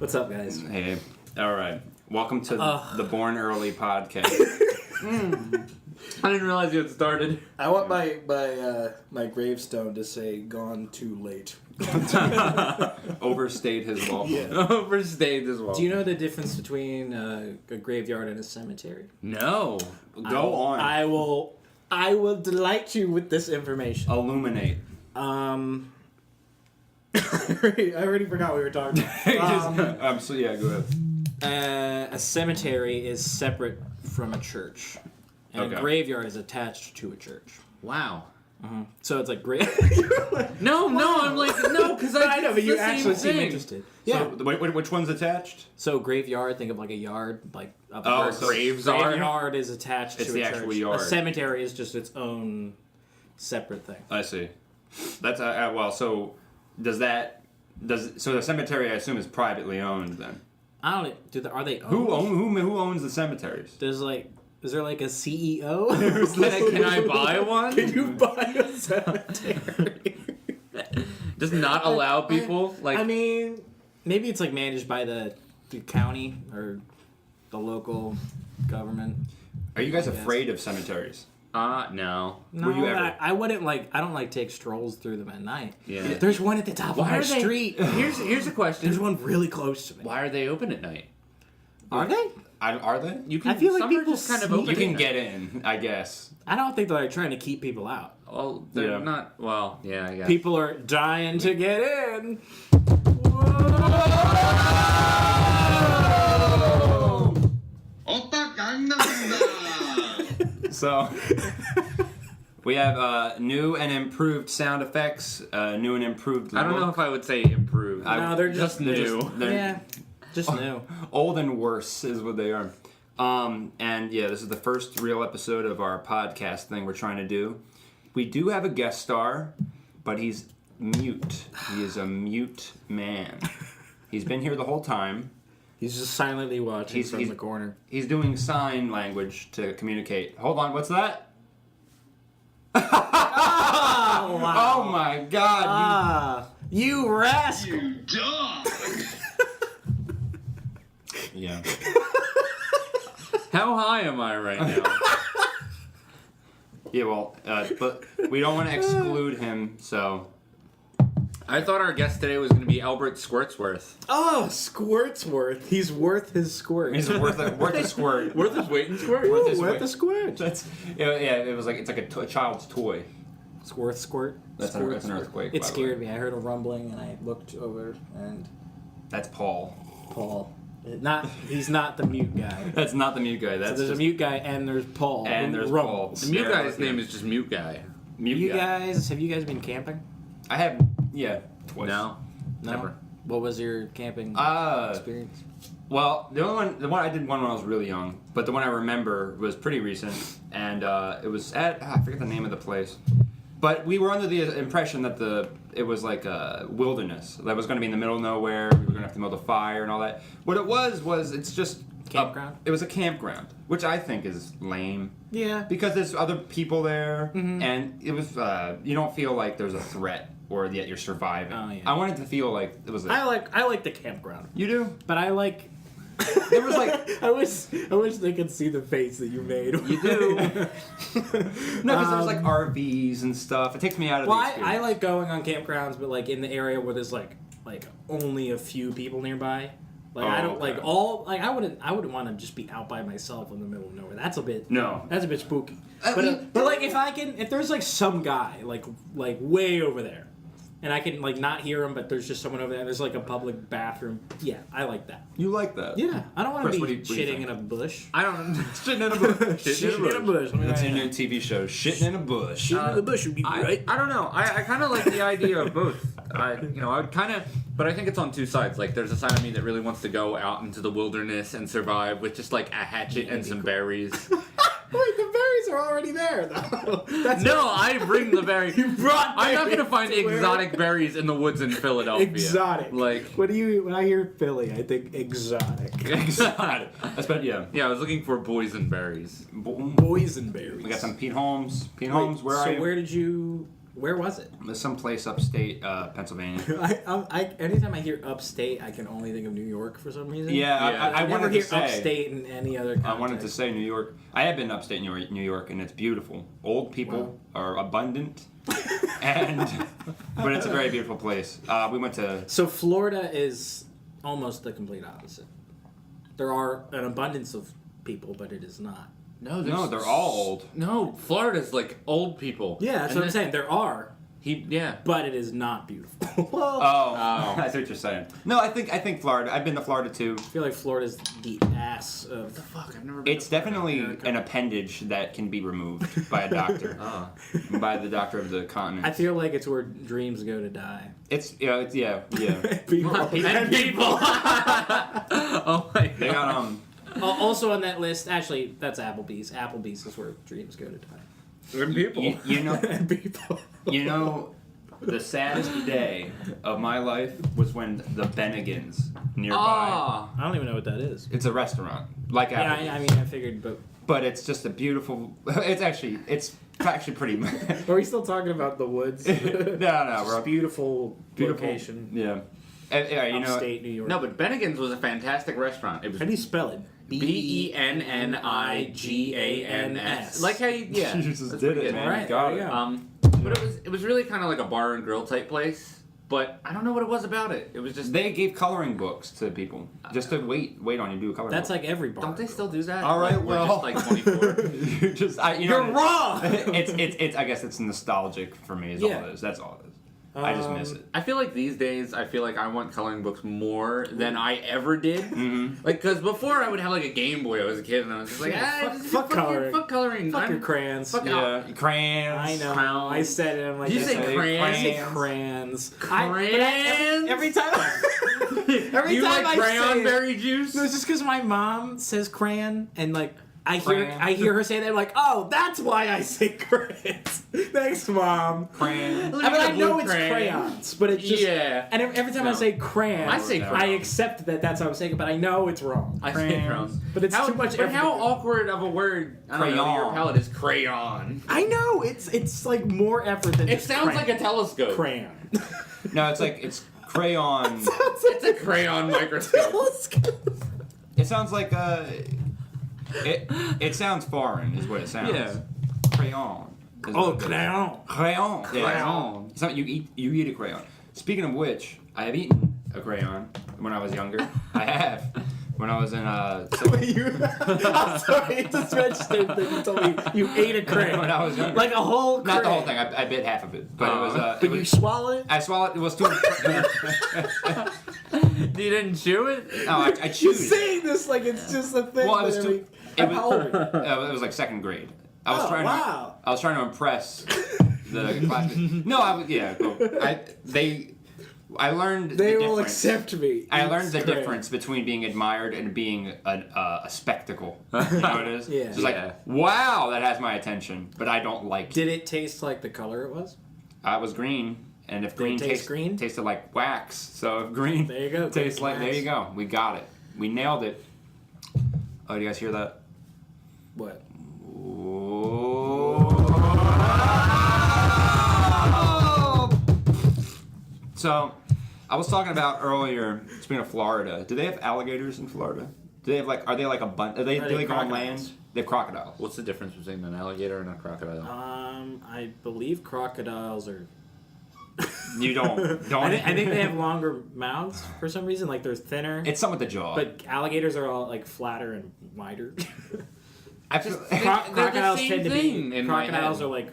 What's up, guys? Hey. All right. Welcome to the Born Early podcast. I didn't realize you had started. I want my gravestone to say "Gone too late." Overstayed his welcome. Yeah. Overstayed as well. Do you know the difference between a graveyard and a cemetery? No. Go on. I will delight you with this information. Illuminate. I already forgot what we were talking about. So yeah, go ahead. A cemetery is separate from a church, and a graveyard is attached to a church. Wow. So it's like No, I'm like, no, because I know, but you actually seem interested. Yeah. So, wait, which one's attached? So graveyard, think of like a yard, like a so graveyard is attached it's to the a actual church. yard. A cemetery is just its own separate thing. I see. That's well. So does the cemetery? I assume is privately owned then. I don't. Are they owned? Who owns the cemeteries? Is there like a CEO? Can I buy one? Can you buy a cemetery? Does not allow people like. I mean, maybe it's like managed by the county or the local government. Are you guys afraid of cemeteries? No. No, Were you ever? I wouldn't like. I don't like take strolls through them at night. Yeah. There's one at the top of my street. Here's a question. There's one really close to me. Why are they open at night? Are they? Are they? You can. I feel like some are people just kind of sneak- open. You can at get night. in, I guess. I don't think they're like trying to keep people out. Well, they're Yeah. not. Well, yeah, I guess. People are dying to get in. So we have new and improved sound effects, new and improved. I don't know if I would say improved. No, they're just new. Yeah, just new. Old and worse is what they are. And yeah, this is the first real episode of our podcast thing we're trying to do. We do have a guest star, but he's mute. He is a mute man. He's been here the whole time. He's just silently watching from he's- the corner. He's doing sign language to communicate. Hold on, what's that? Oh, wow. Oh my god! You rascal! You dog! Yeah. How high am I right now? Yeah, well, but we don't want to exclude him, so... I thought our guest today was going to be Albert Squirtsworth. Oh, Squirtsworth. He's worth his squirt. He's worth a squirt. Worth his weight in squirt? Worth his worth weight. a squirt. That's, yeah, it was like, it's like a child's toy. Squirt. That's an earthquake, It by the scared me. I heard a rumbling and I looked over and That's Paul. Paul. He's not the mute guy. That's not the mute guy. That's So there's a just, mute guy and there's Paul. And there's Paul. The mute Yeah, guy's name is just Mute Guy. Mute You guy. guys, have you guys been camping? I have, yeah, twice. No. No? Never. What was your camping experience? Well, the one I did one when I was really young, but the one I remember was pretty recent, and it was at I forget the name of the place, but we were under the impression that it was like a wilderness that was going to be in the middle of nowhere. We were going to have to build a fire and all that. What it was it's just Campground? It was a campground, which I think is lame. Yeah. Because there's other people there, and it was you don't feel like there's a threat or yet you're surviving. Oh, yeah. I wanted to feel like it was. I like the campground. You do? But I like. There was like I wish they could see the face that you made. You do. No, because there's like RVs and stuff. It takes me out of Well, the I experience. like going on campgrounds, but like in the area where there's like only a few people nearby. Like I don't okay. like all like I wouldn't want to just be out by myself in the middle of nowhere. That's a bit spooky. But like if there's like some guy like way over there, and I can like not hear him, but there's just someone over there. There's like a public bathroom. Yeah, I like that. You like that? Yeah, I don't want Chris, to what be do you shitting think? in a bush. I don't. Shitting in a bush. Shitting in a bush. That's your new TV show. Shitting in a bush. Shitting in the bush would be great. I don't know. I kind of like the idea of both. I would kind of, but I think it's on two sides. Like, there's a side of me that really wants to go out into the wilderness and survive with just like a hatchet and some berries. Wait, the berries are already there, though. No, I bring the berries. You brought I'm not gonna berries find to where- exotic berries in the woods in Philadelphia. Exotic. Like, When I hear Philly, I think exotic. God. That's been, yeah. yeah, I was looking for boysenberries. Boysenberries. We got some Pete Holmes. Pete Holmes, where are you? So where did you Where was it? Someplace upstate Pennsylvania. Anytime I hear upstate, I can only think of New York for some reason. Yeah, I never wanted hear to say upstate in any other context. I wanted to say New York. I have been upstate New York, and it's beautiful. Old people are abundant, but it's a very beautiful place. We went to. So Florida is almost the complete opposite. There are an abundance of people, but it is not. No, they're all old. No, Florida's like old people. Yeah, that's what I'm saying. There are. But it is not beautiful. I see what you're saying. No, I think Florida. I've been to Florida too. I feel like Florida's the ass of. What the fuck? I've never been. It's definitely an appendage that can be removed by a doctor. By the doctor of the continent. I feel like it's where dreams go to die. It's people. And people. Oh my god. They got Also on that list, actually, that's Applebee's. Applebee's is where dreams go to die. And people. You know. People. You know, the saddest day of my life was when the Bennigan's nearby. I don't even know what that is. It's a restaurant, like Applebee's. Yeah, I mean, I figured, but it's just a beautiful. It's actually pretty. Are we still talking about the woods? No, It's a beautiful location. Yeah. Upstate New York. No, but Bennigan's was a fantastic restaurant. It was. How do you spell it? Bennigans. Like how you, You just did it, man. Right, You got it. But it was really kind of like a bar and grill type place. But I don't know what it was about it. It was just they gave coloring books to people just to wait on you to do a coloring. That's book. like every bar. Don't they still do that? All right, We're just like 24. You're wrong. It's I guess it's nostalgic for me. Is all it is. That's all it is. I just miss it. I feel like these days, I want coloring books more than I ever did. Mm-hmm. Like, because before I would have like a Game Boy. I was a kid, and I was just like, fuck coloring. Fuck coloring. Fuck your crayons. Fuck crayons. I know. Crowns. I said it. I'm like, Did you say crayons? I say crayons. Crayons? Every time. Every you time like I crayon say berry juice? No, it's just because my mom says crayon, and like I hear her say that. I'm like, oh, that's why I say crayons. Thanks, Mom. Crayon. I know it's crayons, but it's just And every time I say crayon, I say I accept that that's how I'm saying it, but I know it's wrong. I say crayons. But it's too much. But how awkward of a word Crayon. your palate is crayon. I know it's like more effort than. It sounds like a telescope. Crayon. No, it's crayon. It's a crayon microscope. It sounds like It sounds foreign, is what it sounds. Yeah. Crayon. Crayon. Crayon. Crayon. It's not, you eat a crayon. Speaking of which, I have eaten a crayon when I was younger. I have. When I was in I'm sorry, it just registered that you told me you ate a crayon. When I was younger. Like a whole crayon. Not the whole thing. I bit half of it. But it was. But you swallowed it? I swallowed. It was too. You didn't chew it? No, I You're chewed it. saying this like it's just a thing. Well, it was too. It How old was, it was like second grade. I was wow. trying to impress the classmates. No, I learned. They the will difference. accept me. I learned the It's great. difference between being admired and being a spectacle. You know what it is? Yeah. It's like, wow, that has my attention, but I don't like it. Did it taste like the color it was? It was green, and if green tasted like wax, so if green There you go. tastes like, there you go. We got it. We nailed it. Oh, do you guys hear that? What? So, I was talking about earlier, speaking of Florida, do they have alligators in Florida? Do they have are they like a bunch? Do they go on land? They have crocodiles. What's the difference between an alligator and a crocodile? I believe crocodiles are. You don't. I think they have longer mouths for some reason. Like they're thinner. It's some with the jaw. But alligators are all like flatter and wider. I feel, Crocodiles tend to be. in my Crocodiles head. are like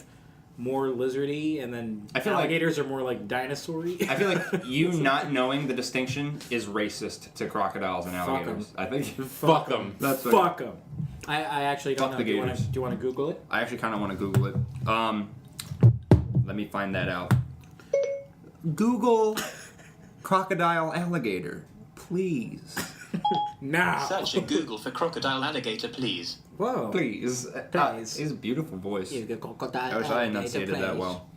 more lizardy, and then I feel alligators are more like dinosaur-y. I feel like you not knowing the distinction is racist to crocodiles and alligators. I think Fuck them. Fuck them. I actually don't Fuck know. the Do gators. you want to Google it? I actually kind of want to Google it. Let me find that out. Google crocodile alligator, please. Now. Search in Google for crocodile alligator, please. Whoa. Please. Please. It's a beautiful voice. Crocodile I wish I enunciated that well.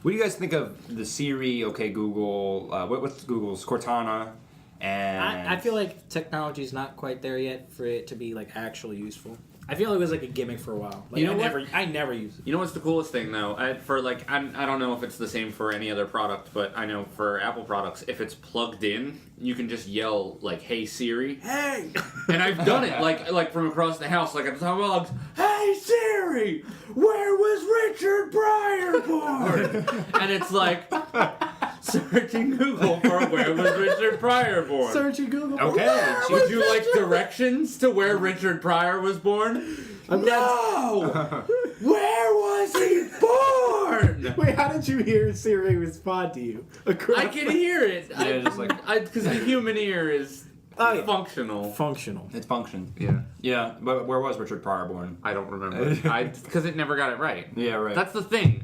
What do you guys think of the Siri, OK Google, what's Google's Cortana, and... I feel like technology's not quite there yet for it to be like actually useful. I feel it was like a gimmick for a while. Like, I never use it. You know what's the coolest thing though? I don't know if it's the same for any other product, but I know for Apple products, if it's plugged in, you can just yell like, "Hey Siri." Hey! And I've done it like from across the house, like at the top of logs. "Hey Siri, where was Richard Pryor born?" And it's like searching Google for where was Richard Pryor born. Searching Google. Okay. Would you like directions to where Richard Pryor was born? No! Where was he born? Wait, how did you hear Siri respond to you? I can hear it. Yeah, just like because the human ear is functional. Functional. it's functioned. Yeah. Yeah, but where was Richard Pryor born? I don't remember. Because it never got it right. Yeah, right. That's the thing.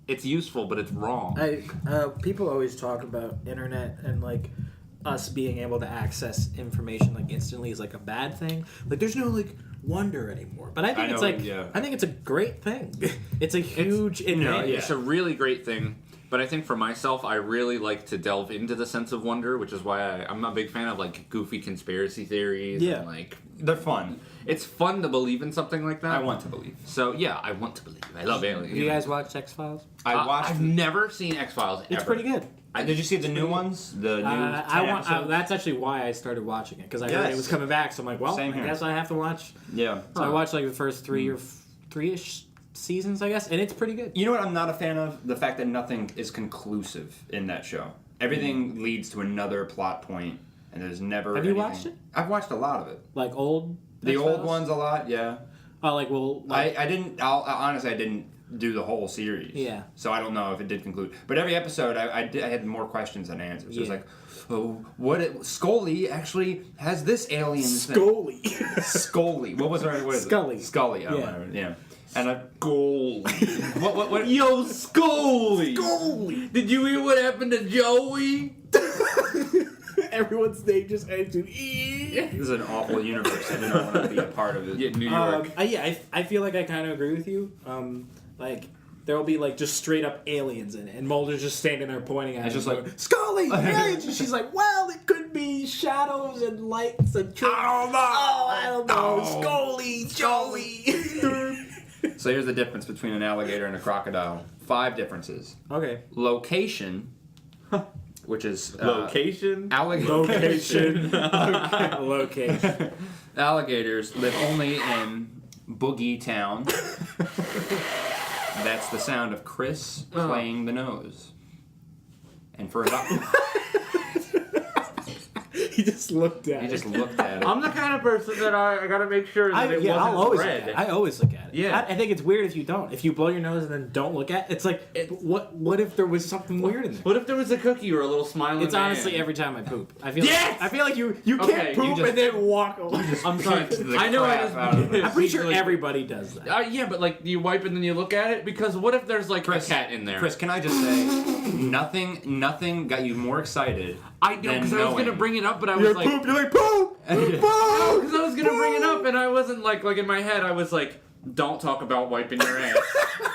It's useful, but it's wrong. People always talk about internet and like us being able to access information like instantly is like a bad thing. Like there's no like wonder anymore. But I think I think it's a great thing. It's a huge advantage. It's a really great thing. But I think for myself, I really like to delve into the sense of wonder, which is why I'm a big fan of like goofy conspiracy theories. Yeah. And, like They're fun. it's fun to believe in something like that. I want to believe. So yeah, I want to believe. I love aliens. Do you guys watch X-Files? I watched. I've never seen X-Files. It's pretty good. Did you see the new ones? The new. That's actually why I started watching it because I heard it was coming back. So I'm like, well, Same I here. guess I have to watch. Yeah. So I watched like the first three-ish seasons, I guess, and it's pretty good. You know what I'm not a fan of? The fact that nothing is conclusive in that show. Everything leads to another plot point, and there's never. Have you watched it? I've watched a lot of it. Like old. The X-Files? old ones a lot, yeah. Oh, like well. Like, I didn't. Honestly, I didn't do the whole series. Yeah. So I don't know if it did conclude. But every episode, I had more questions than answers. It was like, oh, Scully actually has this alien. Scully. Scully. What was her? What is Scully. It? Scully. Oh, Yeah. whatever. Yeah. And Scully. what? Yo, Scully. Scully. Did you hear what happened to Joey? Everyone's name just ends in E. This is an awful universe. I do not want to be a part of it. Yeah, New York. I feel like I kind of agree with you. Like there will be like just straight up aliens in it, and Mulder's just standing there pointing at it. It's just going, like Scully, aliens. And she's like, well, it could be shadows and lights and. I don't know. Scully, Joey. So here's the difference between an alligator and a crocodile. 5 differences. Okay. Location, which is Location. Location. Location. Alligators live only in Boogie Town. That's the sound of Chris playing the nose. And for his He just looked at it. I'm the kind of person that I gotta make sure that it wasn't I'll always red. look at it. I always look at it. Yeah. I think it's weird if you don't. If you blow your nose and then don't look at it, it's like, what if there was something weird in there? What if there was a cookie or a little smiling It's man? honestly every time I poop. I feel Yes! like, I feel like you Okay, can't poop you just- and then walk away. I'm sorry. the I know crap out of it. I'm pretty sure Like- everybody does that. Yeah, but like you wipe and then you look at it because what if there's like Chris, a cat in there? Chris, can I just say, nothing got you more excited I know than because I was gonna knowing. bring it up, but I was like, You're like, poop! no, because I was gonna bring it up, and I wasn't like in my head, I was like, don't talk about wiping your ass.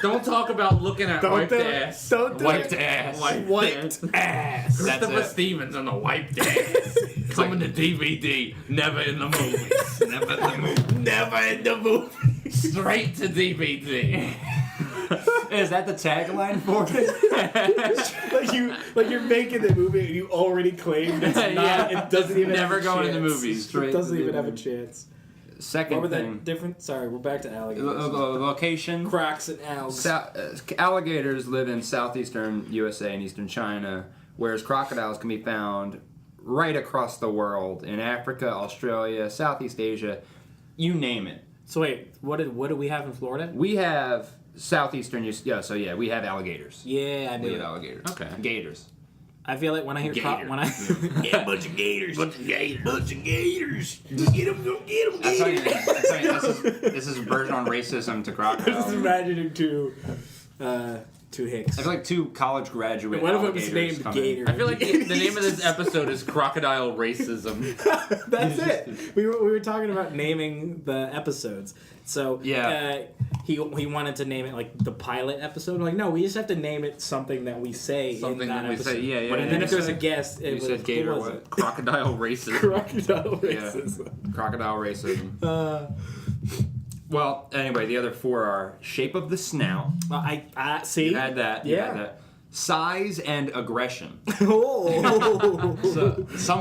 Don't talk about looking at wiped ass. Don't do Wiped it. ass. Wiped ass. That's Christopher it. Stevens on the wiped ass. Coming to DVD, never in the movies. Never the movie. Never in the movie. Straight to DVD. Is that the tagline for it? like you're making the movie and you already claimed it's not. Yeah. It doesn't even Never have a going in the chance. movies. Straight It doesn't to even the have a movie. chance. Second What were thing. that different? Sorry, we're back to alligators. Location. Crocs and algs. Alligators live in southeastern USA and eastern China, whereas crocodiles can be found right across the world in Africa, Australia, Southeast Asia, you name it. So wait, what do we have in Florida? We have southeastern, we have alligators. Yeah, I We do. have alligators. Okay. Gators. I feel like when I hear Gator. yeah, bunch of gators, bunch of gators, get them, go get them, That's how you, gators. that's how you, this is a version on racism to Just crocodiles. imagining two Hicks. I feel like 2 college graduate One of them alligators is named come in. Gator. I feel like the name of this episode is Crocodile Racism. That's it. We were talking about naming the episodes. So Yeah. he wanted to name it like the pilot episode. I'm like, no, we just have to name it something that we say Something in that that we episode. say, yeah. What And did then you if there's a say? guest, it You was said Gator who was what? Crocodile Racism. Crocodile Yeah. racism. Crocodile racism. Well, anyway, the other 4 are shape of the snout. Well, I see. You had that. You Yeah. had that. Size and aggression. Oh. So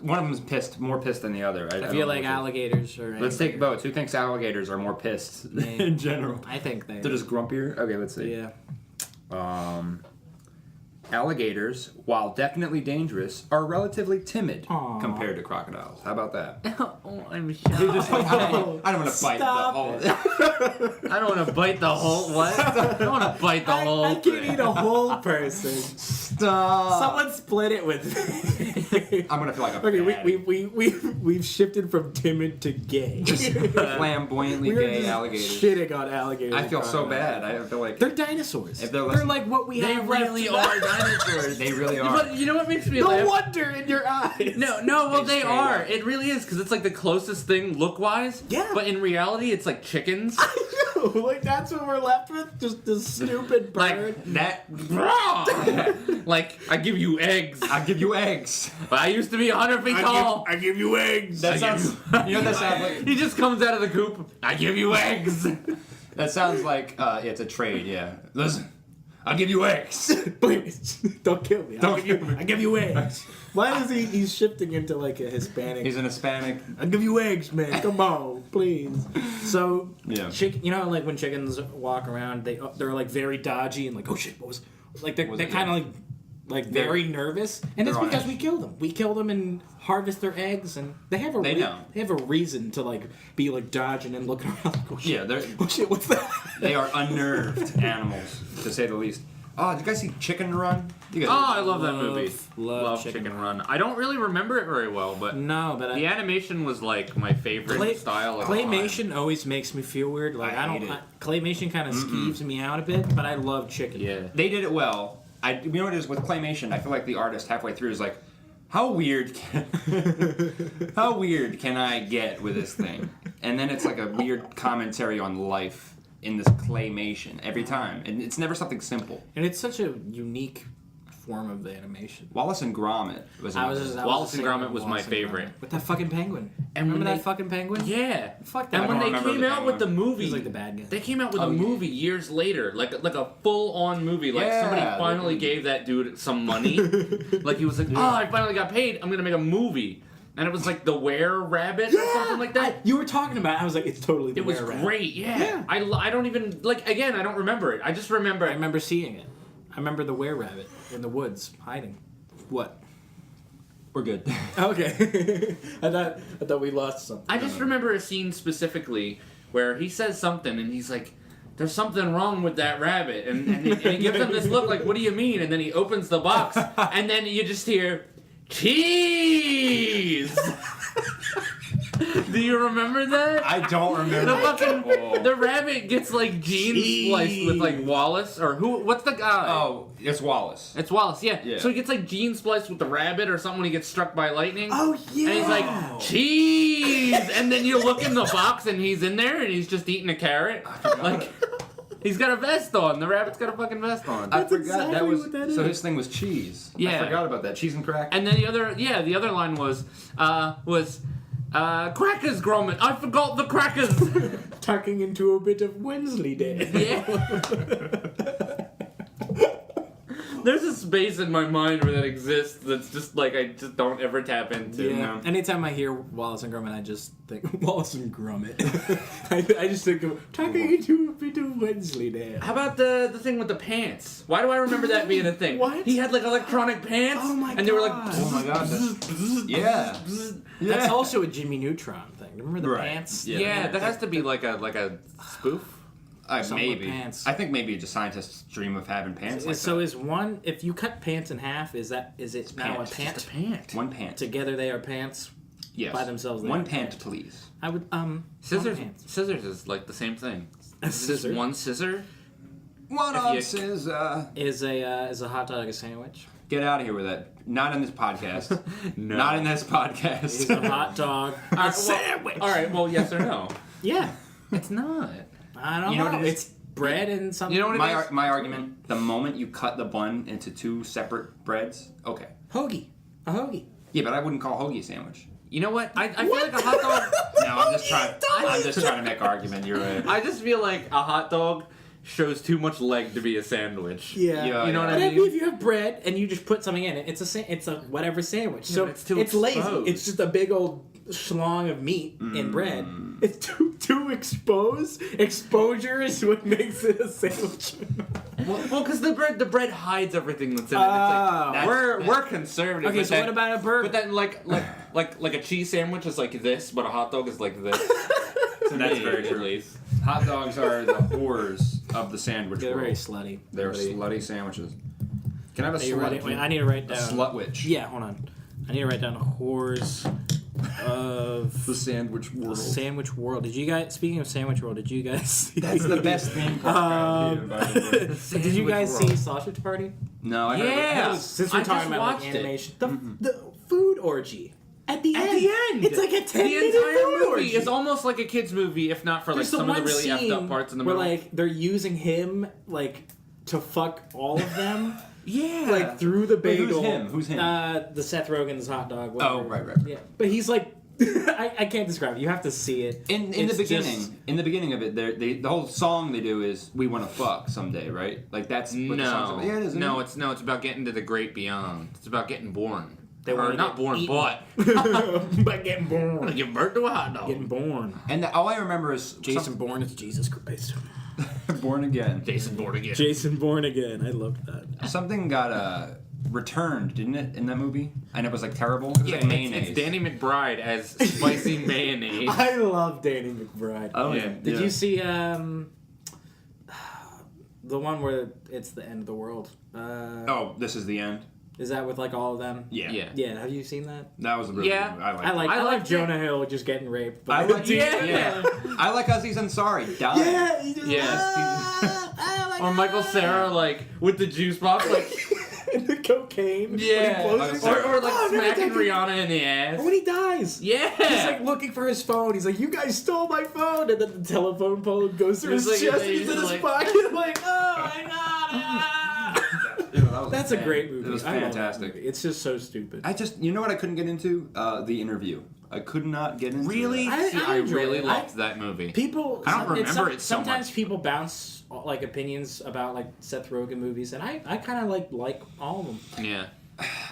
one of them's more pissed than the other. I feel like alligators are. Let's take votes. Who thinks alligators are more pissed in general? I think They're just grumpier. Okay, let's see. Yeah. Alligators, while definitely dangerous, are relatively timid Aww. compared to crocodiles. How about that? Oh, I'm sure. I don't want to bite the whole. I don't want to bite the whole. What? I don't want to bite the whole. I can't eat a whole person. Stop. Someone split it with me. I'm gonna feel like a Okay, we've shifted from timid to gay. flamboyantly We're gay just alligators. shitting on alligators. I feel so bad. I feel like They're dinosaurs. If they're they're listening- like what we They have really left. are dinosaurs. they really are. But you know what makes me No laugh? wonder in your eyes. No, well, they are. It really is, because it's like the closest thing look-wise. Yeah. But in reality, it's like chickens. I know. Like that's what we're left with. Just this stupid bird. Like, like, I give you eggs. I give you eggs. But I used to be 100 feet tall. I give you eggs. That sounds. You know what that sounds like? He just comes out of the coop. I give you eggs. That sounds like it's a trade. Yeah. Listen, I'll give you eggs. Please don't kill me. Don't kill me. I give you eggs. Why is he's shifting into like a Hispanic? He's an Hispanic. I give you eggs, man. Come on, please. So Yeah. you know, like when chickens walk around, they're like very dodgy and like, oh shit, what was like they're Was it, kind of like very nervous, and it's they're on because edge. we kill them. We kill them and harvest their eggs, and they have a They know. they have a reason to like be like dodging and looking around. Like, oh shit, Yeah, they're oh shit, what's that? they are unnerved animals, to say the least. Oh, did you guys see Chicken Run? You guys Oh, I love that movie. Love Chicken Chicken Run. I don't really remember it very well, but No, but the animation was like my favorite style of claymation always makes me feel weird. Like I I hate don't. it. Claymation kind of skeeves me out a bit, but I love chicken. Yeah. They did it well. You know what it is with claymation? I feel like the artist halfway through is like, how weird can I get with this thing? And then it's like a weird commentary on life in this claymation every time, and it's never something simple. And it's such a unique form of animation. Wallace and Gromit was. Wallace and Gromit was my favorite. With that fucking penguin. And Remember when that fucking penguin? Yeah. Fuck that. And when I they don't remember came the out with the movie, He's like the bad guy. they came out with a yeah. movie years later, like a full-on movie. Like Yeah, somebody they finally did. gave that dude some money. Like he was like, oh, I finally got paid. I'm gonna make a movie. And it was like the Were-Rabbit or something like that. You were talking about it. I was like, it's totally the It was Were-Rabbit. great, yeah. I don't even, like, again, I don't remember it. I just remember I remember seeing it. I remember the Were-Rabbit in the woods hiding. What? We're good. Okay. I thought we lost something. I just remember a scene specifically where he says something and he's like, there's something wrong with that rabbit. And he gives him this look like, what do you mean? And then he opens the box and then you just hear, cheese! Do you remember that? I don't remember. The rabbit gets like jeans spliced with like Wallace or who? What's the guy? Oh, it's Wallace. It's Wallace, yeah. Yeah. So he gets like jeans spliced with the rabbit or something when he gets struck by lightning. Oh, yeah. And he's like, cheese! And then you look in the box and he's in there and he's just eating a carrot. Like, he's got a vest on. The rabbit's got a fucking vest on. I forgot exactly that was. what that So is. his thing was cheese. Yeah. I forgot about that. Cheese and crack. And then the other line was crackers, Gromit. I forgot the crackers. Tucking into a bit of Wensleydale. Yeah. There's a space in my mind where that exists that's just like I just don't ever tap into. Yeah. You know? Anytime I hear Wallace and Gromit, I just think Wallace and Gromit. I just think of tucking into a bit of Wensleydale. How about the thing with the pants? Why do I remember that being a thing? What? He had like electronic pants. Oh my And they were like. God. Oh my god. Yeah. That's also a Jimmy Neutron thing. Remember the Right. pants? Yeah, that has to be like a spoof. Something with Maybe. pants. I think maybe just scientists dream of having pants like So that. is one, if you cut pants in half, is it now pants. a pant? Just a pant. One pant. Together they are pants. Yes. by themselves, they One are pant, pants. please. I would Scissors. one pants. Scissors is like the same thing. A It's just scissor one scissor. One If on you- scissor. is a hot dog a sandwich? Get out of here with that. Not in this podcast. No. Not in this podcast. Is a hot dog a sandwich? All right. Well, yes or no? Yeah, It's not. I don't You know know. what it is? It's bread and something. You know what it is? My argument, the moment you cut the bun into two separate breads, okay. Hoagie, a hoagie. Yeah, but I wouldn't call hoagie a sandwich. You know what? I feel like a hot dog. I'm just trying to make argument. You're right. I just feel like a hot dog shows too much leg to be a sandwich. Yeah. You know what But I mean? if you have bread and you just put something in it, it's a whatever sandwich. So but it's too lazy. exposed. It's just a big old schlong of meat in bread. It's too exposed. Exposure is what makes it a sandwich. Well, because the bread hides everything that's in it. Oh. It's like, we're conservative. Okay, but so then, what about a burger? But then, like a cheese sandwich is like this, but a hot dog is like this. That's very At true. least. Hot dogs are the whores of the sandwich They're world. very slutty. They're slutty sandwiches. Can I have a Are you ready? slut? Wait, I need to write down. A slut witch. Yeah, hold on. I need to write down whores of The sandwich the world. sandwich world. Did you guys? Speaking of sandwich world, did you guys? See, That's the best thing. By the way. did you guys see Sausage Party? No, I heard Yeah. Since we're I talking just about like, watched it. animation, the food orgy at the end. It's like a 10-minute The entire food movie orgy. is almost like a kid's movie, if not for like There's the some of the one really effed up scene parts in the where middle. like they're using him like to fuck all of them. Yeah. Like through the Wait, bagel. who's him? The Seth Rogen's hot dog. Whatever. Oh, right. Yeah, but he's like, I can't describe it. You have to see it. In the It's beginning, just- in the beginning of it, the whole song they do is "We Want to Fuck Someday," right? Like that's what the song's about. Yeah, it is. isn't it? It's about getting to the great beyond. It's about getting born. They Or wanna not get born, eaten. but by getting born. give birth to a hot dog. Getting born. And all I remember is Jason Bourne is Jesus Christ. born again. Jason born again. Jason Bourne again. I loved that. Something got returned, didn't it, in that movie? And it was like terrible. It was like mayonnaise. It's Danny McBride as spicy mayonnaise. I love Danny McBride. Oh Yeah. Did you see the one where it's the end of the world? Oh, this is the end. Is that with like all of them? Yeah. Yeah. Yeah. Have you seen that? That was a really Yeah. good movie. I like liked Jonah Hill just getting raped. But I like Yeah. I like Aziz Ansari. Die. Yeah. He just, Yes. Or Michael Cera, like, with the juice box, like, and the cocaine. yeah. When he blows his Or- Or like Oh, no, smacking he- Rihanna in the ass. Or when he dies. Yeah. He's like looking for his phone. He's like, "You guys stole my phone!" And then the telephone pole goes through He's his like- chest. he's He's in his like- pocket. Like, oh my god! ah." That's a great movie. It was I love that fantastic. movie. It's just so stupid. You know what I couldn't get into? The Interview. I could not get into Really? that. See, I I enjoy really it. loved that movie. People, I don't remember it so sometimes much. people bounce like opinions about like Seth Rogen movies, and I kind of like all of them. Yeah.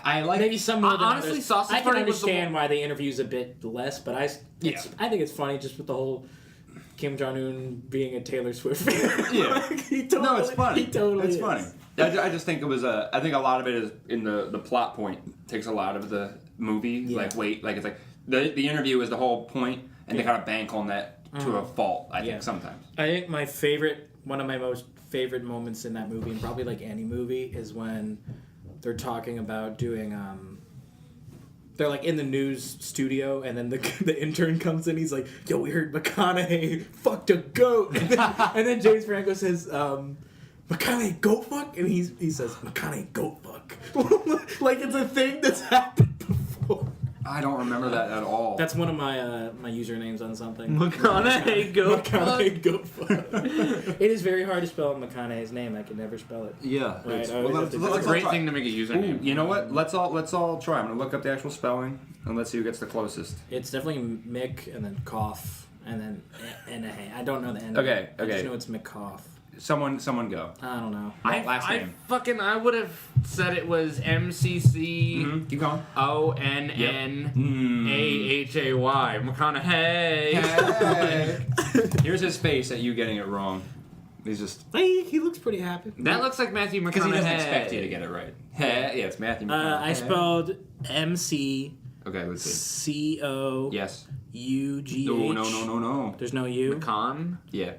I like Maybe some more than honestly, others. Sausage I can Party was the understand why the interview's a bit less, but I think it's funny just with the whole Kim Jong Un being a Taylor Swift fan. Yeah. Like, he totally, No, it's funny. He totally It's is. funny. I just think it was I think a lot of it is in the plot point takes a lot of the movie. Yeah. It's like the interview is the whole point, and they kind of bank on that to a fault. I Yeah. think sometimes. I think one of my most favorite moments in that movie, and probably like any movie, is when they're talking about doing they're like in the news studio, and then the intern comes in. He's like, "Yo, we heard McConaughey fucked a goat," and then James Franco says, "McConaughey goat fuck," and he says, "McConaughey goat fuck," like it's a thing that's happened before. I don't remember that at all. That's one of my my usernames on something. McConaughey goat McConaughey goat fuck. It is very hard to spell McConaughey's name. I can never spell it. yeah. Right, It's, I always have to- It's a let's great try. thing to make a Ooh, username. you know what? Let's all try. I'm gonna look up the actual spelling and let's see who gets the closest. It's definitely Mick and then cough and then and a hay. I don't know the end. Okay, I okay. just know it's McCough. Someone go. I don't know. Last name. I would have said it was MCC Keep going. ONNAHAY. McConaughey. Hey. Here's his face at you getting it wrong. He's just He looks pretty happy. That looks like Matthew McConaughey. because he doesn't expect you to get it right. Hey, yeah, it's Matthew McConaughey. I spelled MCCOUGH. Okay, let's see. Yes. No. There's no U. McCon. Yeah.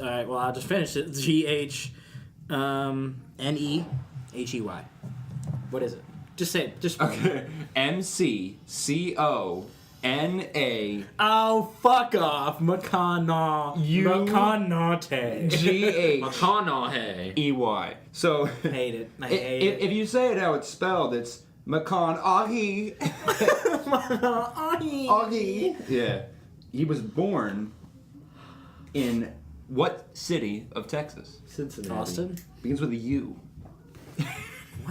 All right. Well, I'll just finish it. GHNEHEY. What is it? Just say it. Just Okay. MCCONA. Oh, fuck off, McConaughey. McConaughey. McConaughey. GEY. So Hate it. I hate it. if you say it how it's spelled, it's McConaughey. McConaughey. Yeah. He was born in what city of Texas? Cincinnati. Austin. Begins with a U.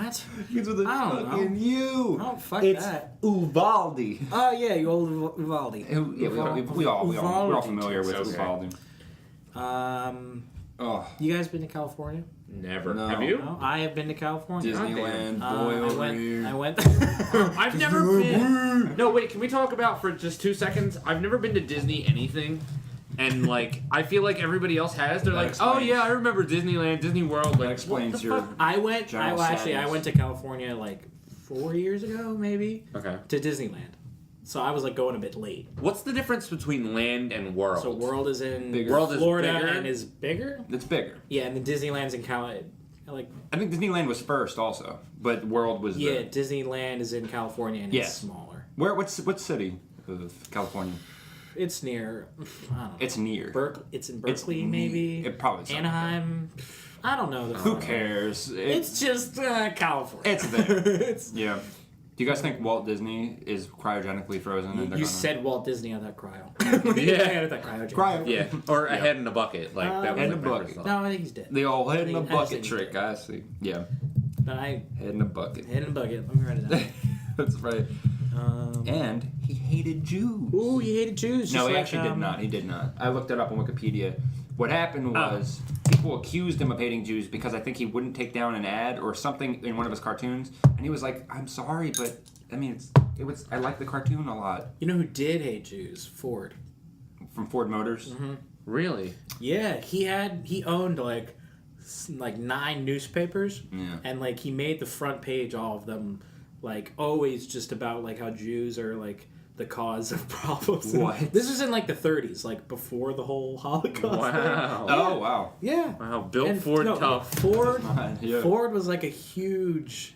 What? Begins with a I don't fucking U. Oh, fuck it's that. Uvalde. Oh, yeah, you old Uvalde. Yeah, we're all familiar with Okay. Uvalde. You guys been to California? Never. No. Have you? No, I have been to California. Disneyland, boy I over went. here. I went. I've never been. No, wait. Can we talk about for just 2 seconds? I've never been to Disney anything, and like I feel like everybody else has. They're That like, explains. oh yeah, I remember Disneyland, Disney World. Like, That explains what the your. fuck? I went. General I sadness. went to California like 4 years ago, maybe, Okay. to Disneyland. So I was like going a bit late. What's the difference between land and world? So World is in Bigger. World is Florida bigger? and is bigger. It's bigger. Yeah, and then Disneyland's in Cali. Like I think Disneyland was first, also, but World was yeah, the. Disneyland is in California and Yes. it's smaller. What city of California? It's near. I don't know. It's near. It's in Berkeley, It's maybe. It probably. something like Anaheim. I don't know. that. Who cares? It's just California. It's there. It's- Yeah. Do you guys think Walt Disney is cryogenically frozen? And they're you gonna... said Walt Disney, I thought cryo. Yeah. I thought cryo. Cryo. Yeah, or a Yeah. head in a bucket. Like that was Head in like a my bucket. first thought. No, I think he's dead. The old head in a I just bucket think trick, he's I see. Yeah. But I Head in a bucket. head in a bucket. Let me write it down. That's right. And he hated Jews. Ooh, he hated Jews. No, just he like, actually did not. He did not. I looked it up on Wikipedia. What happened was people accused him of hating Jews because I think he wouldn't take down an ad or something in one of his cartoons, and he was like, "I'm sorry, but I mean, it was. I like the cartoon a lot." You know who did hate Jews? Ford. From Ford Motors. Mm-hmm. Really? Yeah, he owned like 9 newspapers, Yeah. and like he made the front page all of them like always just about like how Jews are like the cause of problems. What? This was in like the 30s, like before the whole Holocaust. Wow. Oh wow. Yeah. Wow. Bill And, Ford no, tough. Ford. Yeah. Ford was like a huge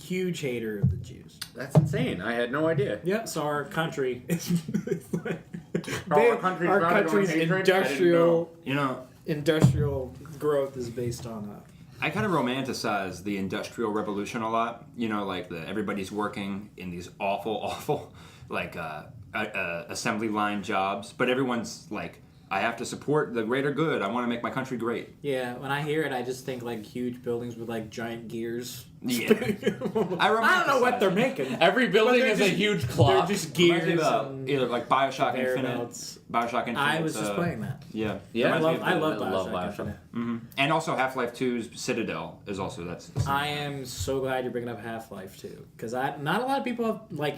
hater of the Jews. That's insane. I had no idea. Yep. So our country is like, Our country's our founded on country's hatred? I didn't industrial You know, industrial growth is based on I kind of romanticize the Industrial Revolution a lot. You know, like everybody's working in these awful, like assembly line jobs, but everyone's like, I have to support the greater good. I want to make my country great. Yeah, when I hear it, I just think like huge buildings with like giant gears. Yeah. I don't know what they're making. Every building they're is a just- huge They're clock. just Reminds me gears. of, And either like Bioshock conveyor Infinite. belts. Bioshock Infinite. I was just playing that. Yeah. Yeah, I love I love Bioshock. Bioshock. Infinite. Mm-hmm. And also Half-Life 2's Citadel is also I am so glad you're bringing up Half-Life 2 because not a lot of people have, like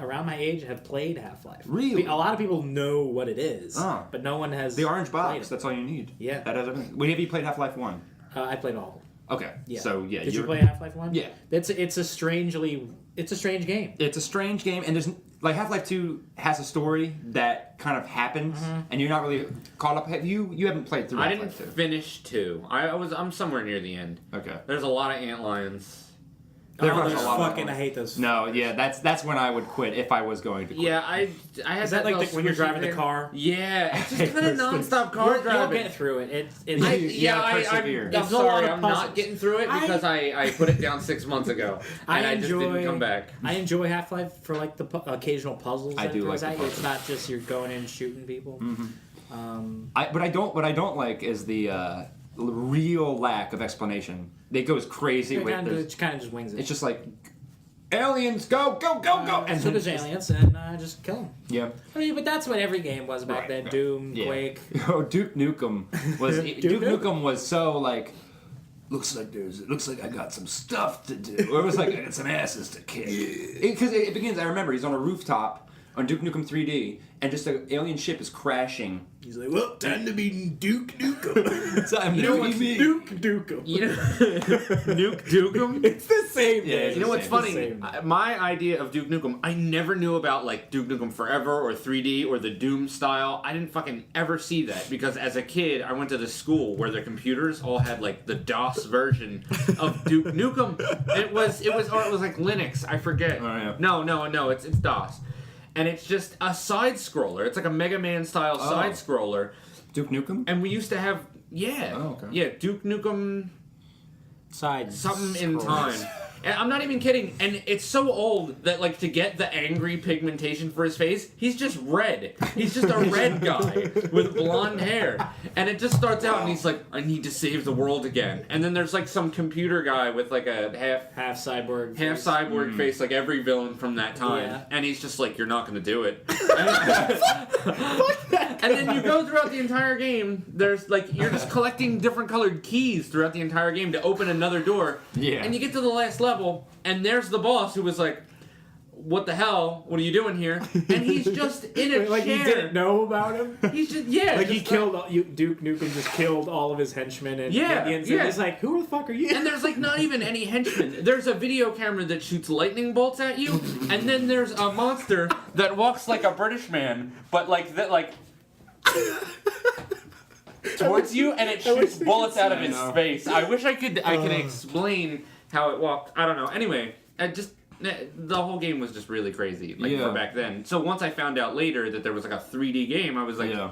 around my age have played Half-Life. Really? A lot of people know what it is, Oh. but no one has the orange played box. it. That's all you need. Yeah. That has everything. Wait, have you played Half-Life 1? I played all of them. Okay. Yeah. So yeah, Did you play Half-Life 1? Yeah. It's a strange game. It's a strange game, and there's like Half-Life 2 has a story that kind of happens, and you're not really caught up. You haven't played through I didn't Half-Life 2. finish 2. I'm somewhere near the end. Okay. There's a lot of antlions. There Oh, was those a lot of fucking! them. I hate those. No, yeah, that's when I would quit if I was going to quit. Yeah, I had Is that like little when you're squishy driving the thing. car? Yeah, it's hate just kind of those things. nonstop car You'll driving. get through it. You gotta persevere. I'm It's a lot sorry, of I'm not puzzles. getting through it because I put it down 6 months ago and I just didn't come back. I enjoy Half-Life for like the occasional puzzles. I that do it throws like at the you. It's puzzles. not just you're going in shooting people. What I don't like is the real lack of explanation. It goes crazy. It with kind this- of just wings it. It's just like aliens, go, and so then there's it's just- aliens and just kill them. Yeah. I mean, but that's what every game was back Right, then. right. Doom, Yeah. Quake. Oh, Duke Nukem was Duke Nukem? Nukem was so like. Looks like I got some stuff to do. Or it was like I got some asses to kick. Because it begins. I remember he's on a rooftop on Duke Nukem 3D, and just an alien ship is crashing. He's like, well, time to be Duke Nukem. Time to be me. Duke Nukem. You know, Nuke Dukem? It's the same. Yeah, thing. it's You know what's It's funny? same. My idea of Duke Nukem, I never knew about like Duke Nukem Forever or 3D or the Doom style. I didn't fucking ever see that because as a kid, I went to the school where the computers all had like the DOS version of Duke Nukem. It was like Linux. I forget. Oh, yeah. No, it's DOS. And it's just a side scroller. It's like a Mega Man style side scroller. Duke Nukem. And we used to have Oh, okay. yeah, Duke Nukem. something in time. And I'm not even kidding. And it's so old that, like, to get the angry pigmentation for his face, he's just red. He's just a red guy with blonde hair. And it just starts out and he's like, I need to save the world again. And then there's, like, some computer guy with, like, a half cyborg face, like every villain from that time. Yeah. And he's just like, you're not going to do it. And then you go throughout the entire game, there's, like, you're just collecting different colored keys throughout the entire game to open another door. Yeah. And you get to the last level, and there's the boss who was like, what the hell? What are you doing here? And he's just in a like chair. Like, you didn't know about him? He's just, yeah. Like, he killed, Duke Nukem just killed all of his henchmen, and he's like, who the fuck are you? And there's, like, not even any henchmen. There's a video camera that shoots lightning bolts at you, and then there's a monster that walks like a British man, but, like, that, like... towards you, and it shoots bullets out of his face. I wish I could explain how it walked. I don't know. Anyway, the whole game was just really crazy, like, for back then. So once I found out later that there was, like, a 3D game, I was like... Yeah.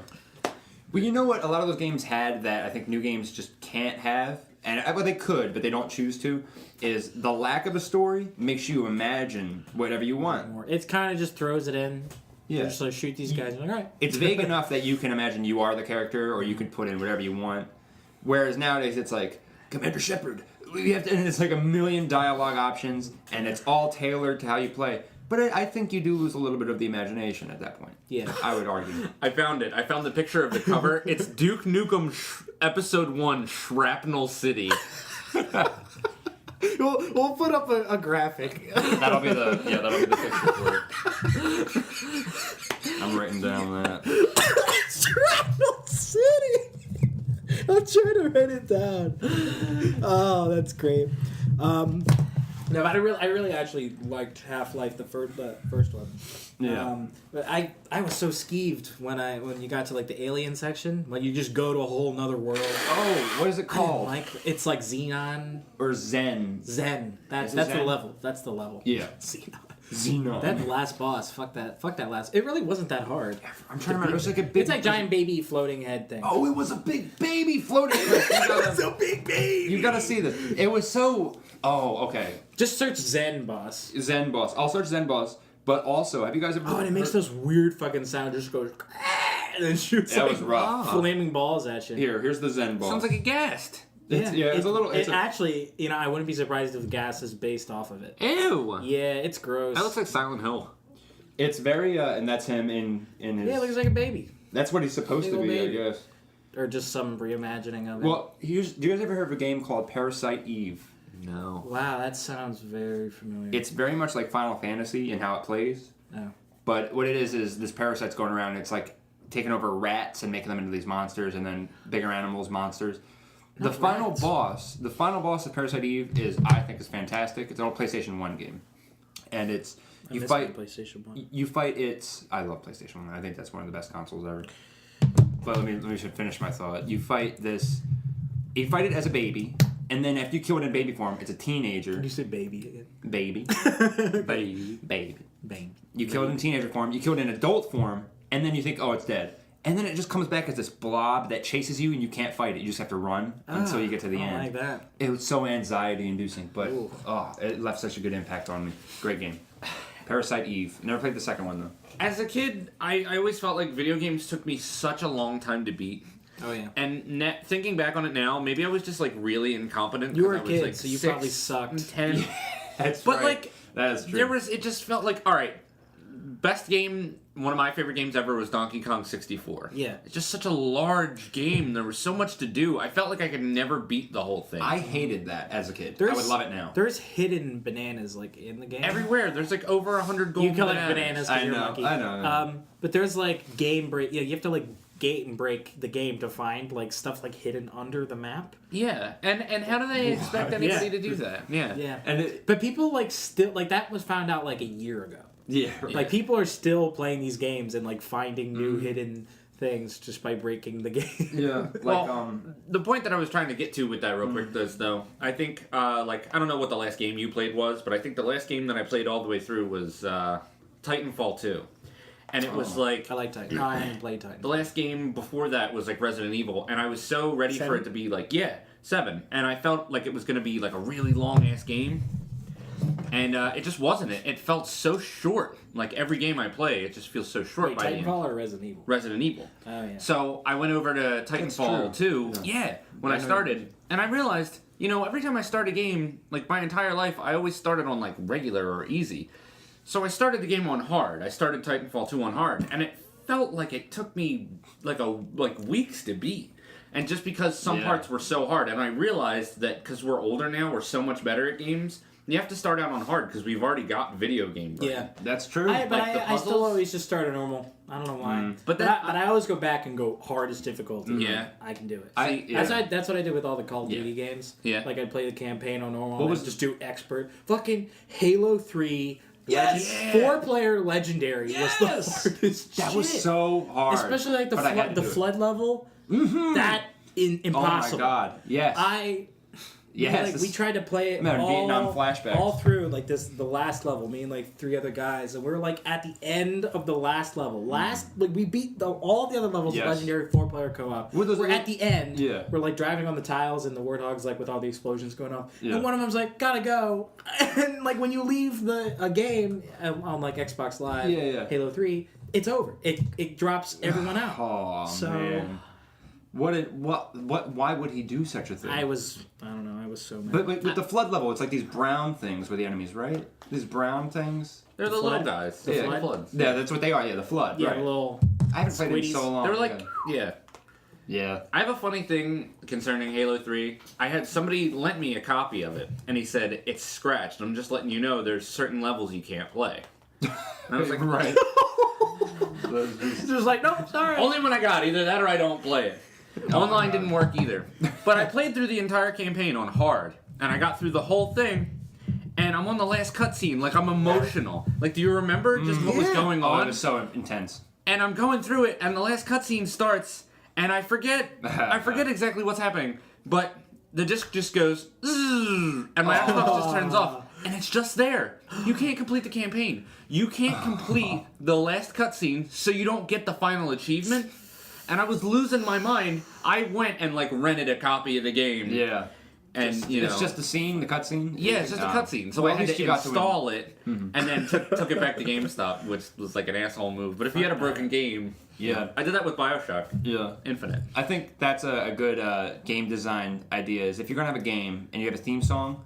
Well, you know what a lot of those games had that I think new games just can't have? And well, they could, but they don't choose to, is the lack of a story makes you imagine whatever you want. It kind of just throws it in. Yeah. Just like, shoot these guys. Like, all right. It's vague enough that you can imagine you are the character, or you can put in whatever you want. Whereas nowadays it's like, Commander Shepard, we have to, and it's like a million dialogue options, and it's all tailored to how you play. But I think you do lose a little bit of the imagination at that point. Yeah. I would argue. I found it. I found the picture of the cover. It's Duke Nukem Episode 1, Shrapnel City. We'll put up a graphic. That'll be the picture for it. I'm writing down that. Shrapnel City. I'm trying to write it down. Oh, that's great. No, but I really actually liked Half-Life, the first one. Yeah. But I was so skeeved when you got to, like, the alien section, when you just go to a whole nother world. Oh, what is it called? It's like Xenon or Zen. Zen. That's the level. That's the level. Yeah. Xenon. That last boss. Fuck that last. It really wasn't that hard. I'm trying to remember. It was like a big. It's like giant baby floating head thing. Oh, it was a big baby floating head. It was a big baby. You gotta see this. It was so. Oh, okay. Just search Zen boss. Zen boss. I'll search Zen boss. But also, have you guys ever? Oh, and it makes those weird fucking sounds. Just goes and then shoots that was rough. Flaming balls at you. Here's the Zen boss. Sounds like a ghast. It's a little. Actually, I wouldn't be surprised if the gas is based off of it. Ew. Yeah, it's gross. That looks like Silent Hill. It's very, and that's him in his. Yeah, it looks like a baby. That's what he's supposed to be, baby. I guess. Or just some reimagining of it. Well, do you guys ever hear of a game called Parasite Eve? No. Wow, that sounds very familiar. It's very much like Final Fantasy in how it plays. Oh. But what it is this parasite's going around, and it's like taking over rats and making them into these monsters, and then bigger animals, monsters. The final boss of Parasite Eve I think is fantastic. It's an old PlayStation 1 game. And it's you fight PlayStation 1. You fight I love PlayStation 1. I think that's one of the best consoles ever. But let me finish my thought. You fight it as a baby, and then after you kill it in baby form, it's a teenager. Did you say baby again? Baby. Baby. Bang. You kill it in teenager form, you kill it in adult form, and then you think, oh, it's dead. And then it just comes back as this blob that chases you, and you can't fight it. You just have to run until you get to the end. I like that. It was so anxiety-inducing, but it left such a good impact on me. Great game. Parasite Eve. Never played the second one, though. As a kid, I always felt like video games took me such a long time to beat. Oh, yeah. And thinking back on it now, maybe I was just, like, really incompetent. You were a kid, kid, like, so you probably sucked. 10. That's but, right. like, that is true. It just felt like, all right, best game, one of my favorite games ever was Donkey Kong 64. Yeah. It's just such a large game. There was so much to do. I felt like I could never beat the whole thing. I hated that as a kid. I would love it now. There's hidden bananas, like, in the game. Everywhere. There's, like, over 100 golden You collect bananas because you're a monkey. I know. But there's, like, game break. Yeah, you have to, like, gate and break the game to find, like, stuff, like, hidden under the map. Yeah. And how do they expect anybody to do that? Yeah. Yeah. But people, like, still... Like, that was found out, like, a year ago. Yeah. Like, people are still playing these games and, like, finding new hidden things just by breaking the game. Yeah. Well, the point that I was trying to get to with that real quick is, though, I think, like, I don't know what the last game you played was, but I think the last game that I played all the way through was Titanfall 2. And it was like... I like Titan. No, I haven't played Titan. The last game before that was, like, Resident Evil, and I was so ready for it to be, like, 7, and I felt like it was going to be like a really long-ass game. And it just wasn't. It felt so short. Like every game I play, it just feels so short. Wait, by the end. Titanfall or Resident Evil? Resident Evil. Oh, yeah. So I went over to Titanfall 2, when I started, and I realized, every time I start a game, like my entire life, I always started on like regular or easy. So I started the game on hard. I started Titanfall 2 on hard, and it felt like it took me like weeks to beat. And just because some parts were so hard, and I realized that because we're older now, we're so much better at games. You have to start out on hard because we've already got video game brain. Yeah, that's true. I still always just start at normal. I don't know why, but I always go back and go hardest difficulty. Yeah, I can do it. That's what I did with all the Call of Duty games. Yeah, like I'd play the campaign on normal. What was just do expert? Fucking Halo 3. Yes, 4-player legendary was the hardest. That was so hard, especially like the flood level. Mm-hmm. That impossible. Oh my god! Yes. Yes, we tried to play it Vietnam flashbacks all through like the last level. Me and like 3 other guys, and we're like at the end of the last level. We beat all the other levels of legendary 4-player co-op. We're at the end. Yeah, we're like driving on the tiles, and the warthogs like with all the explosions going off. Yeah. And one of them's like, "Gotta go," and like when you leave a game on like Xbox Live, Halo 3, it's over. It drops everyone out. Oh man. Why would he do such a thing? I don't know, I was so mad. But with the flood level, it's like these brown things were the enemies, right? These brown things? They're the little guys. The floods. Yeah, that's what they are, the flood, right. The little... I haven't played it in so long. They were like, Yeah. I have a funny thing concerning Halo 3. I had somebody lent me a copy of it, and he said, it's scratched. I'm just letting you know there's certain levels you can't play. And I was like, right. Just like, nope, sorry. Only when I got it. Either that or I don't play it. Online didn't work either. But I played through the entire campaign on hard, and I got through the whole thing, and I'm on the last cutscene. Like, I'm emotional. Like, do you remember just what was going on? Oh, it was so intense. And I'm going through it, and the last cutscene starts, and I forget exactly what's happening, but the disc just goes, and my Xbox just turns off. And it's just there. You can't complete the campaign. You can't complete the last cutscene, so you don't get the final achievement. And I was losing my mind. I went and like rented a copy of the game. Yeah. And it's just the scene, the cutscene. Yeah, it's just a cutscene. So I had to install it, and then took it back to GameStop, which was like an asshole move. But if you had a broken game, I did that with BioShock. Yeah, Infinite. I think that's a good game design idea. Is if you're gonna have a game and you have a theme song,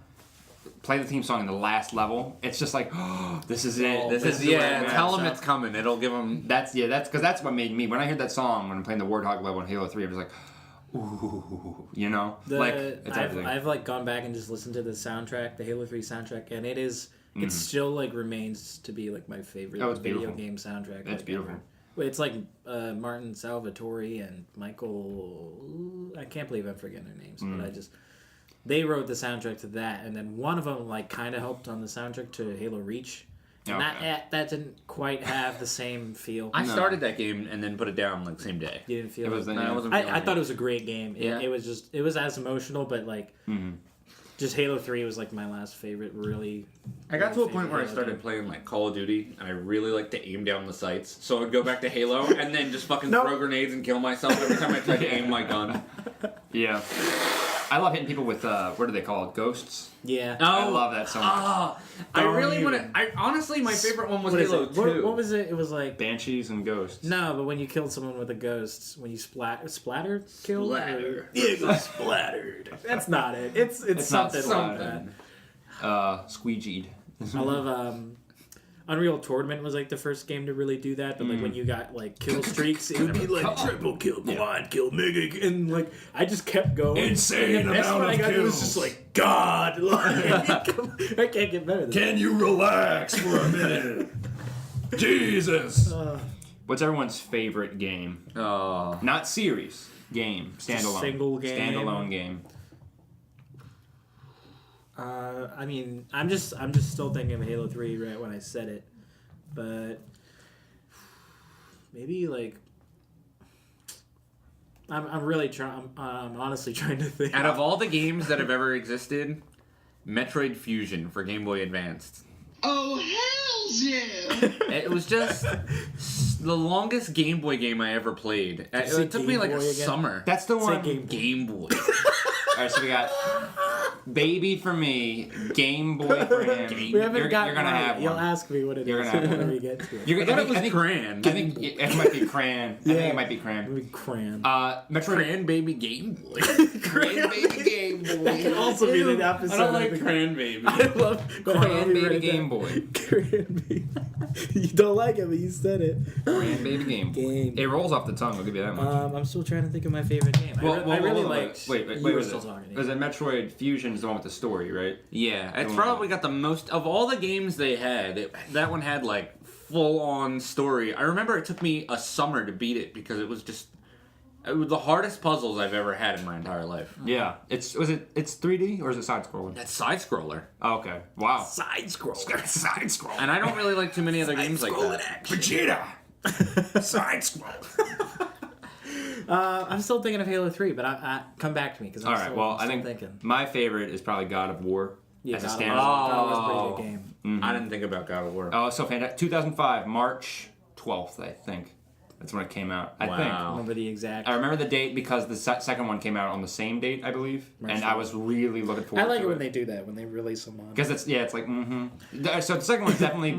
play the theme song in the last level. It's just like, oh, this is it. This is tell them it's coming. It'll give them. That's because that's what made me when I heard that song when I'm playing the Warthog level in Halo 3. I was like, ooh, it's everything. I've like gone back and just listened to the soundtrack, the Halo 3 soundtrack, and it still like remains to be like my favorite video game soundtrack. It's beautiful. It's like Martin Salvatore and Michael. I can't believe I'm forgetting their names, but they wrote the soundtrack to that, and then one of them like kind of helped on the soundtrack to Halo Reach. And that didn't quite have the same feel. I started that game and then put it down like the same day. You didn't feel it? I thought it was a great game. It was as emotional, but like just Halo 3 was like my last favorite. Really, I got to a point where I started playing like Call of Duty, and I really like to aim down the sights. So I'd go back to Halo and then just fucking throw grenades and kill myself every time I tried to aim my gun. Yeah. I love hitting people with, what do they call it, ghosts? Yeah. I love that so much. I really want to... Honestly, my favorite one was Halo 2. What was it? It was like... Banshees and ghosts. No, but when you killed someone with a ghost, when you splattered killed? Splatter. Yeah, splattered. That's not it. It's something like that. Squeegeed. I love... Unreal Tournament was like the first game to really do that, but like when you got like kill streaks, it would be like triple kill, quad kill, mega, and like I just kept going. Insane amount of kills. It was just like God, like, I can't get better than Can you relax for a minute? Jesus. What's everyone's favorite game? Not series. Game. Standalone. Single game. Standalone game. I mean, I'm just still thinking of Halo 3 right when I said it, but maybe like I'm really trying. I'm honestly trying to think. Out of all the games that have ever existed, Metroid Fusion for Game Boy Advanced. Oh hells yeah! It was just the longest Game Boy game I ever played. It took me like a summer. That's the one. Game Boy. right, so we got baby for me, Game Boy for him. We haven't You're gotten gonna right. have one. You'll ask me what it You're is gonna have when one. we get to it. You're, I thought it was Cran. I think it might be Cran. I think it might be Cran. Maybe Cran. Metroid. Cran Baby Game Boy. Cran baby Game Boy. That could also be the episode. I don't like of the Cran Baby. I love Cran baby Game Boy. Cran baby. You don't like it, but you said it. Cran baby Game Boy. Game. It rolls off the tongue. I'll give you that much. I'm still trying to think of my favorite game. I really liked. Wait. You were Was still it? talking. Was it Metroid Fusion? Is the one with the story, right? Yeah, it's probably got the most of all the games they had. That one had like full-on story. I remember it took me a summer to beat it because it was the hardest puzzles I've ever had in my entire life. Yeah. It's 3D or is it side scrolling? That's side scroller, Oh, okay. Wow. Side scroll. Side scroll. and I don't really like too many other games like that. Vegeta. Side scroll. I'm still thinking of Halo 3, but I come back to me because I'm All right. still, Well, I'm I still think thinking. my favorite is probably God of War. Yeah, as a God of standalone. War. God of War's a pretty good game. I didn't think about God of War. Oh, so fantastic. 2005, March 12th, I think. That's when it came out. I think. Remember the exact. I remember the date because the second one came out on the same date, I believe, Right. and I was really looking forward to it. I like it when they do that, when they release them on. Because it's like So the second one's definitely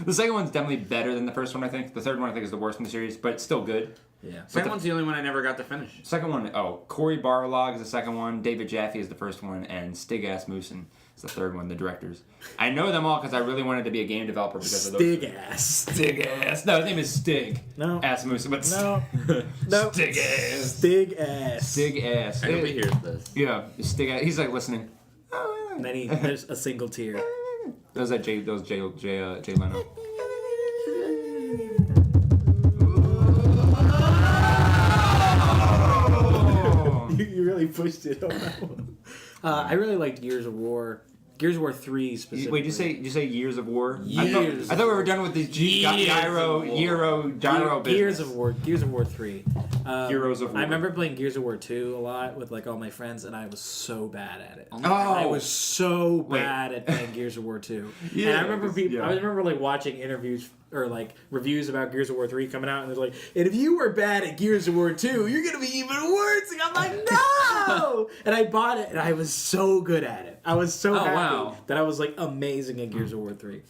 the second one's definitely better than the first one. I think the third one I think is the worst in the series, but it's still good. Yeah. Second one's the only one I never got to finish. Second one, Corey Barlog is the second one, David Jaffe is the first one, and Stig Asmussen is the third one. The directors. I know them all because I really wanted to be a game developer because of those. Stig ass. No, his name is Stig. No. Asmussen, but No. Stig ass. Stig ass. Stig ass. I hope he hears this. Yeah, Stig ass. He's like listening. And then there's a single tear. That was Jay Leno. You really pushed it on that one. I really liked Gears of War. Gears of War 3 specifically. Wait, did you say Years of War? Years. I thought we were done with these gyro business. Gears of War 3. Heroes of War. I remember playing Gears of War 2 a lot with like all my friends, and I was so bad at it. Oh. I was so bad at playing Gears of War 2. Yeah, and I remember people. yeah. I remember like watching interviews or like reviews about Gears of War 3 coming out, and they're like, and if you were bad at Gears of War 2, you're gonna be even worse. And I'm like, no! And I bought it, and I was so good at it. I was so happy that I was like amazing at Gears of War 3.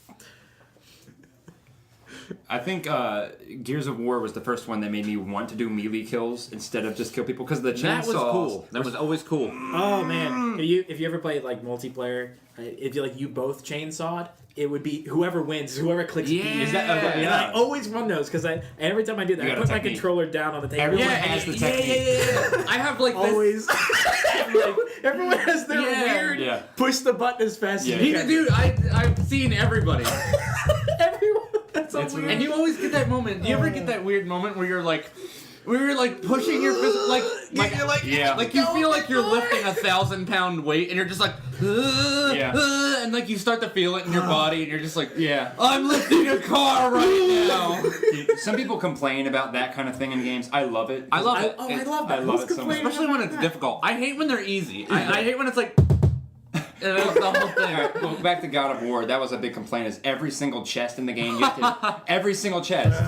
I think Gears of War was the first one that made me want to do melee kills instead of just kill people because the chainsaws. That was cool. That was always cool. Oh man, if you ever played like multiplayer, if you both chainsawed, it would be whoever wins, whoever clicks B. Is that And I always won those because every time I do that, I put my controller down on the table. Everyone has the technique. Yeah. I have like Always. Everyone has their weird push the button as fast as you can. Dude, I've seen everybody. Everyone. That's so It's weird. And you always get that moment. Do you ever get that weird moment where you're like pushing your fist, like you feel like you're lifting 1,000-pound weight, and you're just like, and like you start to feel it in your body, and you're just like, I'm lifting a car right now. Dude, some people complain about that kind of thing in games. I love it. I love it. Oh, I love that. I love Who's it so much. complaining Especially when about it's that? difficult. I hate when they're easy. I hate when it's like, and that's the whole thing. All right, well, back to God of War. That was a big complaint. Is every single chest in the game? You have to, every single chest.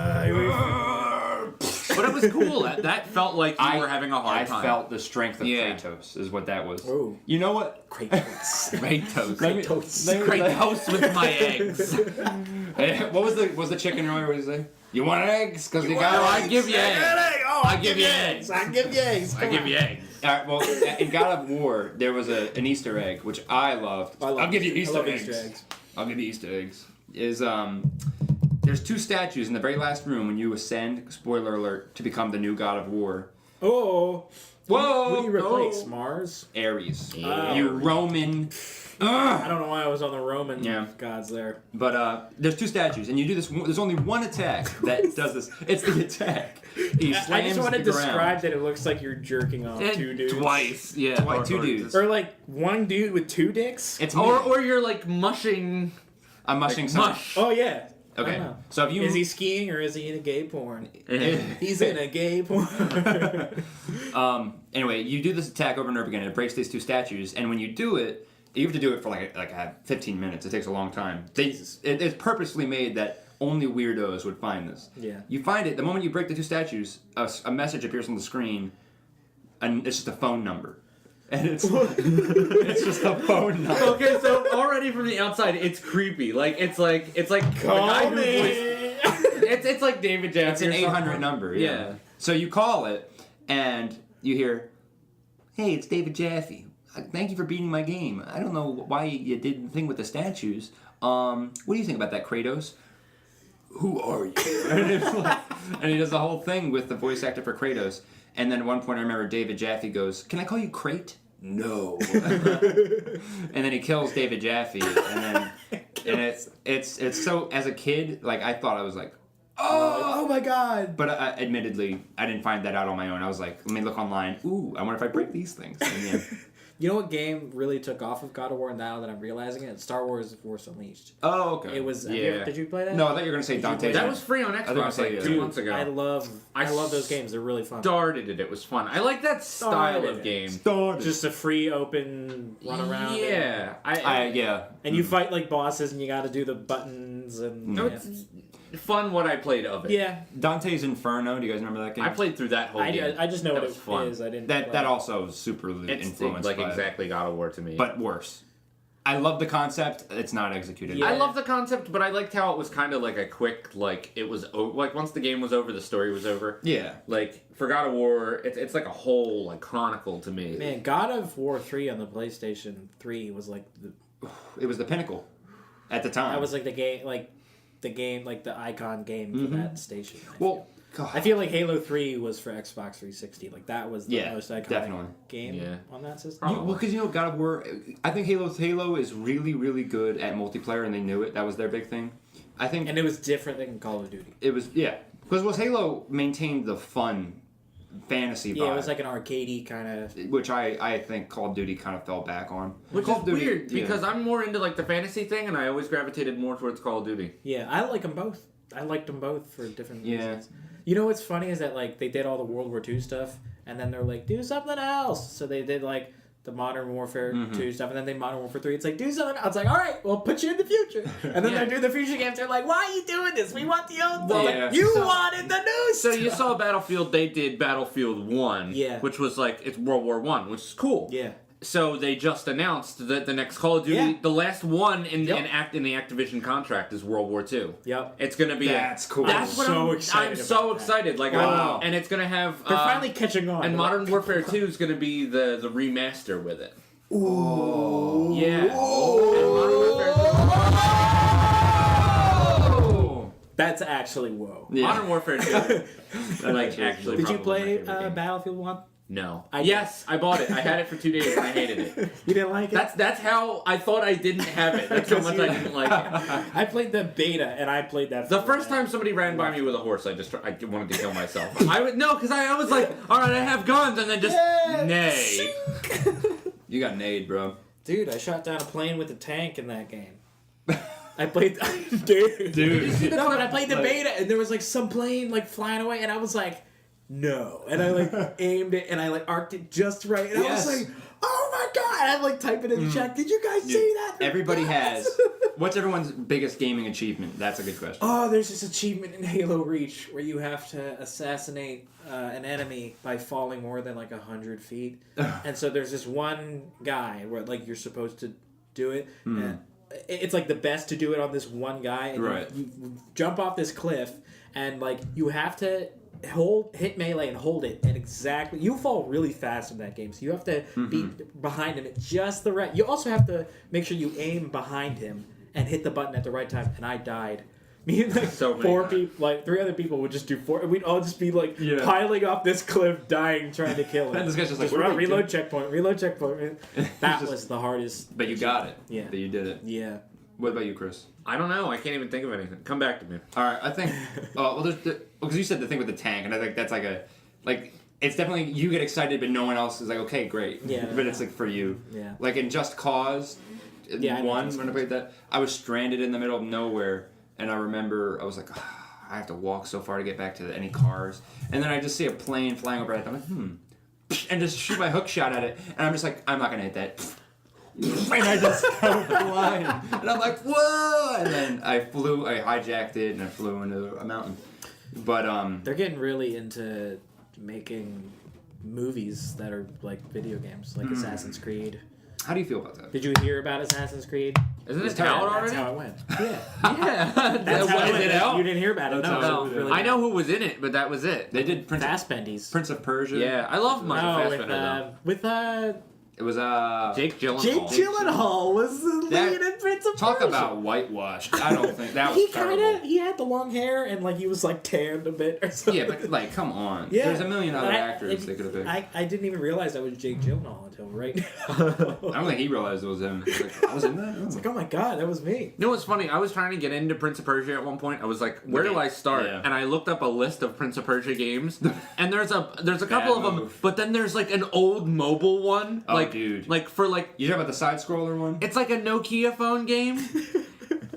But it was cool. That felt like you were having a hard time. I felt the strength of Kratos. Is what that was. Ooh. You know what? Kratos. Kratos with my eggs. What was the chicken earlier? What did you say? You want eggs? Because you got. I give you eggs. I give you eggs. I give you eggs. I give you eggs. All right, well, in God of War, there was an Easter egg, which I loved. I'll give you Easter eggs. I'll give you Easter eggs. There's two statues in the very last room when you ascend, spoiler alert, to become the new God of War. Oh. Whoa! Who do you replace? Mars? Ares. Ares. You Roman. I don't know why I was on the Roman gods there. But there's two statues, and you do this. There's only one attack that does this. It's the attack. He slams I just want to the ground. describe that it looks like you're jerking off two dudes. Twice, yeah. Two dudes. Or like one dude with two dicks. It's Or you're like mushing. I'm mushing like some. mush. Oh yeah. Okay. So if you is he skiing or is he in a gay porn? He's in a gay porn. Anyway, you do this attack over and over again, and it breaks these two statues. And when you do it, you have to do it for like 15 minutes. It takes a long time. It's purposely made that only weirdos would find this. Yeah. You find it the moment you break the two statues. A message appears on the screen, and it's just a phone number. And it's just a phone number. Okay, so already from the outside, it's creepy. Like it's like Call me. It's like David Jaffe. It's an 800 number. Yeah. So you call it, and you hear, "Hey, it's David Jaffe. Thank you for beating my game. I don't know why you did the thing with the statues. What do you think about that, Kratos? Who are you?" And he does the whole thing with the voice actor for Kratos. And then at one point, I remember David Jaffe goes, "Can I call you Crate?" No. And then he kills David Jaffe, and it's so, as a kid, like, I thought, I was like, oh my god. But admittedly, I didn't find that out on my own. I was like, let me look online. Ooh, I wonder if I break these things. And yeah. You know what game really took off of God of War now that I'm realizing it? Star Wars Force Unleashed. Oh, okay. It was. Did you play that? No, I thought you were gonna say Dante. That was free on Xbox like 2 months ago. I love those games. They're really fun. Started it. It was fun. I like that style of game. Just a free, open run around. Yeah. Yeah. And you fight like bosses, and you got to do the buttons and. It's fun what I played of it. Yeah. Dante's Inferno. Do you guys remember that game? I played through that whole game. I just know that what was it fun. is. I didn't. That also super influenced like by exactly God of War to me, but worse. I love the concept. It's not executed. Yeah. I love the concept, but I liked how it was kind of like a quick, like it was like once the game was over, the story was over. Yeah. Like for God of War, it's like a whole like chronicle to me. Man, God of War 3 on the PlayStation 3 was like it was the pinnacle at the time. That was like the game, like the icon game for that station. Well, God. I feel like Halo 3 was for Xbox 360. Like that was the most iconic game on that system. Well, because God of War, I think Halo is really, really good at multiplayer, and they knew it. That was their big thing. I think, and it was different than Call of Duty. It was because Halo maintained the fun fantasy vibe. Yeah, it was like an arcadey kind of, which I think Call of Duty kind of fell back on. Which is weird because I'm more into like the fantasy thing, and I always gravitated more towards Call of Duty. Yeah, I like them both. I liked them both for different reasons. You know what's funny is that like they did all the World War II stuff, and then they're like, do something else. So they did like the Modern Warfare 2 stuff, and then they Modern Warfare 3. It's like, do something else. It's like, all right, we'll put you in the future. And then they do the future games. They're like, why are you doing this? We want the old stuff. Like, you wanted the new stuff. So you saw Battlefield. They did Battlefield 1, which was like it's World War 1, which is cool. Yeah. So they just announced that the next Call of Duty, the last one in the Activision contract, is World War II. Yep. It's gonna be. That's cool. That's what I'm so excited. Like, and it's gonna have. They're finally catching on. And Modern Warfare 2 is gonna be the remaster with it. Ooh. Yeah. And Modern Warfare 2. That's actually whoa. Yeah. Modern Warfare 2. Like actually. Did you play Battlefield 1? No. Yes, I bought it. I had it for 2 days and I hated it. You didn't like it? That's how I thought I didn't have it. That's how much I didn't like it. I played the beta and I played that. The first time somebody ran by me with a horse, I wanted to kill myself. I was like, all right, I have guns, and then just nay. You got nade, bro. Dude, I shot down a plane with a tank in that game. I played, dude. No, but I played the beta, and there was like some plane like flying away, and I was like, no, and I like aimed it, and I like arced it just right, and I was like, oh my god! I like type it in the chat. Did you guys see that? Everybody has. What's everyone's biggest gaming achievement? That's a good question. Oh, there's this achievement in Halo Reach where you have to assassinate an enemy by falling more than like 100 feet, and so there's this one guy where like you're supposed to do it. And it's like the best to do it on this one guy, and you jump off this cliff, and like you have to hit melee and hold it, and exactly you fall really fast in that game, so you have to be behind him at just the right. You also have to make sure you aim behind him and hit the button at the right time. And I died. Me and like four people, like 3 other people would just do 4. We'd all just be like piling off this cliff, dying, trying to kill him. And this guy's just like, reload checkpoint. That was the hardest. But you got it. Yeah. But you did it. Yeah. What about you, Chris? I don't know. I can't even think of anything. Come back to me. All right. I think. Because you said the thing with the tank, and I think that's it's definitely you get excited, but no one else is like, okay, great. Yeah. But it's like for you. Yeah. Like in Just Cause. When I played that, I was stranded in the middle of nowhere, and I remember I was like, I have to walk so far to get back to any cars, and then I just see a plane flying overhead. I'm like, and just shoot my hook shot at it, and I'm just like, I'm not gonna hit that. And I just go flying, and I'm like, whoa! And then I hijacked it, and I flew into a mountain. But they're getting really into making movies that are like video games, like Assassin's Creed. How do you feel about that? Did you hear about Assassin's Creed? Isn't it out already? That's how it went. Yeah. Yeah. That's how it went. Is it out? You didn't hear about it. That's No. how No. it really I know who was in it, but that was it. They did Fassbendies. Prince of Persia. Yeah, I love Michael Fassbender with It was Jake Gyllenhaal. Jake Gyllenhaal was the That- lead in Prince of Talk Persia. about whitewashed. I don't think that was terrible. He had the long hair and like he was like tanned a bit or something. Yeah, but like, come on. Yeah. There's a million other actors they could have picked. I didn't even realize that was Jake Gyllenhaal until right now. I don't think he realized it was him. Like, I was in that. I was like, oh my god, that was me. You know what's funny? I was trying to get into Prince of Persia at one point. I was like, where do I start? Yeah. And I looked up a list of Prince of Persia games, and there's a couple of them, move. but then there's like an old mobile one. Oh, like, dude. Like for like, You talking about the side scroller one? it's like a Nokia phone game.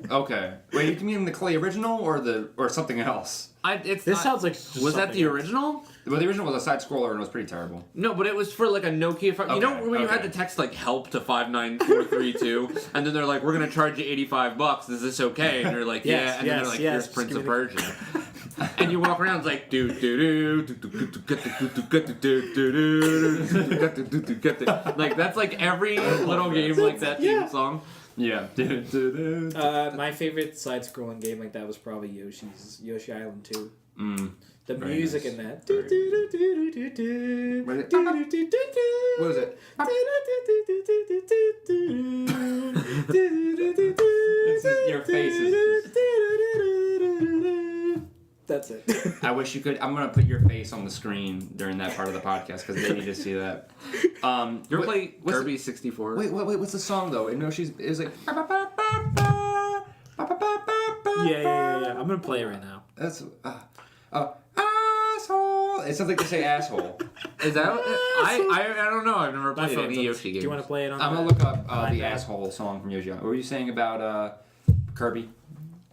Okay. Wait, you mean the Clay original or something else? This sounds like Was that the original? Well, the original was a side scroller and it was pretty terrible. No, but it was for like a Nokia phone. You know when you had to text like help to 59432, and then they're like, we're gonna charge you $85. Is this okay? And you're like, Yes, yeah. And then they're like, here's yes, Prince give of me Persia. And you walk around it's like do like that's like every little game like that theme song. Yeah. My favorite side-scrolling game like that was probably Yoshi Island 2. The Very music nice. in that. What is it? Your face is That's it. I wish you could. I'm gonna put your face on the screen during that part of the podcast because they need to see that. You ever play what's Kirby 64? Wait, what's the song though? No, it's like. Yeah. I'm gonna play it right now. That's asshole. It sounds like they say asshole. Is that what I don't know. I've never played any Yoshi games. Do you want to play it on? I'm gonna look up the iPad? asshole song from Yoshi. What were you saying about Kirby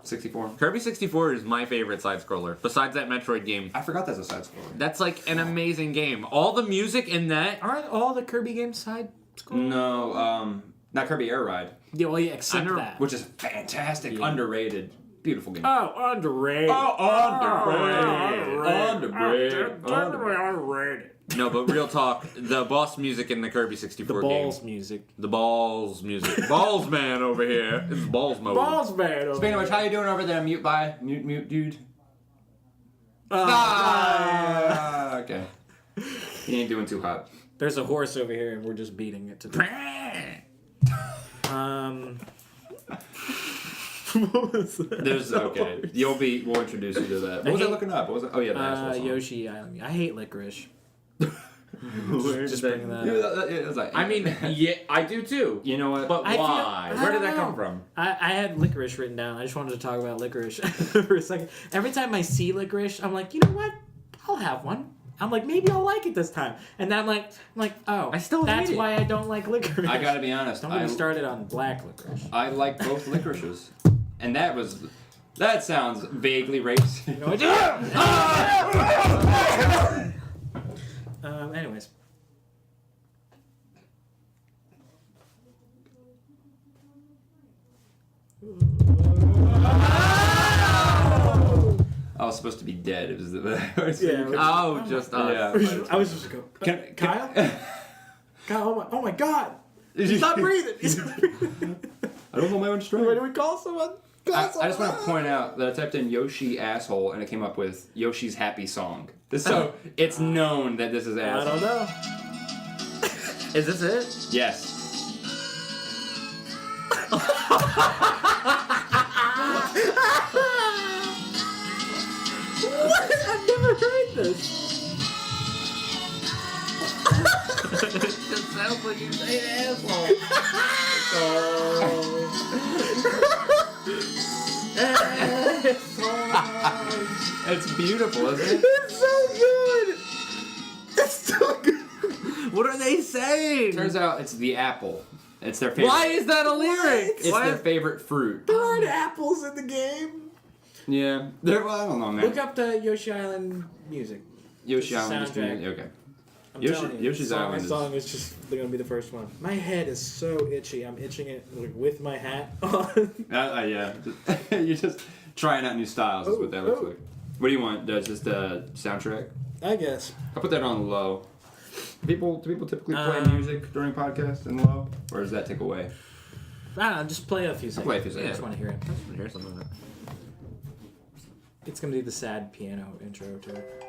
64? Kirby 64 is my favorite side scroller. Besides that Metroid game. I forgot that's a side scroller. That's like an amazing game. All the music in that. Aren't all the Kirby games side-scrolling? No, not Kirby Air Ride, Yeah, well, yeah, except that. which is fantastic, underrated, beautiful game. Oh, underrated. Underrated. No, but real talk, the boss music in the Kirby 64 The game. balls music. The balls music. Balls man over here. It's balls mode. Balls man. Speaking of which, how you doing over there, mute dude? Okay. He ain't doing too hot. There's a horse over here, and we're just beating it to death. What was that? Okay. We'll introduce you to that. What was I looking up? What was it? Oh yeah, the asshole song. Yoshi Island. I hate licorice. Where Just did bringing that- that up. It was like, I mean, yeah, I do too. you know what? But I feel- why? I Where did don't that come know. from? I had licorice written down. I just wanted to talk about licorice for a second. Every time I see licorice, I'm like, you know what? I'll have one. I'm like, maybe I'll like it this time. And then I'm like, oh, I still that's hate it. why I don't like licorice. I gotta be honest. Don't get me started on black licorice. I like both licorices, and that sounds vaguely racist. No, I didn't. Anyways. I was supposed to be dead. It was Just Yeah. I was just going, Kyle? Kyle, oh my god! He's not breathing! He's not breathing. I don't know my own Wait, strength. do we call someone? I just want to point out that I typed in Yoshi asshole and it came up with Yoshi's happy song. So it's known that this is I asshole. don't know. Is this it? Yes. What? I've never heard this. It just sounds like you say asshole. It's beautiful, isn't it? It's so good. It's so good. What are they saying? Turns out it's the apple. It's their favorite. Why is that a lyric? It's their favorite fruit. There aren't apples in the game. Yeah. I don't know, man. Look up the Yoshi Island music. Yoshi the Island. soundtrack. Okay. I'm Yoshi- telling you, Yoshi's Island My is- song is just going to be the first one. My head is so itchy. I'm itching it with my hat on. Yeah. You're just trying out new styles is what that looks like. What do you want? Just a soundtrack? I guess. I'll put that on low. Do people typically play music during podcasts and low, or does that take away? I don't know, just play a few seconds. Play a few seconds. I just want to hear it. I just want to hear something like that. It's gonna be the sad piano intro to it.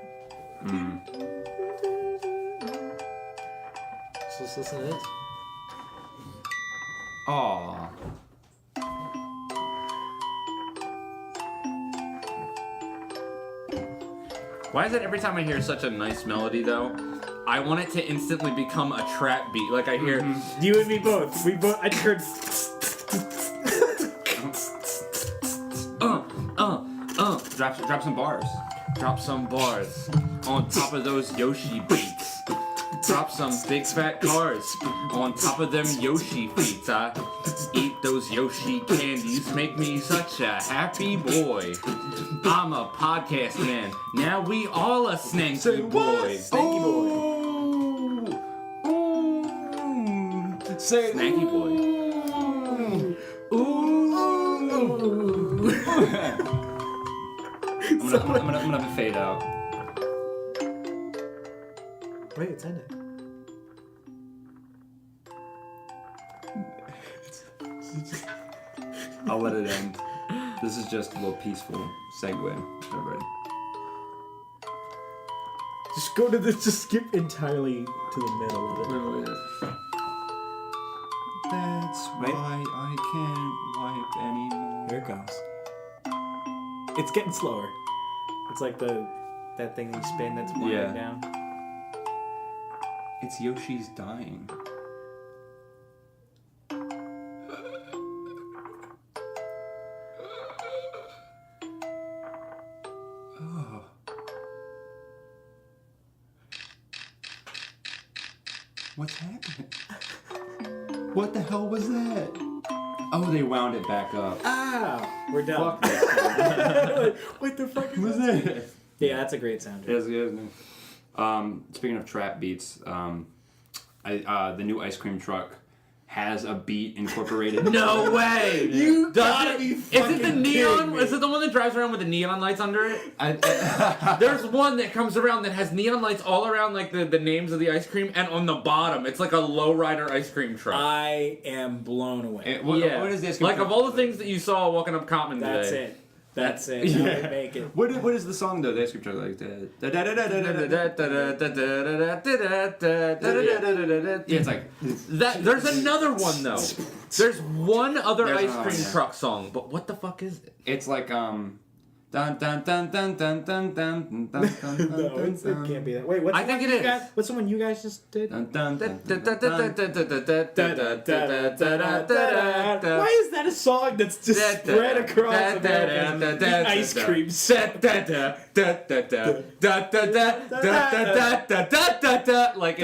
So let's listen to this. Aww. Why is it every time I hear such a nice melody, though, I want it to instantly become a trap beat? Like I hear... You and me both. I just heard... Drop some bars. Drop some bars on top of those Yoshi beats. Drop some big fat cars on top of them Yoshi feet. I eat those Yoshi candies, make me such a happy boy. I'm a podcast man, now we all a Snanky boy. Snanky boy. Say Snanky boy. I'm gonna fade out. Wait, it's ending. I'll let it end. This is just a little peaceful segue. Everybody. Just go to the... Just skip entirely to the middle of it. That's why I can't wipe anymore. Here it comes. It's getting slower. It's like that thing you spin that's winding down. It's Yoshi's dying. Oh. What's happening? What the hell was that? Oh, they wound it back up. Ah! We're done. What the fuck was that? Yeah, that's a great sound. It is good, isn't it? Speaking of trap beats, the new ice cream truck has a beat incorporated. No way! You gotta be fucking Is it the neon? kidding me. Is it the one that drives around with the neon lights under it? There's one that comes around that has neon lights all around like the names of the ice cream, and on the bottom it's like a lowrider ice cream truck. I am blown away. What is this? Like of all the things that you saw walking up Common That's today. it. That's it. How we make it. What is the song though? The ice cream truck like that. Yeah, it's like that. There's another one though. There's one other There's ice another cream one, yeah. truck song, but what the fuck is it? it's like dun dun dun dun dun dun dun dun No, it can't be that. Wait, what's I the think one it you is. guys? What's the one you guys just did? dun dun dun dun Why is that a song that's just spread across America? The ice cream set. Like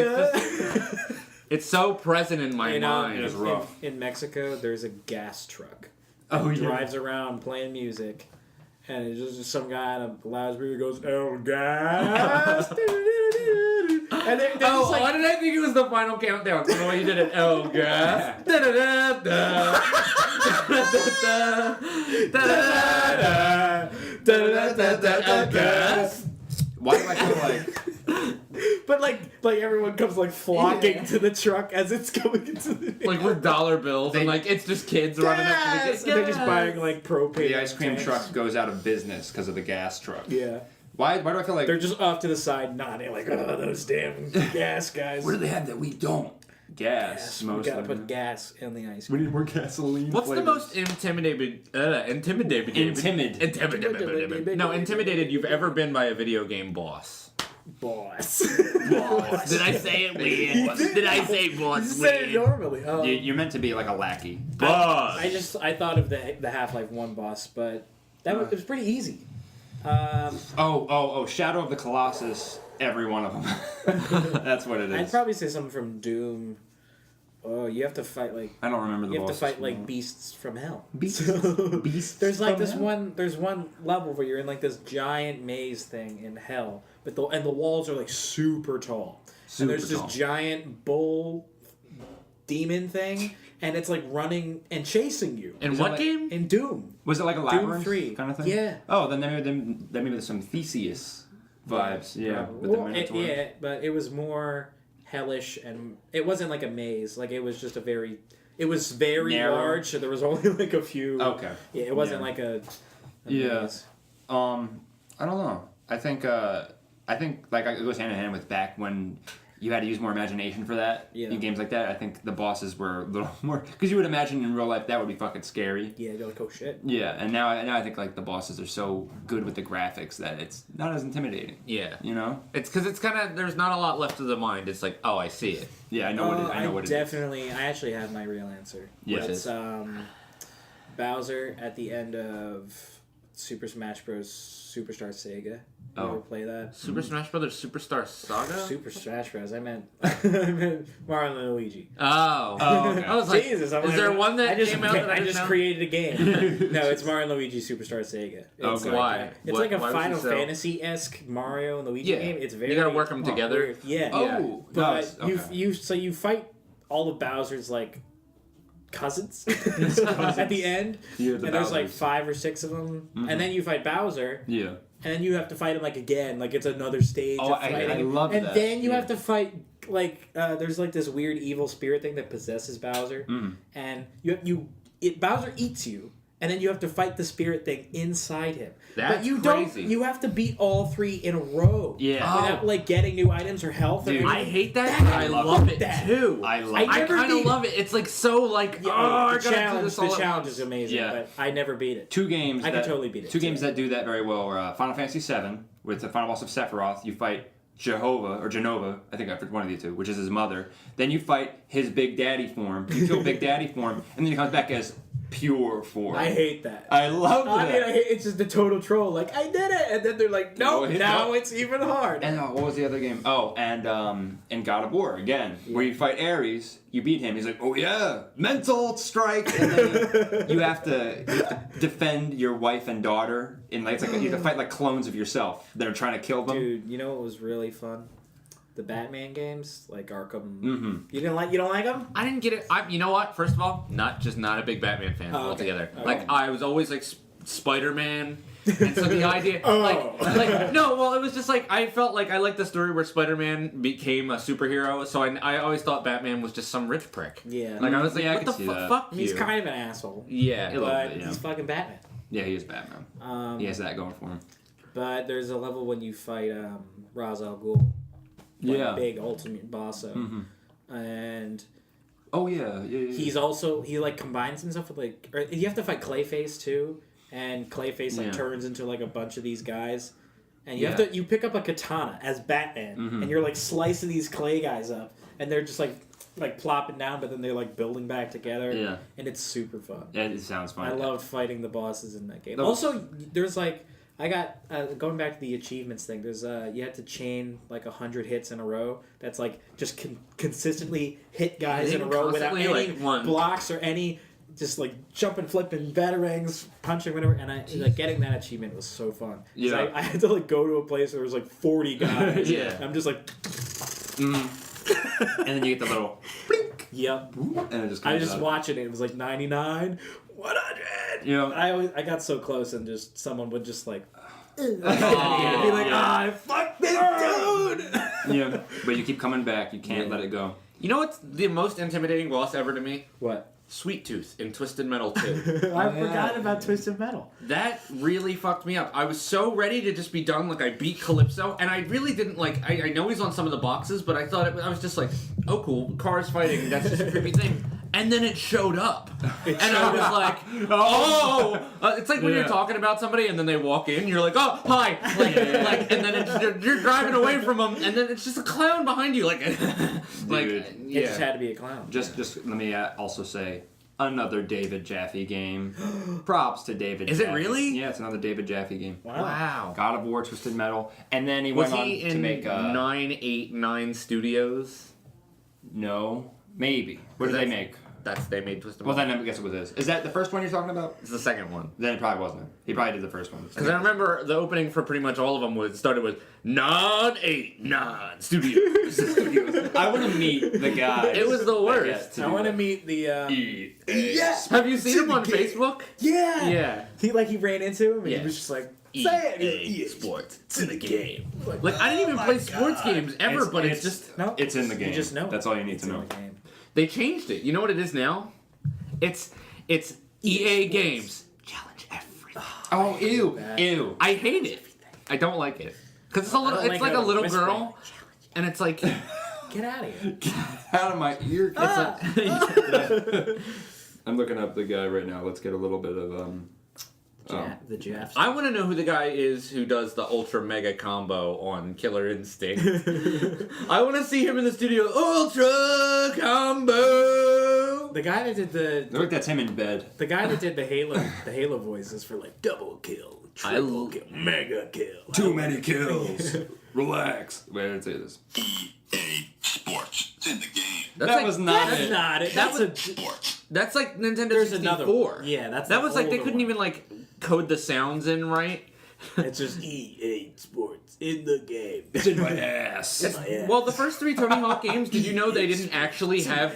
it's so present in my mind. It is rough. In Mexico, there's a gas truck. Oh, yeah. Drives around playing music, and it's just some guy on a loudspeaker goes, "El gas." And they're just like, why did I think it was the final countdown? The way you did it. Oh, gas. Gas. Why do I feel like? but like everyone comes like flocking to the truck as it's going into the Like with dollar bills, and like it's just kids running up to the gas! And they're just buying like propane. The ice cream tanks. truck goes out of business because of the gas truck. Yeah. Why do I feel like They're just off to the side nodding like, oh, those damn gas guys. what do they have that we don't? Gas. Yes, we Most gotta of put them. gas in the ice We cream. need more gasoline. What's the flavors. most intimidated you've ever been by a video game boss? Boss. Did I say it weird? Did I say boss You said it weird? normally. You're meant to be like a lackey. Boss. I thought of the Half-Life 1 boss, but it was pretty easy. Shadow of the Colossus. Every one of them. That's what it is. I'd probably say something from Doom. Oh, you have to fight like I don't remember the you have to bosses fight like from- beasts from hell. Beasts? Beasts There's like from this hell? one. There's one level where you're in like this giant maze thing in hell, but the walls are like super tall. Super and there's tall. this giant bull demon thing, and it's like running and chasing you. In Is what it like- game? In Doom. Was it like a Doom labyrinth 3. kind of thing? Yeah. Oh, then maybe there's some Theseus vibes. Yeah. With the Well, Minotaur. yeah, but it was more hellish, and it wasn't like a maze. Like it was just it was very narrow. Large, so there was only like a few. Okay. Yeah, it wasn't like a maze. I don't know. I think like it goes hand in hand with back when you had to use more imagination for that in games like that. I think the bosses were a little more because you would imagine in real life that would be fucking scary. Yeah, you're like, oh shit. Yeah, and now I think like the bosses are so good with the graphics that it's not as intimidating. Yeah, you know, it's because it's kind of there's not a lot left of the mind. It's like, oh, I see it. Yeah, I know what it. I know what it is. I actually have my real answer. Yes, it's Bowser at the end of Super Smash Bros. Superstar Sega. You ever play that? Super Smash Brothers Superstar Saga? Super Smash Bros. I meant Mario and Luigi. Oh. Okay. I was like, Jesus, is there one that came out that I just created a game. No, it's Mario and Luigi Superstar Sega. It's why? It's like a Final Fantasy-esque Mario and Luigi game. It's very... You gotta work them together. Weird. Yeah. Oh. But you fight all of Bowser's like cousins at the end, and there's like 5 or 6 of them, and then you fight Bowser. Yeah. And then you have to fight him like again, like it's another stage. Oh, of fighting. I love and that. And then you have to fight like there's like this weird evil spirit thing that possesses Bowser, and Bowser eats you, and then you have to fight the spirit thing inside him. That's but you crazy. You have to beat all 3 in a row. Yeah. Without like getting new items or health. Dude, I hate that, but I love it too. I kind of love it. It's like so like I gotta do this all the at challenge once. is amazing. Yeah. But I never beat it. 2 games. I could totally beat it. 2 games that do that very well are Final Fantasy VII with the final boss of Sephiroth. You fight Jenova, I think I forgot one of the 2, which is his mother. Then you fight his Big Daddy form. You kill Big Daddy form, and then he comes back as pure form. I hate that. I love that. I mean, it's just the total troll. Like, I did it! And then they're like, no, now it's even hard. And what was the other game? Oh, and God of War, again, where you fight Ares, you beat him, he's like, oh yeah, mental strike! And then you have to defend your wife and daughter, and like, it's like you have to fight like clones of yourself that are trying to kill them. Dude, you know what was really fun? The Batman games, like Arkham. Mm-hmm. You don't like them? I didn't get it. You know what? First of all, not a big Batman fan altogether. Okay. Like I was always like Spider-Man, and so the idea, it was just like I felt like I liked the story where Spider-Man became a superhero. So I always thought Batman was just some rich prick. Yeah. Like I was like, what the fuck you? He's kind of an asshole. Yeah, but he's fucking Batman. Yeah, he is Batman. He has that going for him. But there's a level when you fight Ra's al Ghul. Big ultimate boss. And he's also he like combines himself with like you have to fight Clayface too, and Clayface like turns into like a bunch of these guys, and you pick up a katana as Batman, and you're like slicing these clay guys up, and they're just like plopping down, but then they're like building back together. Yeah, and it's super fun. Yeah, it sounds fun. I loved fighting the bosses in that game. Also, there's like. I got going back to the achievements thing. There's you had to chain like 100 hits in a row. That's like just consistently hit guys in a row without any blocks or any just like jumping, flipping, batarangs, punching, whatever. And I like getting that achievement was so fun. Yeah, I had to like go to a place where there was like 40 guys. Yeah, I'm just like, and then you get the little blink. Yep. And it just I was just watching it. It was like 99. 100. You know, I got so close, and just someone would just like, be like, I fucked this dude. Yeah, but you keep coming back. You can't let it go. You know what's the most intimidating boss ever to me? What? Sweet Tooth in Twisted Metal 2. I forgot about Twisted Metal. That really fucked me up. I was so ready to just be done. Like I beat Calypso, and I really didn't like. I know he's on some of the boxes, but I thought I was just like, oh cool, cars fighting. That's just a creepy thing. And then it showed up. I was like, oh! It's like when you're talking about somebody and then they walk in, you're like, oh, hi! And then you're driving away from them, and then it's just a clown behind you. It just had to be a clown. Just let me also say, another David Jaffe game. Props to David Jaffe. Is it really? Yeah, it's another David Jaffe game. Wow. God of War, Twisted Metal. And then he went on to make 989 Studios? No. Maybe. What did they make? They made Twisted Metal. Metal. Well, then I guess it was this. Is that the first one you're talking about? It's the second one. Then it probably wasn't. He probably did the first one. Because I remember the opening for pretty much all of them started with 989 Studios. I want to meet the guy. It was the worst. I want to meet the. Yes. Have you seen him on Facebook? Yeah. Yeah. He ran into him and he was just like. EA Sports. It's in the game. Like, I didn't even play sports games ever, but it's just... No, It's in the game. You just know. That's all you need to know. They changed it. You know what it is now? It's EA Games. Challenge everything. Oh, ew. I hate it. I don't like it. Because it's a little. It's like a little girl, and it's like, get out of here. Get out of my ear. I'm looking up the guy right now. Let's get a little bit of the Jeffs. I want to know who the guy is who does the ultra mega combo on Killer Instinct. I want to see him in the studio. Ultra combo. The guy that did the. Look, that's him in bed. The guy that did the Halo voices for like double kill, triple kill, mega kill. Too many kills. Relax. Wait, let's say this. EA Sports. It's in the game. That was not That's it. not it. That That's Sports. That's like Nintendo There's 64. another one. Yeah, that's that the was like they older couldn't one. even like code the sounds in right. It's just EA Sports in the game. It's in my ass. In my ass. Well, the first 3 Tony Hawk games, did you know they didn't actually have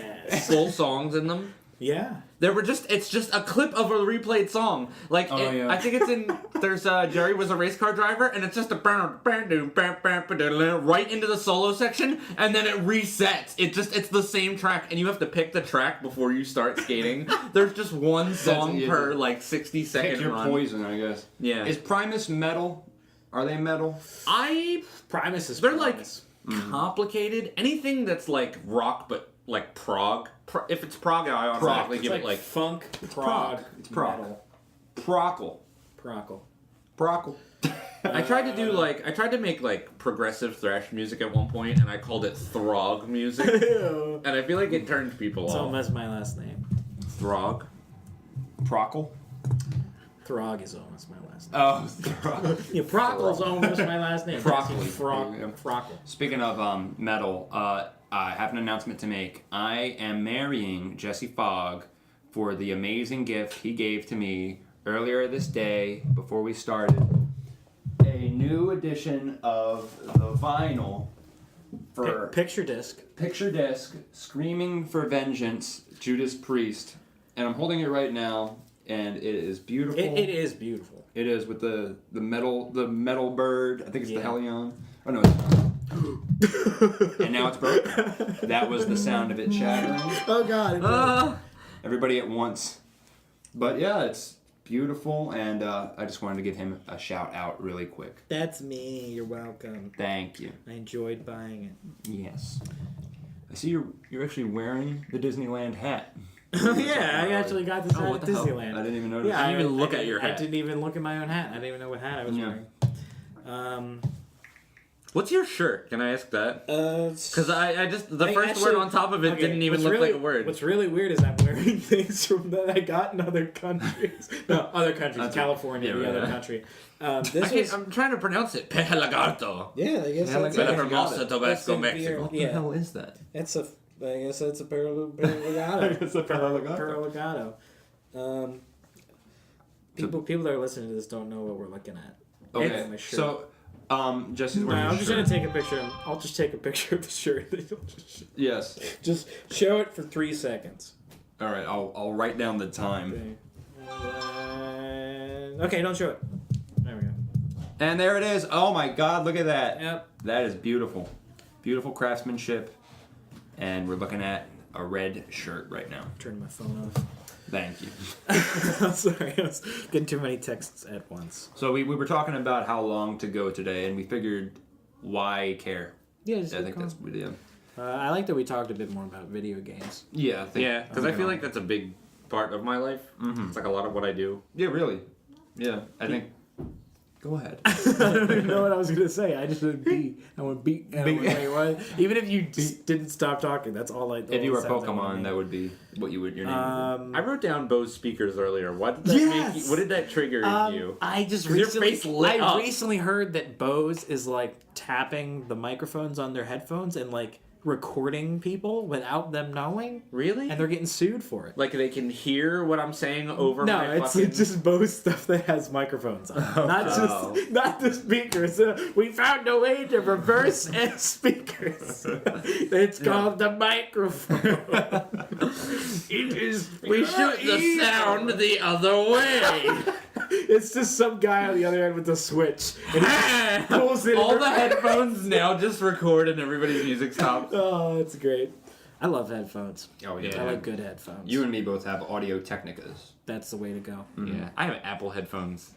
full songs in them? Yeah. There were it's just a clip of a replayed song. Like, yeah. I think it's in, there's, Jerry was a race car driver, and it's just a right into the solo section, and then it resets. It's the same track, and you have to pick the track before you start skating. There's just one song per, like, 60-second Pick your run. poison, I guess. Yeah. Is Primus metal? Are they metal? Primus is They're Primus. like complicated. Anything that's like rock, but like prog. If it's prog, I automatically give it's it like funk, prog. It's prog. metal. Prockle. I tried to make like progressive thrash music at one point, and I called it throg music, and I feel like it turned people It's off. almost my last name. Throg. Prockle? Throg is almost my last name. Oh, Throg. Yeah, Prockle's almost my last name. Broccoli. Frockle. Speaking of metal, I have an announcement to make. I am marrying Jesse Fogg for the amazing gift he gave to me earlier this day before we started. A new edition of the vinyl for Picture disc. Picture disc, Screaming for Vengeance, Judas Priest. And I'm holding it right now, and it is beautiful. It is beautiful. It is with the metal bird. I think it's the Hellion. Oh no, it's not. And now it's broken. That was the sound of it shattering. Oh god. Everybody at once. But yeah, it's beautiful, and I just wanted to give him a shout out really quick. That's me. You're welcome. Thank you. I enjoyed buying it. Yes. I see you're actually wearing the Disneyland hat. Oh yeah, I actually got this hat what at the hell? Disneyland. I didn't even notice. Yeah, I didn't even look at your hat. I didn't even look at my own hat. I didn't even know what hat I was Yeah. wearing. What's your shirt? Can I ask that? Because I just the first actually- word on top of it okay, didn't even what's look really, like a word. What's really weird is I'm wearing things from that I got in other countries. No, other countries. California, the other country. I'm trying to pronounce it. Pelagarto. Yeah, I guess that's Bella it. Hermosa, Tabasco, That's in Mexico. What the Yeah. hell is that? It's a. I guess it's a Perlegato. It's a Perlegato. Perlegato. People that are listening to this don't know what we're looking at. Okay, It's my shirt. so Jesse's wearing I'm a just shirt. gonna take a picture. I'll just take a picture of the shirt. Yes. Just show it for 3 seconds. All right, I'll write down the time. Okay. Okay, don't show it. There we go. And there it is. Oh my God, look at that. Yep. That is beautiful. Beautiful craftsmanship. And we're looking at a red shirt right now. Turn my phone off. Thank you. I'm sorry, I was getting too many texts at once. So we were talking about how long to go today, and we figured, why care? Yeah, I think that's I like that we talked a bit more about video games. Yeah, I think, Yeah, because I feel like that's a big part of my life. Mm-hmm. It's like a lot of what I do. Yeah, really. Yeah, I think. Go ahead. I don't even know what I was gonna say. I just went beat. I went beat. And I went, wait, what? Even if you just didn't stop talking, that's all I. If you were Pokemon, that would be what your name would I wrote down Bose speakers earlier. What did that make you? What did that trigger in you? I just 'Cause your face lit up. recently heard that Bose is like tapping the microphones on their headphones and like recording people without them knowing, Really? and they're getting sued for it. Like they can hear what I'm saying over No, my it's fucking... just Bose stuff that has microphones on, not the speakers. We found a way to reverse speakers. It's called the microphone. It is. We shoot the sound the other way. It's just some guy on the other end with the switch. And he pulls it. All the headphones now just record and everybody's music stops. Oh, that's great. I love headphones. Oh yeah. I like good headphones. You and me both have Audio Technicas. That's the way to go. Mm-hmm. Yeah, I have Apple headphones.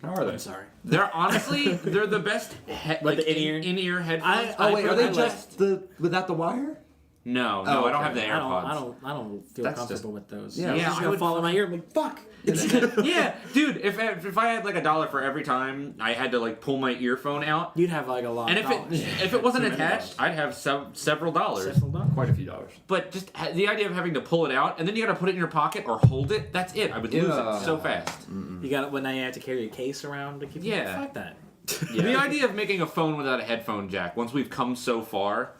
How are they? I'm sorry. They're honestly, they're the best Like the in-ear? in-ear headphones. Are they I've just the without the wire? No, Oh, I don't okay. have the AirPods. I don't feel That's comfortable just- with those. Yeah, Yeah, I I would fall in my ear. I'm like, fuck. Yeah, dude. If I had like $1 for every time I had to like pull my earphone out, You'd have like a lot. and of dollars. if it wasn't Too many attached, dollars. I'd have several dollars. Quite a few dollars. But just the idea of having to pull it out and then you got to put it in your pocket or hold it. That's it. I would lose Yeah. it so fast. You got well, now you have to carry a case around to keep. Yeah. Fuck that. The idea of making a phone without a headphone jack. Once we've come so far,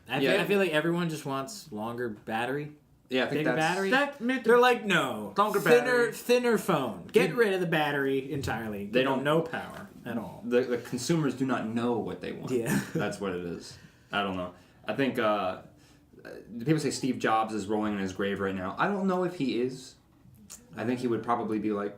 I feel like everyone just wants longer battery. Yeah, I think Bigger that's... battery. They're like, no, Longer battery. thinner phone. Get rid of the battery entirely. They don't- no power at all. The consumers do not know what they want. Yeah. That's what it is. I don't know. I think people say Steve Jobs is rolling in his grave right now. I don't know if he is. I think he would probably be like,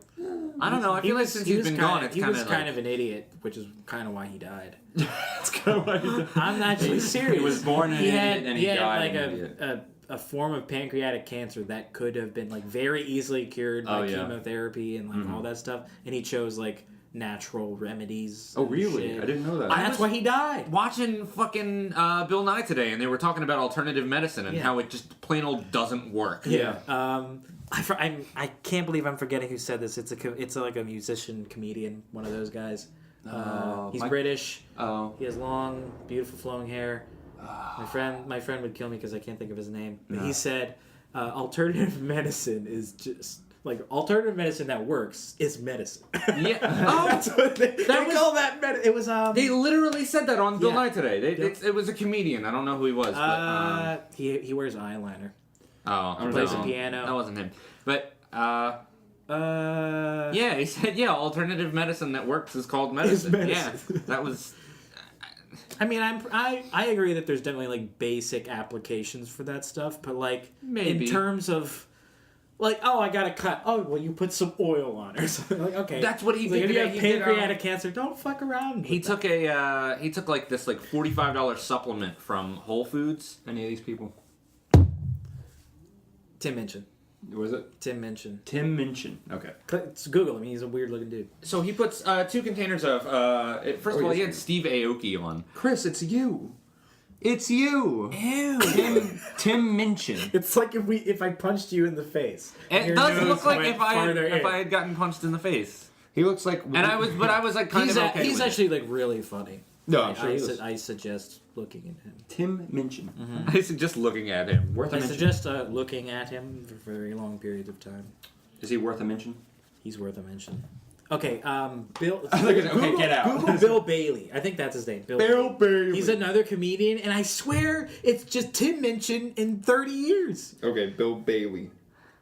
I don't know. I feel like since he's been gone, it's he kind was of kind of an idiot, which is kind of why he died. that's kind of what he did. I'm actually serious. He was born an idiot and he had died like an idiot. a form of pancreatic cancer that could have been like very easily cured by chemotherapy and like all that stuff, and he chose like natural remedies. Oh, and really? shit. I didn't know that. And that's why he died. watching fucking Bill Nye today, and they were talking about alternative medicine and how it just plain old doesn't work. Yeah. I can't believe I'm forgetting who said this. It's like a musician, comedian, one of those guys. He's British. Oh. He has long, beautiful flowing hair. My friend would kill me because I can't think of his name. But he said, alternative medicine is just like alternative medicine that works is medicine. Yeah. That's what they call that. It was They literally said that on Bill Yeah. Nye today. Yep. It was a comedian. I don't know who he was. But, he wears eyeliner. he plays the piano. That wasn't him. But yeah, he said alternative medicine that works is called medicine. medicine. Yeah, that was. I mean, I agree that there's definitely like basic applications for that stuff, but like Maybe. in terms of like, oh, I got a cut. Oh, well, you put some oil on or something. Like, okay, That's what he Like, did if you today. have He did, pancreatic cancer, don't fuck around. He took like this like $45 supplement from Whole Foods. Any of these people? Tim Minchin. Was it? Tim Minchin. Tim Minchin. Okay. Google him. He's a weird looking dude. So he puts 2 containers of. First of all, he had Steve Aoki on. Chris, it's you. It's you. Ew. Tim Minchin. It's like if I punched you in the face. It Your does nose look like went if I farther in. had gotten punched in the face. He looks like... And I was like kind He's of okay he's with it. actually like really funny. No, I'm sure he is. I suggest looking at him. Tim Minchin. I suggest looking at him. Worth a I mention. suggest looking at him for very long periods of time. Is he worth a mention? He's worth a mention. Okay, Bill. Okay, get out. Google Bill Bailey. I think that's his name. Bill Bailey. He's another comedian, and I swear it's just Tim Minchin in 30 years. Okay, Bill Bailey.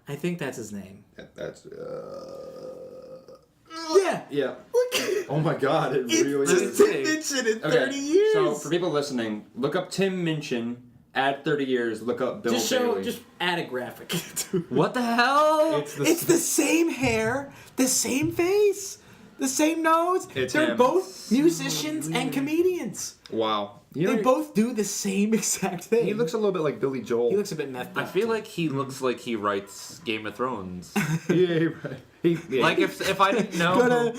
I think that's his name. That's... Yeah. Yeah. Look. Oh my god, it It's really just is. Tim Minchin in 30 years. So, for people listening, look up Tim Minchin, add 30 years, look up Bill Bailey. Just add a graphic. What the hell? It's the same hair, the same face, the same nose. It's They're him. both musicians and comedians. Wow. They both do the same exact thing. He looks a little bit like Billy Joel. He looks a bit methed I up. feel like he looks like he writes Game of Thrones. Yeah, right. Like if I didn't know.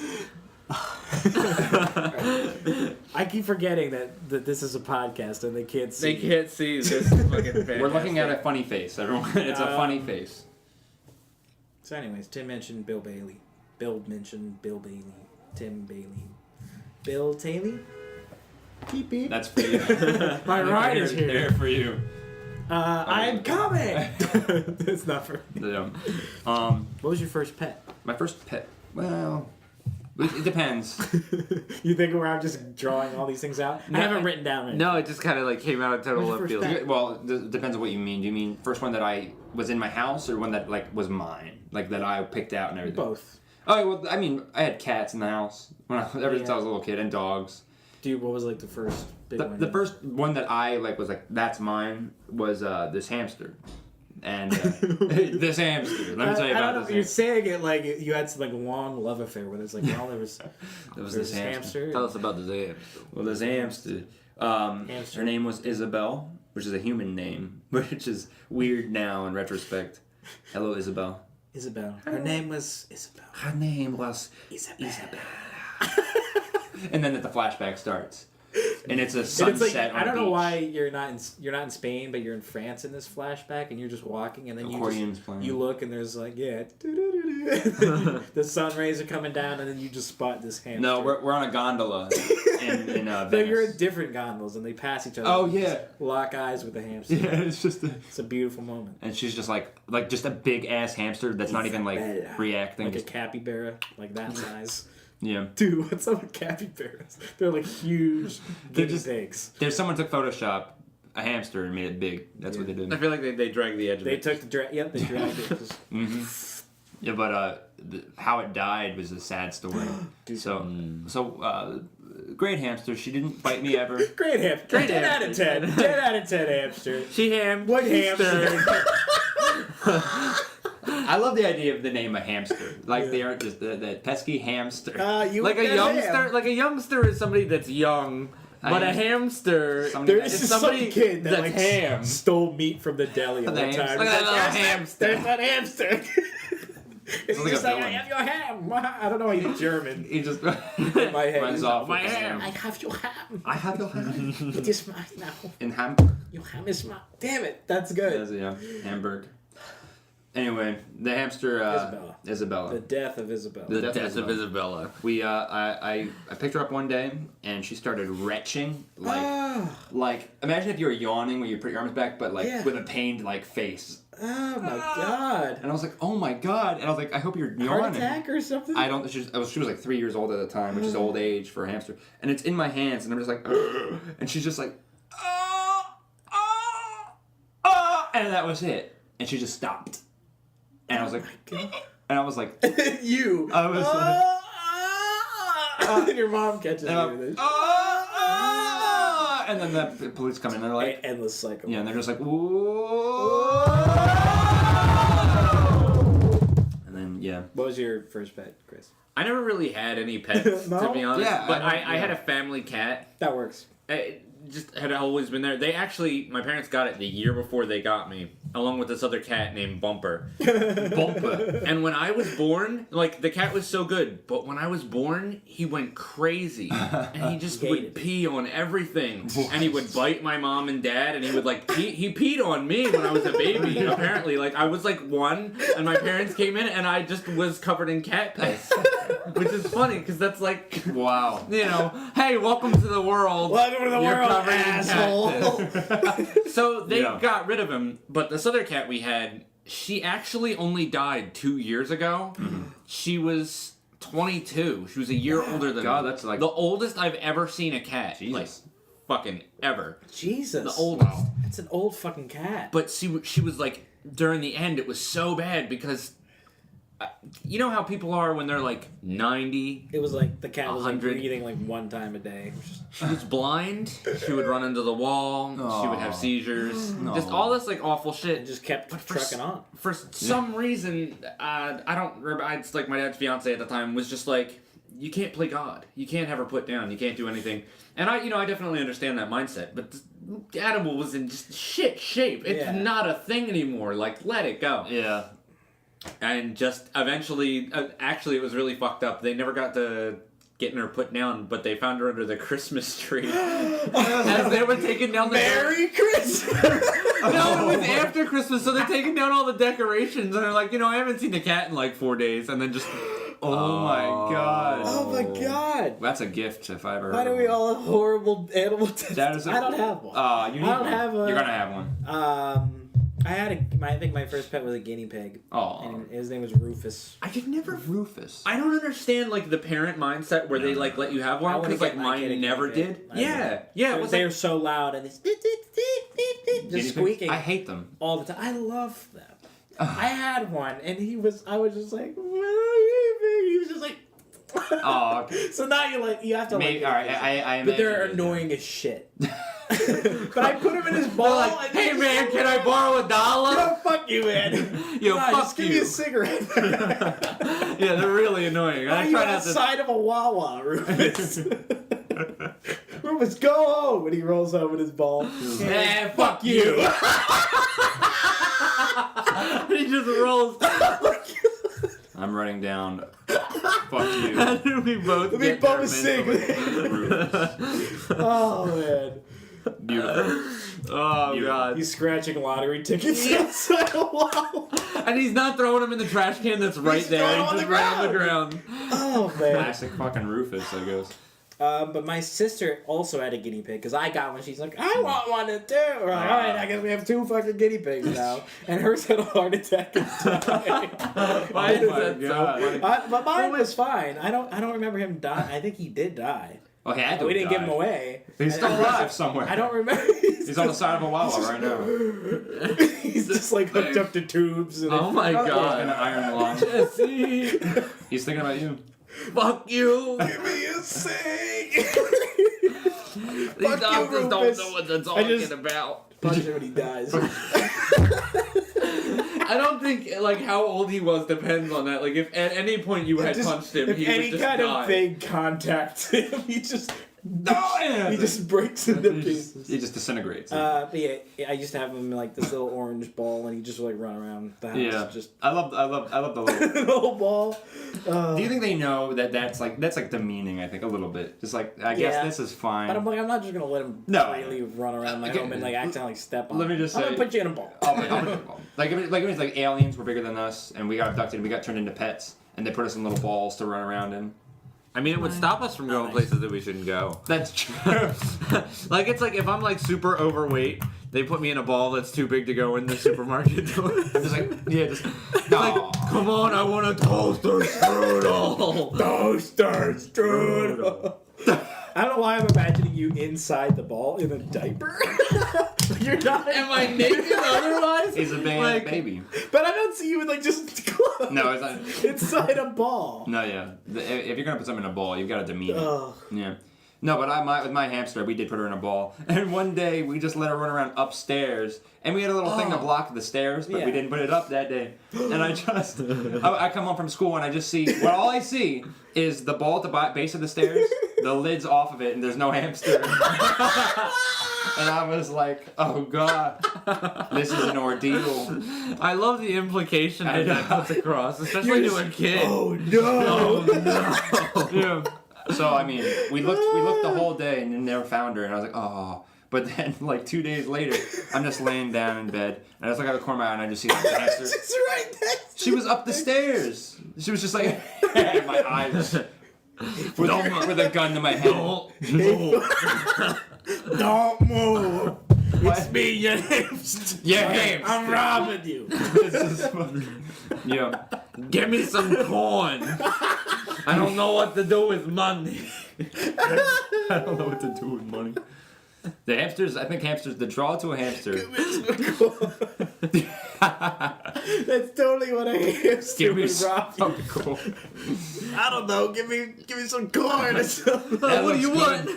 I keep forgetting that this is a podcast and they can't see. They can't see this fucking We're looking at a funny face, everyone. It's a funny face. So, anyways, Tim mentioned Bill Bailey. Bill mentioned Bill Bailey. Tim Bailey. Bill Taylor? Beep beep. That's for you. My ride is There here. for you. I'm coming. It's not for me. What was your first pet? My first pet. Well, it depends. You think where I'm just drawing all these things out? I haven't written down anything. No, it just kind of like came out of total What's left your field. first pet? Well, it depends on what you mean. Do you mean first one that I was in my house, or one that like was mine, like that I picked out and everything? Both. Oh well, I mean, I had cats in the house ever since I was a little kid, and dogs. Dude, what was like the first big one? The first one that I like was like that's mine was this hamster, And this hamster. Let me tell you about this. You're saying it like you had some like long love affair with it. It's like, well, there was this hamster. Tell us about this hamster. Well, this hamster. Her name was Isabel, which is a human name, which is weird now in retrospect. Hello, Isabel. Isabel. Her name was Isabel. Her name was Isabel. And then the flashback starts. And it's a sunset it's like, on I don't a know beach. why you're not in Spain, but you're in France in this flashback, and you're just walking, and then you look, and there's like the sun rays are coming down, and then you just spot this hamster. No, we're on a gondola in Venice. So you're in different gondolas, and they pass each other. Oh, and yeah. just lock eyes with the hamster. Yeah, it's just it's a beautiful moment. And she's just like just a big ass hamster that's not even like reacting. Like a capybara, like that size. Yeah. Dude, what's up with capybaras? They're like huge guinea pigs. There's someone took Photoshop a hamster and made it big. That's what they did. I feel like they dragged the edge of it. They took the they dragged it. Mm-hmm. Yeah, but how it died was a sad story. Great hamster. She didn't bite me ever. Great hamster. 10 out of 10. 10 out of 10 hamster. What hamster? I love the idea of the name a hamster. Like they aren't just the pesky hamster. Like a youngster. Like a youngster is somebody that's young. But a hamster, there's somebody some kid that that's like ham. stole meat from the deli all the time. Look at that little hamster. There's that hamster. It's like just a like, I villain. have your ham. I don't know, he's German. He just My head. runs off my with the ham. I have your ham. I have your ham. It is mine now. In ham. Your ham is mine. Damn it, that's good. Hamburg. Anyway, the hamster Isabella. The death of Isabella. The death of Isabella. We I picked her up one day and she started retching like imagine if you were yawning when you put your arms back, but like with a pained like face. Oh my god. And I was like, oh my god. And I was like, I hope you're yawning. Heart attack or something? I don't. She was like 3 years old at the time, which is old age for a hamster. And it's in my hands, and I'm just like, ugh. And she's just like, and that was it. And she just stopped. And I was like, and I was like, you. I was and your mom catches you with it. And then the police come in, and they're like, endless cycle. Yeah, and they're just like, whoa. And then What was your first pet, Chris? I never really had any pets, to be honest. Yeah, but I had a family cat. That works. It just had always been there. My parents got it the year before they got me, along with this other cat named Bumper. Bumper. And when I was born, like, the cat was so good, but when I was born, he went crazy. And he just would pee on everything. And he would bite my mom and dad, and he would, like, he peed on me when I was a baby, apparently. Like, I was, like, 1, and my parents came in, and I just was covered in cat piss. Which is funny, because that's, like, Wow. you know, hey, welcome to the world. Welcome to the You're world, covered in cat asshole. piss. So they got rid of him, but this other cat we had, she actually only died 2 years ago. Mm-hmm. She was 22. She was a year older than me. That's like the oldest I've ever seen a cat. Jesus. Like, fucking ever. Jesus. The oldest. Wow. That's an old fucking cat. But she was like, during the end, it was so bad because you know how people are when they're like 90? It was like the cat was like 100. breathing like one time a day. She was blind. She would run into the wall. She would have seizures. Just all this like awful shit. And just kept trucking on. For some reason, I don't remember. It's like my dad's fiance at the time was just like, you can't play God. You can't have her put down. You can't do anything. And I definitely understand that mindset. But the animal was in just shit shape. It's not a thing anymore. Like, let it go. Yeah. And just eventually, actually, it was really fucked up. They never got to getting her put down, but they found her under the Christmas tree as they were taking down the Merry Christmas. No, it was after Christmas, so they're taking down all the decorations, and they're like, I haven't seen a cat in like 4 days, and then just. Oh my god. Oh my god. That's a gift if I ever heard Why do of we one. all have horrible animal tests? I don't have one. You need I don't one. have a. You're gonna have one. I think my first pet was a guinea pig. Oh. And his name was Rufus. I could never. Rufus. I don't understand like the parent mindset where they like let you have one because like mine never did. Yeah. They're so loud and it's just squeaking. I hate them all the time. I love them. I had one and I was just like, he was just like. Oh, okay. So now you have to maybe. All right, I but they're imagine annoying as shit. But I put him in his ball. Like, hey man, can I borrow $1? No, fuck you, man. Yo, Nah, fuck just give you. me a cigarette. Yeah, they're really annoying. Why I are you try not outside of a Wawa, Rufus? Rufus, go home when he rolls home with his ball. Eh, fuck you. He just rolls. I'm writing down. Fuck you. How did we both Let me get bum a there cig. mentally? Oh, man. Beautiful. Oh, God. He's scratching lottery tickets outside a Wawa. And he's not throwing them in the trash can that's right He's there. throwing He's on just the right on the ground. Oh, man. Classic fucking Rufus, I guess. But my sister also had a guinea pig because I got one. She's like, I want one too. We're like, all right, I guess we have 2 fucking guinea pigs now. And hers had a heart attack and died. Why is that so funny? But mine was fine. I don't remember him dying. I think he did die. Okay, I We didn't give him away. He's still alive somewhere. I don't remember. He's on the side of a Wawa right now. He's just like hooked up to tubes. And Oh my He's in God. an iron lung. Jesse. He's thinking about you. Fuck you. Give me a cig. These doctors don't Rufus. know what they're I talking just- about. Punch him when he dies. I don't think like how old he was depends on that. Like if at any point you had Just- punched him, if he any would just kind die. of vague contact him, he just he just breaks into pieces. He just disintegrates. But yeah, I used to have him in like this little orange ball, and he just like run around the house. Yeah, Just I love the little. the whole ball. Do you think they know that that's like demeaning? I think a little bit. Just like I guess Yeah. this is fine. But I'm like, I'm not just gonna let him No. freely run around my home and like accidentally step on. Let me him. just I'm say- gonna put you in a ball. Like if it's like aliens were bigger than us, and we got abducted, and we got turned into pets, and they put us in little balls to run around in. I mean, it would stop us from going places that we shouldn't go. That's true. Like it's like if I'm like super overweight, they put me in a ball that's too big to go in the supermarket. Just like just Like, come on, I want a toaster strudel. Toaster strudel. I don't know why I'm imagining you inside the ball in a diaper. You're not. Am I naked otherwise? He's a baby. But I don't see you with like just clothes. No, it's not. Inside a ball. No, yeah. If you're gonna put something in a ball, you've got to demean it. Ugh. Yeah. No, but with my hamster, we did put her in a ball, and one day we just let her run around upstairs, and we had a little thing to block the stairs, but we didn't put it up that day. And I come home from school and I just see, all I see is the ball at the base of the stairs, the lid's off of it, and there's no hamster. And I was like, oh God, this is an ordeal. I love the implication that that puts across, especially to a kid. Oh no! Yeah. So I mean, we looked the whole day and then never found her, and I was like, oh. But then, like 2 days later, I'm just laying down in bed, and I just look out the corner of my eye, and I just see the hamster. She's right next. She was up the stairs. She was just like, my eyes, with a gun to my head. Don't move. It's me, your hamster. Yeah, hamster. I'm robbing you. This is funny. Yeah. Give me some corn. I don't know what to do with money. I don't know what to do with money. The hamsters, I think hamsters, the draw to a hamster. That's totally what a hamster Give me would rob you. something cool. I don't know. Give me some corn or something. What do you want?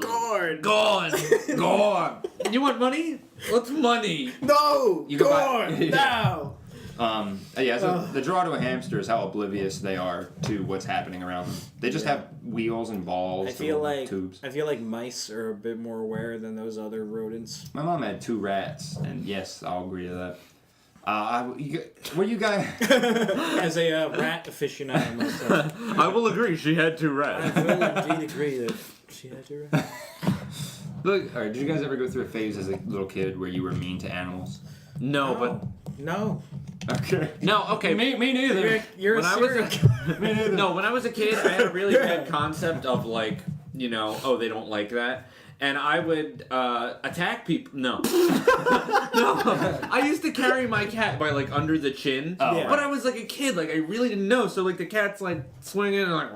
Corn. Gone. Gone. You want money? What's money? No. You go corn. buy- No. Yeah, so the draw to a hamster is how oblivious they are to what's happening around them. They just have wheels and balls. I feel like tubes. mice are a bit more aware than those other rodents. My mom had 2 rats, and yes, I'll agree to that. Were you guys? As a rat aficionado myself, I will agree. She had 2 I rats. will indeed agree that she had to rat. Look, all right, did you guys ever go through a phase as a little kid where you were mean to animals? No, but No. Okay. no. Okay. Me neither. You're When a I was serial Me neither. No, when I was a kid, I had a really bad concept of like, oh, they don't like that. And I would attack people. No. No. I used to carry my cat by like under the chin. Oh, Yeah. But I was like a kid, like I really didn't know. So like the cat's like swinging and like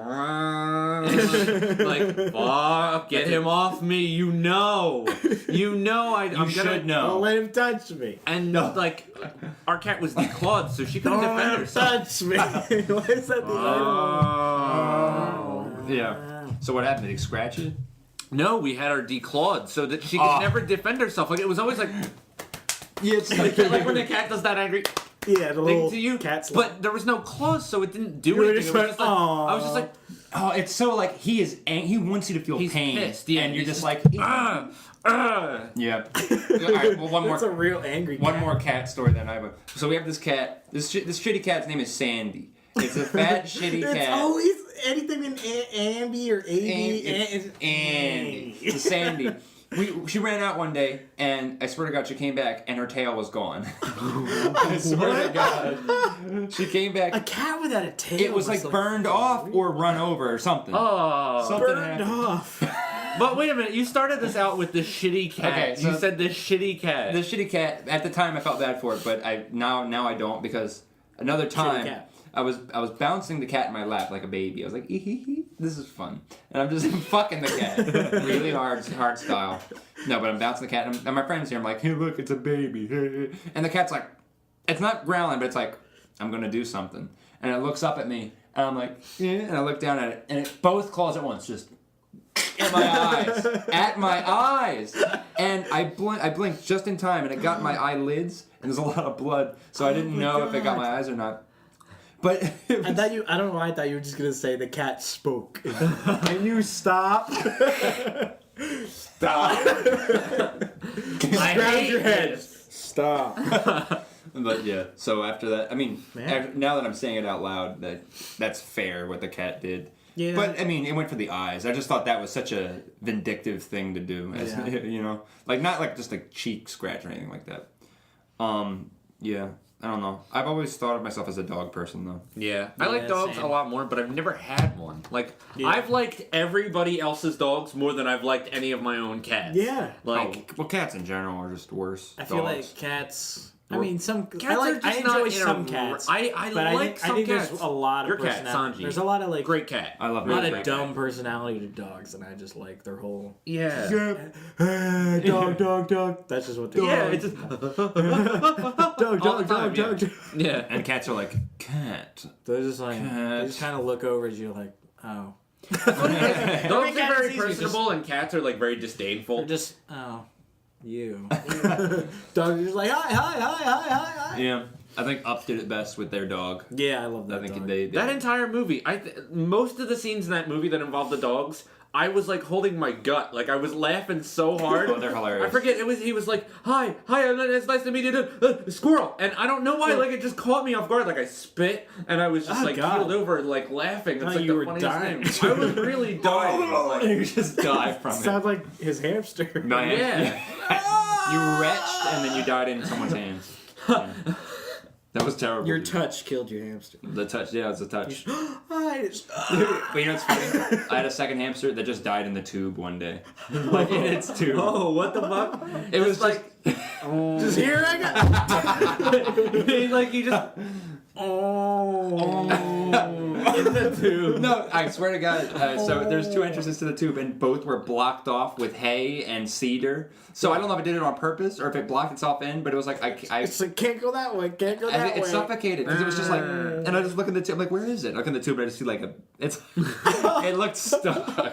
fuck, get him off me. You know I'm should gonna know. Don't let him touch me. And like our cat was declawed, so she couldn't Don't defend let him herself. touch me. Why is that the Yeah. So what happened? Did he scratch it? No, we had her declawed so that she could never defend herself. Like, it was always like... Yeah, it's like when the cat does that angry Yeah, the thing little to you. cat slap. But there was no claws, so it didn't do You anything. just It was went, just like, I was just like... Oh, it's so like he wants you to feel He's pain, pissed, yeah, and you're he's just just like, Yeah. All right, well, one more. That's a real angry cat. One more cat story that I have. So we have this cat. This shitty cat's name is Sandy. It's a fat shitty cat. It's always anything in Ambi or AB. Andy. It's Sandy. She ran out one day, and I swear to God, she came back, and her tail was gone. I swear to God, she came back. A cat without a tail. It was like burned off or run over or something. Oh. Something burned happened. off. But wait a minute, you started this out with this shitty cat. Okay, so you said this shitty cat. The shitty cat. At the time, I felt bad for it, but now I don't, because another time cat. I was bouncing the cat in my lap like a baby. I was like, this is fun, and I'm just fucking the cat really hard style. No, but I'm bouncing the cat, and my friend's here. I'm like, hey, look, it's a baby, and the cat's like, it's not growling, but it's like, I'm gonna do something, and it looks up at me, and I'm like, and I look down at it, and it both claws at once, just. At my eyes, and I blinked just in time, and it got my eyelids, and there's a lot of blood, so I didn't know if it got my eyes or not. But I don't know why I thought you were just gonna say the cat spoke. Can you stop? Stop. Grab your head. Stop. But yeah, so after that, I mean, Man. now that I'm saying it out loud, that's fair what the cat did. Yeah. But I mean, it went for the eyes. I just thought that was such a vindictive thing to do, you know, like not like just a cheek scratch or anything like that. Yeah, I don't know. I've always thought of myself as a dog person, though. Yeah, I like dogs same. a lot more, but I've never had one. Like, Yeah. I've liked everybody else's dogs more than I've liked any of my own cats. Yeah. Like, Well, cats in general are just worse. I feel dogs. like cats. I mean, some. cats I are just enjoy not in some a, cats. I but like some I think cats. there's a lot of Your cat, personality. Sanji. There's a lot of like Great cat. I love a lot really of great dumb cats. personality to dogs, and I just like their whole Yeah. dog. That's just what they Yeah, it's just... dog. Yeah. And cats are like, cat. They're just like they Cat. just kind of look over at you like, oh, Dogs are cat very sees you personable, and cats are, like, very disdainful. they're just you. Dog is just like hi. Yeah, I think Up did it best with their dog. Yeah, I love that. I think dog. they That entire movie, most of the scenes in that movie that involved the dogs, I was like holding my gut, like I was laughing so hard. Oh, they're hilarious. I forget he was like, hi, it's nice to meet you, squirrel, and I don't know why, like it just caught me off guard, like I spit, and I was just God. keeled over, like laughing. It's thought like you the were funniest dying. thing. I was really dying. You just die from it. Sounds like his hamster. Yeah. You retched and then you died in someone's hands. Yeah. That was terrible. Your dude. touch killed your hamster. The touch, yeah, it's a touch. Hi. But you know what's funny? I had a second hamster that just died in the tube one day. Like in its tube. Oh, what the fuck? It was like Just here I got. like you just in the tube. No, I swear to God. So there's two entrances to the tube, and both were blocked off with hay and cedar. So I don't know if it did it on purpose or if it blocked itself in, but it was like It's like can't go that way. Can't go that way. it suffocated because it was just like, and I just look at the tube, I'm like, where is it? I look in the tube, and I just see like it looked stuck. I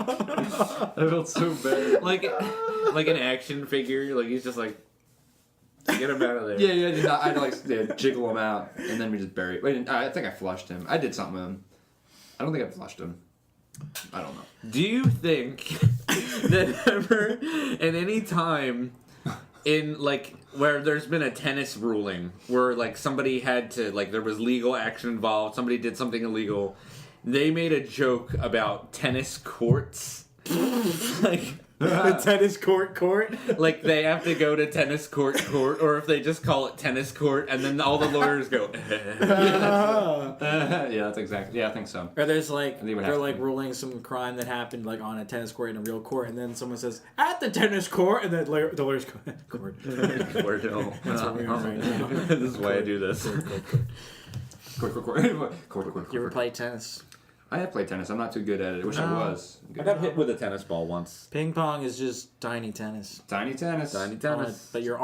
felt so bad. like an action figure. Like he's just like, get him out of there. Yeah, I'd like jiggle him out, and then we just bury it. Wait, I think I flushed him. I did something with him. I don't think I flushed him. I don't know. Do you think that ever, at any time, in like where there's been a tennis ruling, where like somebody had to like there was legal action involved, somebody did something illegal, they made a joke about tennis courts, like. The tennis court. Like they have to go to tennis court, or if they just call it tennis court, and then all the lawyers go. Yeah, that's exactly. Yeah, I think so. Or there's like think it would they're have to like be. ruling some crime that happened like on a tennis court in a real court, and then someone says at the tennis court, and then the lawyers go court. That's what we're doing right now. This is why I do this. Court. You ever play tennis? I have played tennis. I'm not too good at it. I wish I No. was. I got hit with a tennis ball once. Ping pong is just tiny tennis. Tiny tennis. But you're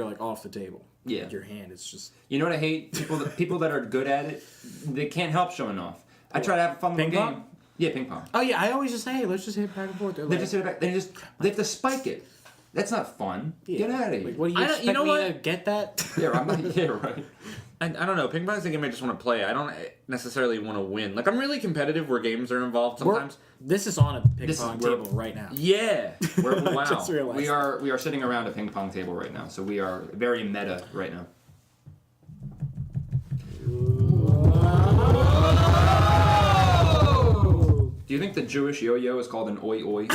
like off the table. Yeah. Like your hand is just. You know what I hate? People that are good at it, they can't help showing off. I try to have fun with Ping the pong? game. Yeah, ping pong. Oh yeah, I always just say, hey, let's just hit back and forth. They just hit it back. They have to spike it. That's not fun. Yeah. Get out of here. Like, what do you expect me to get that? Yeah, I'm not. Yeah, right. I don't know. Ping pong's a game I just want to play. I don't necessarily want to win. Like, I'm really competitive where games are involved sometimes. This is on a ping pong table right now. Yeah. Wow. Just realized We are sitting around a ping pong table right now, so we are very meta right now. Do you think the Jewish yo-yo is called an oi-oi?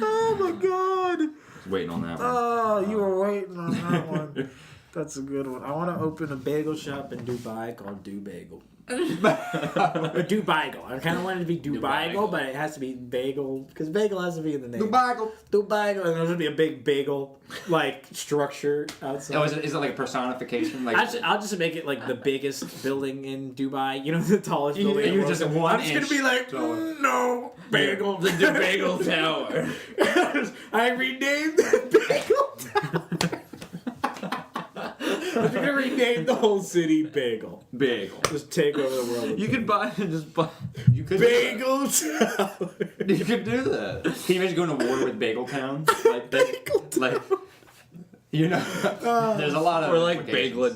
Oh my god! Just waiting on that one. Oh, you were waiting on that one. That's a good one. I want to open a bagel shop in Dubai called Do Bagel. Or Do Bagel. I kind of wanted it to be Do Bagel, but it has to be bagel because bagel has to be in the name. Do bagel. Do Bagel, and there's gonna be a big bagel like structure outside. Oh, is it like a personification? Like I'll just make it like the biggest building in Dubai. You know, the tallest building. You're just one I'm just gonna be like, no bagel, The Bagel Tower. I renamed the Bagel Tower. I'm gonna rename the whole city Bagel. bagel. Just take over the world. You could buy just buy. You could Bagel Tower. You could do that. Can you imagine going to war with Bagel Town? Like like you know, there's a lot of Or like implications.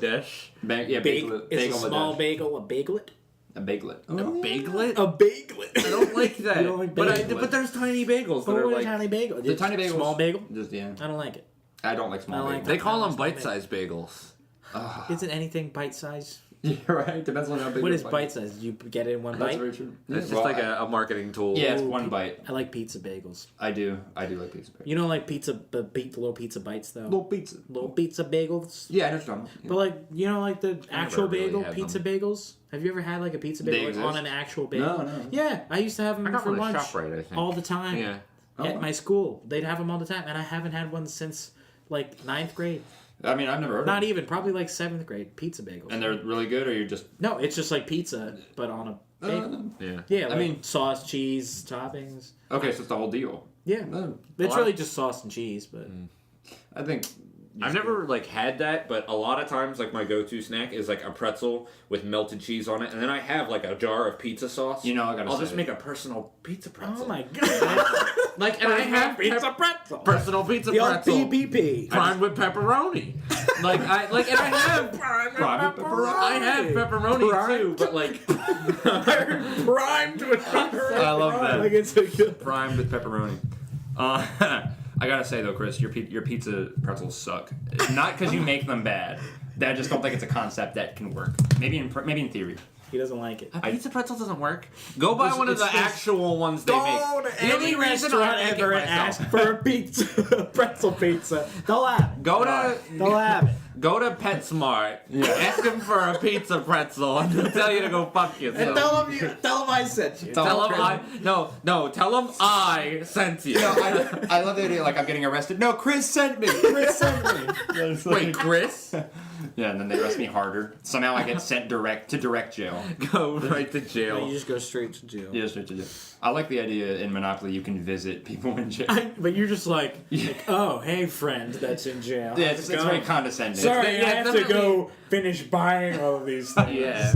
Bangladesh. Is a small bagel a bagelet? A bagelet. A baglet? A bagelet. I don't like that. You don't like but bagel? but there's tiny bagels that But are what like a tiny bagel? The tiny bagels. Small bagel? Just yeah. I don't like it. I don't like small I like bagels. they call them Small bite-sized bagels. Isn't anything bite size? Yeah, right. Depends on how big. What your is bite size? You get it in one That's bite? very true. It's just Well, like a marketing tool. Yeah, it's one bite. I like pizza bagels. I do like pizza bagels. You don't like pizza, the little pizza bites though. Little pizza. Little pizza bagels. Yeah, I know what you're talking about. But like, you know, like the actual really bagel had pizza them. bagels. Have you ever had like a pizza They bagel like, on exist? an actual bagel? No, no. Yeah, I used to have them I got for one at lunch ShopRite, I think. all the time. Yeah. At my school, they'd have them all the time, and I haven't had one since like 9th grade. I mean, I've never heard of Not them. even, probably like 7th grade pizza bagels. And they're really good, or you're just. No, it's just like pizza, but on a bagel. Yeah. Yeah, like I mean- sauce, cheese, toppings. Okay, so it's the whole deal. Yeah, No, it's really just sauce and cheese, but I think. I've never like had that, but a lot of times like my go-to snack is like a pretzel with melted cheese on it, and then I have like a jar of pizza sauce. You know, I gotta I'll say. just make a personal pizza pretzel. oh my god, Like, and I have pizza pretzel, personal pizza the old pretzel PPP. primed with pepperoni. and I have I have pepperoni too, but like primed with pepperoni. I love that. Like it's a good. Primed with pepperoni. I gotta say though, Chris, your pizza pretzels suck. Not because you make them bad. I just don't think it's a concept that can work. Maybe in theory. He doesn't like it. a pizza pretzel doesn't work. Go buy one of the it's just- actual ones they Go make. to The any only reason restaurant I make ever it and myself. ask for a pizza, pretzel pizza. They'll have it. Go to They'll have it. Go to PetSmart. Ask them for a pizza pretzel, and they'll tell you to go fuck yourself. And tell them I sent you. Tell them tell them I sent you. No, I love the idea. Like I'm getting arrested. No, Chris sent me. Chris sent me. Wait, Chris? Yeah, and then they arrest me harder. Somehow I get sent to direct jail. Go right to No, jail. you just go straight to jail. Yeah, straight to jail. I like the idea in Monopoly you can visit people in jail. But you're just like, oh, hey, friend that's in jail. Yeah, it's very condescending. Sorry, Yeah, I have to definitely- go finish buying all of these things. Yeah.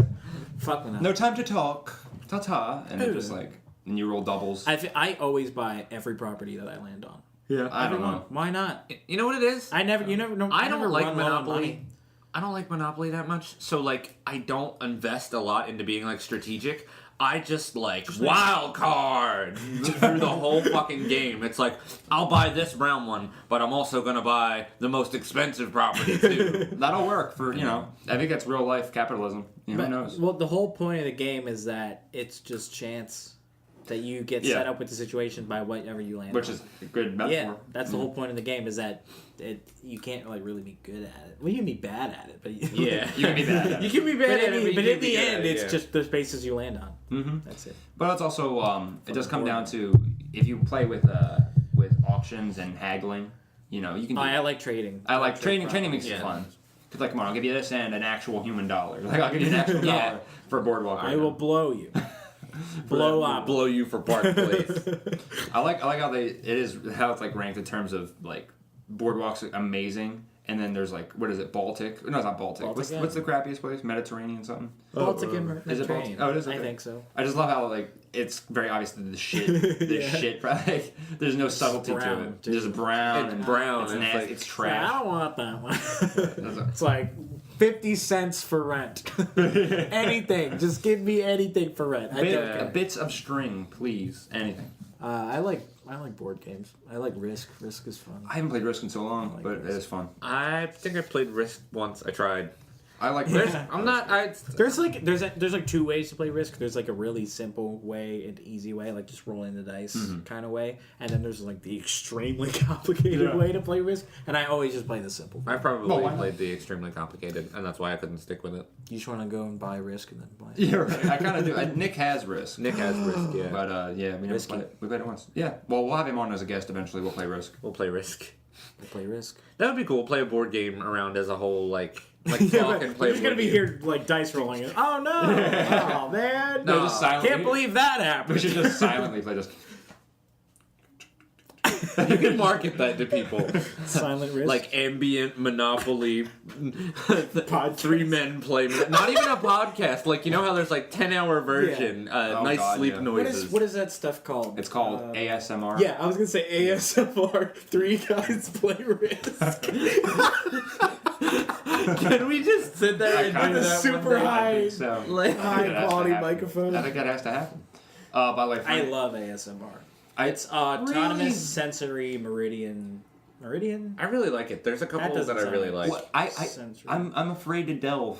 Fuck no. No time to talk. Ta-ta. And they're just like, and you roll doubles. I always buy every property that I land on. Yeah. I don't know. Why not? You know what it is? You never know. I don't never like run low on Monopoly. money. I don't like Monopoly that much. So like I don't invest a lot into being like strategic. I just like wild card through the whole fucking game. It's like I'll buy this brown one, but I'm also gonna buy the most expensive property too. That'll work for, I think that's real life capitalism. Who knows? Well, the whole point of the game is that it's just chance that you get set up with the situation by whatever you land Which on. is a good metaphor. Yeah, that's the whole point of the game is that you can't like really be good at it. Well, you can be bad at it, but Yeah. You can be bad at it. You can be bad at it, but you in can be the good end, at it, it's yeah. just the spaces you land on. Mm-hmm. That's it. But it's also, it does come down to, if you play with auctions and haggling, you can do I like trading. I like trading. property. Trading makes it Yeah. fun. Cause like, come on, I'll give you this and an actual human dollar. Like, I'll give you an actual dollar for a boardwalk. I will blow you. blow up. Blow you for Park Place. I like how how it's like ranked in terms of like boardwalks are amazing And then there's like, what is it, Baltic? No, it's not Baltic. What's the crappiest place? Mediterranean something? Baltic and Is it Mediterranean. Baltic? Oh, it is? Okay. I think so. I just love how, like, it's very obvious that the shit, like, there's no subtlety to it. Dude. Just brown. It's and brown. It's It's nasty. like- It's trash. I don't want that one. It's like 50 cents for rent. Anything. Just give me anything for rent. Bits of string, please. Anything. I like board games. I like Risk. Risk is fun. I haven't played Risk in so long, like but Risk. it is fun. I think I played Risk once. I tried. I like There's, Risk. I'm not. There's like two ways to play Risk. There's like a really simple way and easy way, like just rolling the dice kind of way, and then there's like the extremely complicated way to play Risk. And I always just play the simple. I probably played the extremely complicated, and that's why I couldn't stick with it. You just want to go and buy Risk and then play. Yeah, right. I kind of do. Nick has Risk. Nick has Risk, yeah. But yeah, we never played it. We played it once. Yeah. Well, we'll have him on as a guest eventually. We'll play Risk. We'll play Risk. We'll play Risk. That would be cool. Play a board game around as a whole, like Yeah, talk and play. we're just gonna be here like dice rolling it. Oh no! Oh man! No, just silently. Can't believe that We happened. should just silently play this. You can market that to people. Silent Risk. Like ambient Monopoly, Podcast. 3 men play. Not even a podcast. Like, you know how there's like 10-hour version, nice God, sleep yeah. noises. what is that stuff called? It's called ASMR. Yeah, I was gonna say ASMR. 3 guys play Risk. Can we just sit there and do the that super one day? high- I think so. Like, High quality I microphone. think that has to happen. By the way, I love ASMR. It's Really? autonomous sensory meridian. Meridian? I really like it. There's a couple doesn't that I sound really like- like. Sensory. I'm afraid to delve.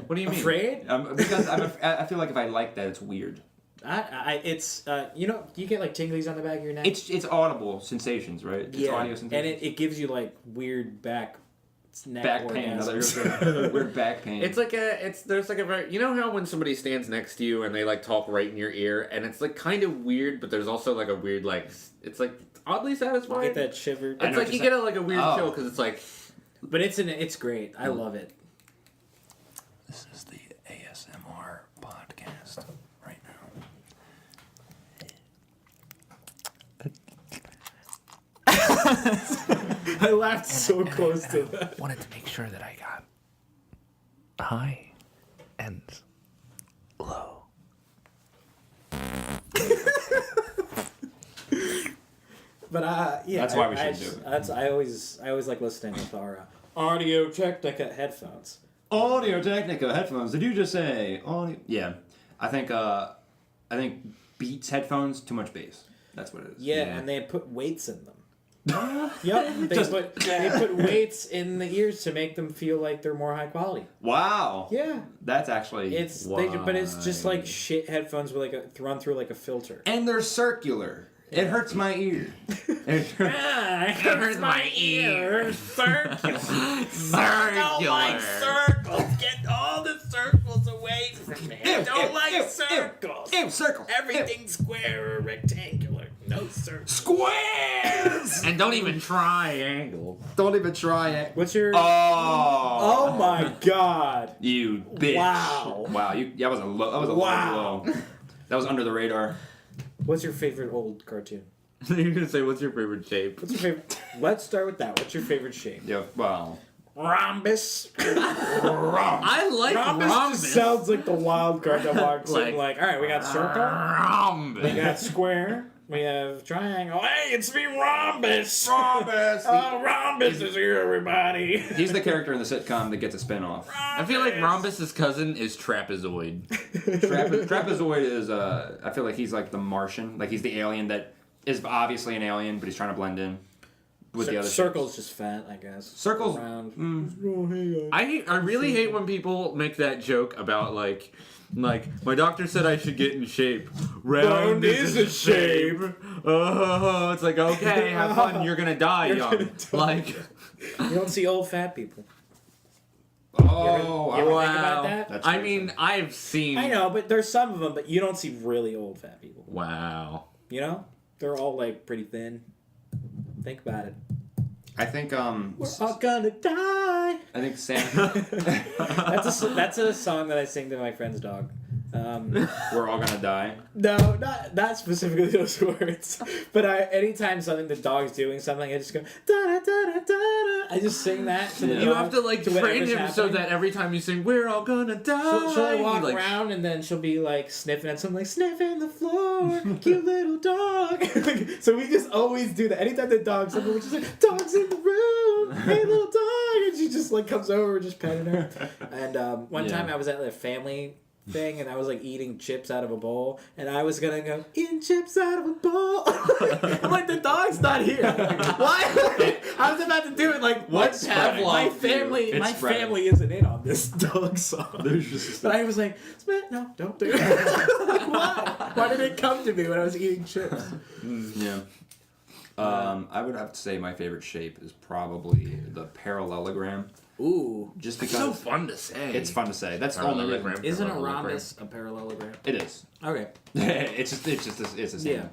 What do you mean? Afraid? Because I feel like if I like that, it's weird. It's you know, you get like tinglies on the back of your neck. It's audible sensations, right? It's audio sensations. and it gives you like weird neck pain. orgasms. Weird back pain. It's like there's like a very, you know how when somebody stands next to you and they like talk right in your ear and it's like kind of weird, but there's also like a weird like, it's like oddly satisfying. You get that shiver. It's like you get like a weird chill because it's like, But it's great. I love it. This is the ASMR podcast right now. I laughed so close to that. Wanted to make sure that I got high and low. But yeah, That's why we should do it. I always like listening with our Audio Technica headphones. Audio Technica headphones. Did you just say audio? Yeah, I think Beats headphones, too much bass. That's what it is. Yeah, and they put weights in them. Yep, they put weights in the ears to make them feel like they're more high quality. Wow. Yeah, That's actually but it's just like shit headphones with like run through like a filter. and they're circular. It hurts my ear. It hurts my ears. Circular. I don't like circles. Get all the circles away from me. I don't like circles. Ew, circle. Everything's square or rectangular. No circles. Squares. and don't even try angle. Don't even try it. What's your? Oh. Oh my god. You bitch. Wow. Wow. That was a low. That was a Wow. low. That was under the radar. What's your favorite old cartoon? You're gonna say, what's your favorite shape? What's your favorite? Let's start with that. What's your favorite shape? Yeah. Well. Rhombus. I like Rhombus just sounds like the wild card that walks in. Like, all right, we got circle, Rhombus. we got square, we have triangle. Hey, it's me, Rhombus. Rhombus. Oh, Rhombus is here, everybody. He's the character in the sitcom that gets a spinoff. I feel like Rhombus's cousin is Trapezoid. Trapezoid is I feel like he's like the Martian, like he's the alien that is obviously an alien, but he's trying to blend in with the other Circle's just fat, I guess. Circles. Round. I really hate when people make that joke about like my doctor said I should get in shape. Round is a shape. Oh, it's like, okay, have fun. You're gonna die young. gonna die. Like, You don't see old fat people. Oh, You ever wow. think about that? That's I very mean, I've seen. I know, but there's some of them, but you don't see really old fat people. Wow. You know? They're all like pretty thin. Think about it. I think We're all gonna die. I think Santa. That's a song that I sing to my friend's dog. We're all gonna die. No, not specifically those words. But anytime the dog's doing something, I just go da da da da da. I just sing that to the dog. You have to train him happening. So that every time you sing, "We're all gonna die," she'll walk around and then she'll be sniffing at something, sniffing the floor, cute little dog. So we just always do that. Anytime the dog's something, we're just like, "Dog's in the room, hey little dog," and she just comes over, just petting her. And one time I was at a family thing and I was eating chips out of a bowl and I was gonna go eating chips out of a bowl. I'm the dog's not here. Why? I was about to do it what's my family isn't in on this dog song. But I was like, no, don't do it. Why did it come to me when I was eating chips? Yeah. I would have to say my favorite shape is probably the parallelogram. Ooh, just because it's so fun to say. It's fun to say. That's the only reason. Isn't a rhombus a parallelogram? It is. Okay. it's the same. Yeah.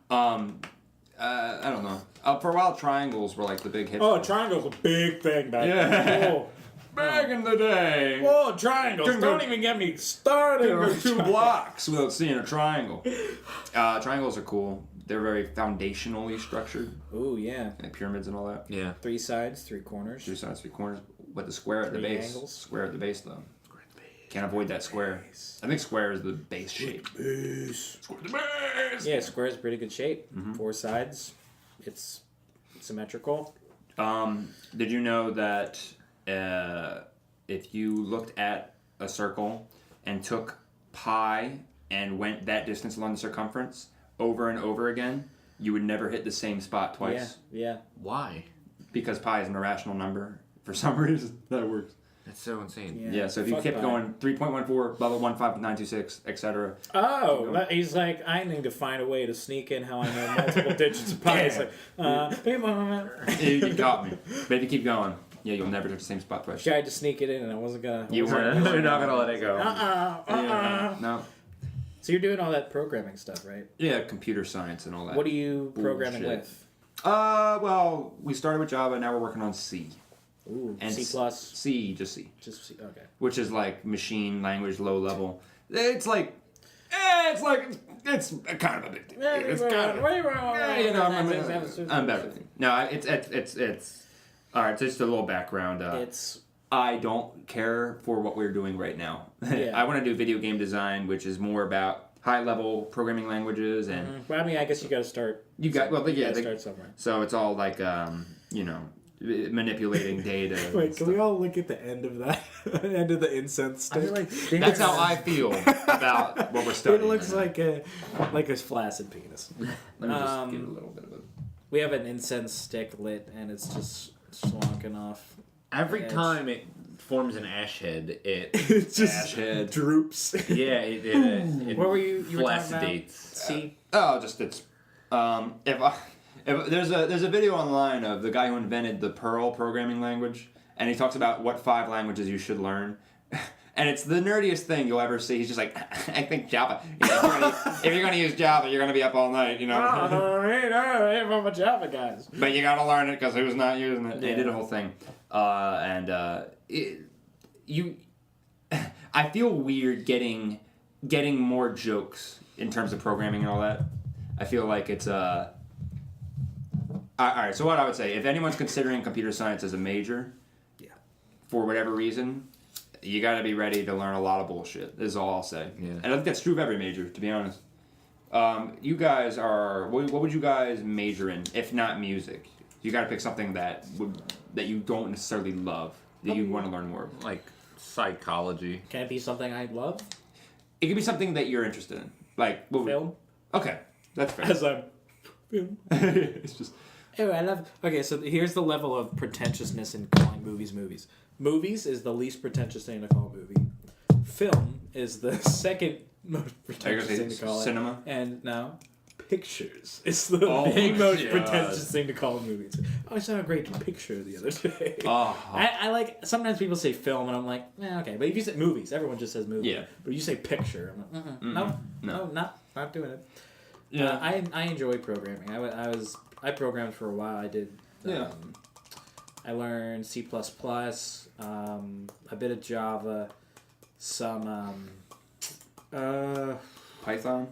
I don't know. For a while, triangles were the big hit. Oh, triangles a big thing back then. Oh. Back in the day. Whoa, triangles! Don't even get me started. Go 2 blocks without seeing a triangle. Triangles are cool. They're very foundationally structured. Ooh, yeah. Like pyramids and all that. Yeah. 3 sides, 3 corners. 3 sides, 3 corners. With the square at the base. Angles. Square at the base, though. Can't avoid that square. I think square is the base shape. Square the base! Yeah, square is pretty good shape. Mm-hmm. 4 sides. It's symmetrical. Did you know that if you looked at a circle and took pi and went that distance along the circumference over and over again, you would never hit the same spot twice? Yeah. Why? Because pi is an irrational number. For some reason, that works. That's so insane. Yeah, so if you kept going 3.14, blah, blah, 15926, etc. Oh, he's I need to find a way to sneak in how I know multiple digits of pi. It's you got me. But if you keep going, you'll never hit the same spot twice. Tried to sneak it in and I wasn't going to. You're not going to let it go. No. So you're doing all that programming stuff, right? Yeah, computer science and all that. What are you programming with? Well, we started with Java, now we're working on C. Ooh, and C++. C, just C. Just C, okay. Which is machine language, low level. It's kind of a big deal. It's kind of, I'm better. No, it's all right. Just a little background. I don't care for what we're doing right now. Yeah. I want to do video game design, which is more about high level programming languages and. Well, I guess you got to start. Start somewhere. So it's all manipulating data. Wait, can we all look at the end of that? End of the incense stick? That's how I feel about what we're studying. It looks like a flaccid penis. Let me just get a little bit of it. We have an incense stick lit, and it's just slonking off. Every time it forms an ash head, it just ash head droops. Yeah, it what were you were talking about? See? If there's a video online of the guy who invented the Perl programming language, and he talks about what 5 languages you should learn. And it's the nerdiest thing you'll ever see. He's just like, I think Java. If you're going to use Java, you're going to be up all night, I'm a Java guys. But you got to learn it because who's not using it? Yeah. They did a whole thing. I feel weird getting more jokes in terms of programming and all that. I feel like it's Alright, so what I would say, if anyone's considering computer science as a major, for whatever reason, you gotta be ready to learn a lot of bullshit, is all I'll say. Yeah. And I think that's true of every major, to be honest. You guys are, what would you guys major in, if not music? You gotta pick something that you don't necessarily love, that you want to learn more of. Like psychology. Can it be something I love? It could be something that you're interested in. Like, film? Okay, that's fair. As I'm film. It's just... Anyway, I love... Okay, so here's the level of pretentiousness in calling movies movies. Movies is the least pretentious thing to call a movie. Film is the second most pretentious thing to call it. Cinema? And now, pictures is the most pretentious thing to call movies. I saw a great picture the other day. I like... Sometimes people say film, and I'm like, okay. But if you say movies, everyone just says movie. Yeah. But you say picture, I'm like, no, not doing it. Yeah. I enjoy programming. I programmed for a while. I did. I learned C++, a bit of Java, some Python?